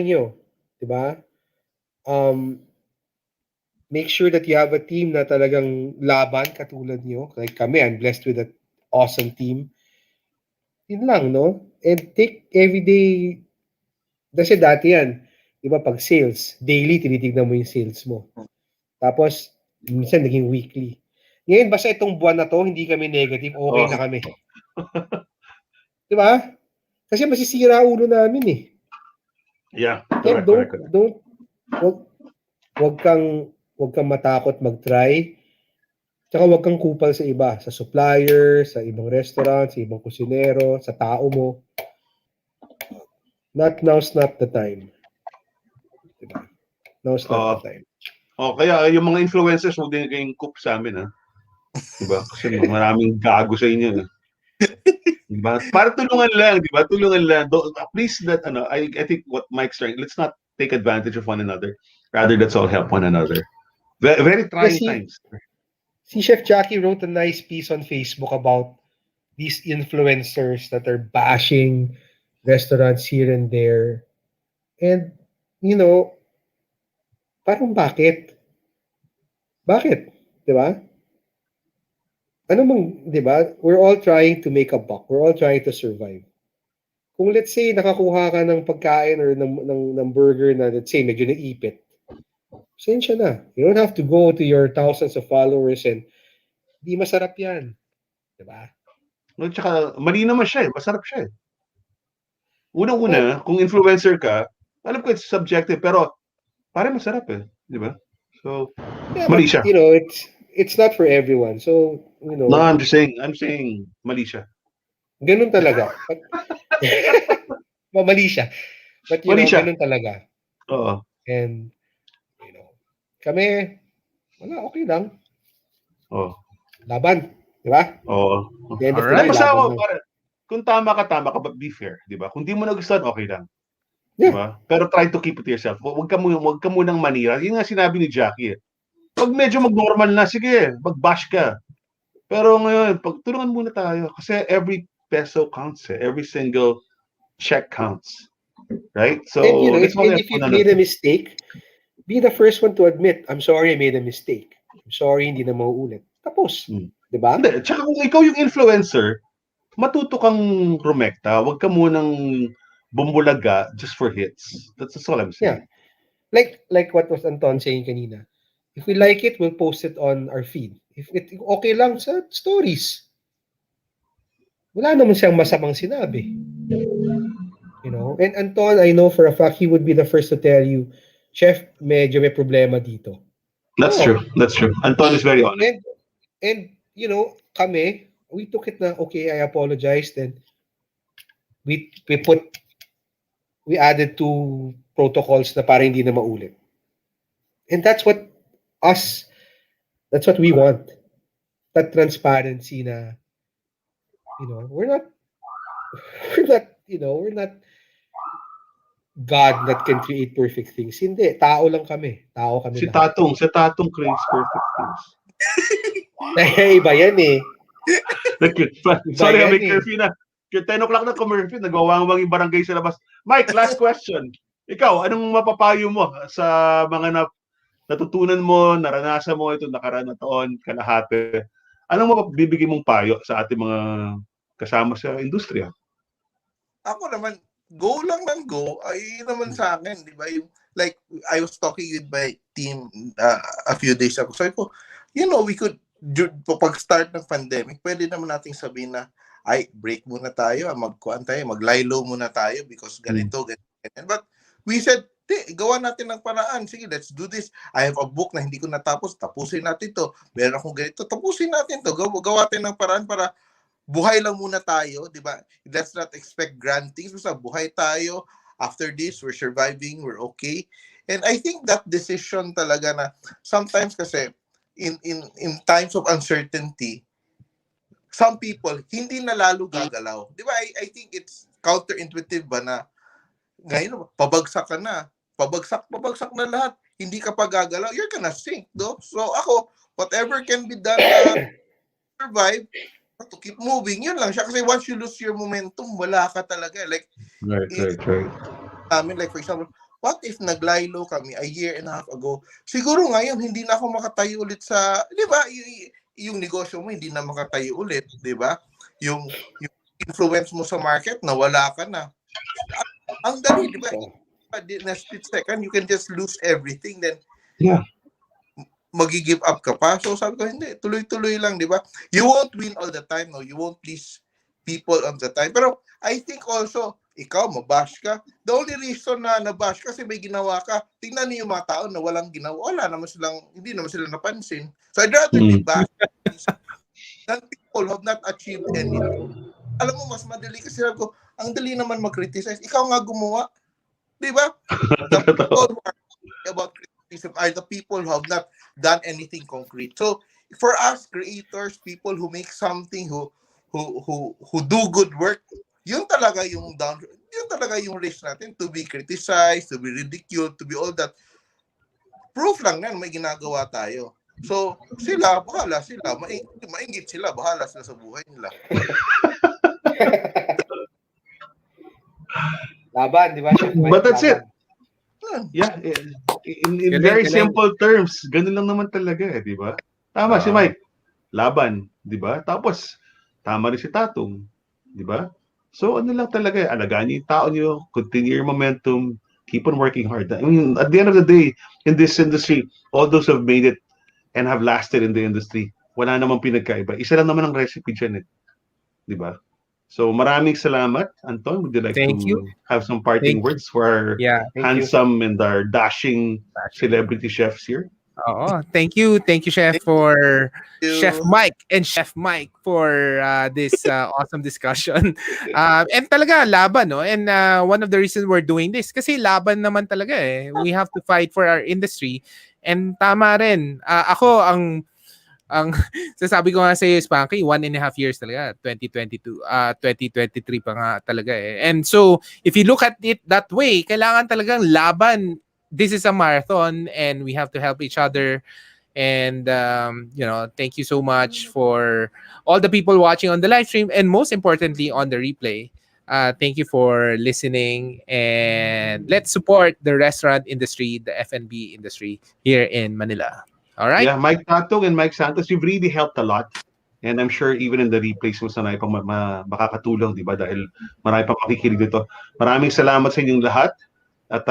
nyo. Diba? Make sure that you have a team na talagang laban katulad nyo. Like kami, I'm blessed with an awesome team. Yun lang, no? And take every day. Kasi dati yan, diba, pag sales, daily tinitignan mo yung sales mo. Tapos, minsan naging weekly. Ngayon, basta itong buwan na to, hindi kami negative, okay na kami. Diba? Kasi masisira ulo namin eh. Yeah, Kaya correct. wag kang matakot mag-try. Tsaka wag kang kupal sa iba, sa supplier, sa ibang restaurant, sa ibang kusinero, sa tao mo. Now's not the time. Diba? Now's not the time. Kaya yung mga influencers, huwag din kayong coop sa amin, ha? Diba? Kasi maraming gago sa inyo. Diba? Para tulungan lang, diba? Tulungan lang. Please, I think what Mike's trying, let's not take advantage of one another. Rather, let's all help one another. Very, very trying times. Si Chef Jackie wrote a nice piece on Facebook about these influencers that are bashing restaurants here and there. And, parang bakit? Bakit? Diba? Diba? We're all trying to make a buck. We're all trying to survive. Kung let's say nakakuha ka ng pagkain or ng burger na let's say medyo naipit, pasensya na. You don't have to go to your thousands of followers and di masarap yan. Diba? No, tsaka mali naman siya eh. Masarap siya eh. Unang-una, kung influencer ka, alam ko it's subjective, pero pare masarap eh. Diba? So, mali siya. It's not for everyone. So, No, I'm saying, mali siya. Ganun talaga. Mali siya. But, Mali siya. ganun talaga. Oo. And, kami, wala, okay lang. Oo. Laban. Diba? Oo. Alright. Kung tama ka, but be fair. Diba? Kung di mo nagustuhan, okay lang. Yeah. Diba? Pero try to keep it to yourself. Huwag ka munang manira. Yun nga sinabi ni Jackie eh. Pag medyo mag-normal na, sige, mag-bash ka. Pero ngayon, tulungan muna tayo. Kasi every peso counts eh. Every single check counts. Right? So, and if you've made a mistake, be the first one to admit, I'm sorry I made a mistake. I'm sorry, hindi na mauulit. Tapos. Diba? Hindi. Tsaka kung ikaw yung influencer, matuto kang rumekta. Huwag ka munang bumbulaga just for hits. That's all I'm saying. Yeah. Like what was Anton saying kanina. If we like it, we'll post it on our feed. If it okay lang sa stories. Wala naman siyang masamang sinabi. And Anton, I know for a fact, he would be the first to tell you, Chef, medyo may problema dito. That's true. Anton is very honest. And kami, we took it na, okay, I apologized, and we added 2 protocols na para hindi na maulit. And that's what we want. That transparency na, we're not God that can create perfect things. Hindi, tao lang kami. Tao kami Si Tatung creates perfect things. Iba yan eh. Sorry, may curfew na. 10 o'clock na curfew, nagwawangwang yung barangay sa labas. Mike, last question. Ikaw, anong mapapayo mo sa mga natutunan mo, naranasan mo ito nakaraan na taon, kalahati? Anong mabibigay mong payo sa ating mga kasama sa industriya? Ako naman, go lang ng go. Ay naman sa akin, di ba? Like, I was talking with my team a few days ago. Sabi ko, we could, pag-start ng pandemic, pwede naman nating sabihin na, ay, break muna tayo, mag-lie-low muna tayo because ganito. But we said, gawa natin ng paraan. Sige, let's do this. I have a book na hindi ko natapos. Tapusin natin to. Meron akong ganito. Tapusin natin to. Gawa natin ng paraan para buhay lang muna tayo, di ba? Let's not expect grand things. Basta buhay tayo. After this, we're surviving. We're okay. And I think that decision talaga na sometimes kasi in times of uncertainty, some people hindi na lalo gagalaw. Di ba? I think it's counterintuitive ba na ngayon, pabagsak ka na. Pabagsak na lahat. Hindi ka pa gagalaw. You're gonna sink, no? So ako, whatever can be done na survive, to keep moving, yun lang siya. Kasi once you lose your momentum, wala ka talaga. Like, Right. Like for example, what if naglaylo kami a year and a half ago? Siguro ngayon, hindi na ako makatayo ulit sa, di ba, yung negosyo mo, hindi na makatayo ulit, di ba? Yung influence mo sa market, nawala ka na. Ang dali, di ba? Na split second, you can just lose everything, then magi-give up ka pa. So sabi ko, hindi, tuloy-tuloy lang, di ba? You won't win all the time, no? You won't please people all the time. Pero I think also, ikaw mabash ka. The only reason na nabash kasi may ginawa ka, tingnan niyo yung mga tao na walang ginawa, hindi naman sila napansin. So I'd rather be bashed than people who have not achieved anything. Alam mo, mas madali kasi ko, ang dali naman mag-criticize. Ikaw nga gumawa. Di ba? The people who are about criticism are the people who have not done anything concrete. So for us creators, people who make something, who do good work, yun talaga yung risk natin, to be criticized, to be ridiculed, to be all that. Proof lang yan, may ginagawa tayo. So, bahala sila. Mainggit sila, bahala sila sa buhay nila. Laban, di ba? But that's Laban. it. Yeah, in very simple terms, ganun lang naman talaga di ba? Tama si Myke. Laban, di ba? Tapos, tama rin si Tatung, di ba? So, ano lang talaga, alagaan niyo yung tao niyo, continue your momentum, keep on working hard. I mean, at the end of the day, in this industry, all those who have made it and have lasted in the industry, wala namang pinagkaiba. Isa lang naman ang recipe dyan, di ba? So, maraming salamat. Anton, would you like to have some parting words for our handsome and our dashing celebrity chefs here? Oo. Thank you, Chef, for Chef Myke and Chef Myke for this awesome discussion. And talaga, laban, no? And one of the reasons we're doing this, kasi laban naman talaga eh. We have to fight for our industry. And tama rin. Ako, ang sasabi ko nga sa iyo, Spanky, 1.5 years talaga. 2022, 2023 pa nga talaga eh. And so, if you look at it that way, kailangan talagang laban. This is a marathon and we have to help each other. And, thank you so much for all the people watching on the live stream and most importantly on the replay. Thank you for listening and let's support the restaurant industry, the F&B industry here in Manila. All right? Yeah, Myke Tatung and Myke Santos, you've really helped a lot. And I'm sure even in the replays mo sanay pang makakatulong, di ba? Dahil marami pang makikinig dito. Maraming salamat sa inyong lahat. At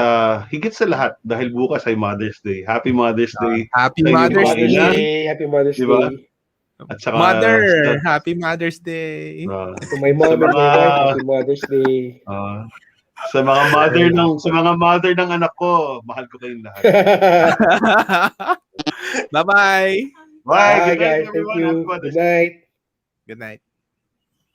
higit sa lahat, dahil bukas ay Mother's Day. Happy Mother's Day. Happy Mother's Day. Happy Mother's diba? Day. At saka, Happy Mother's Day. To my mom and my wife, Happy Mother's Day. Sa mga mother ng anak ko, mahal ko kayong lahat. Bye-bye. Bye. Bye, guys. Thank you. Good night. Good night.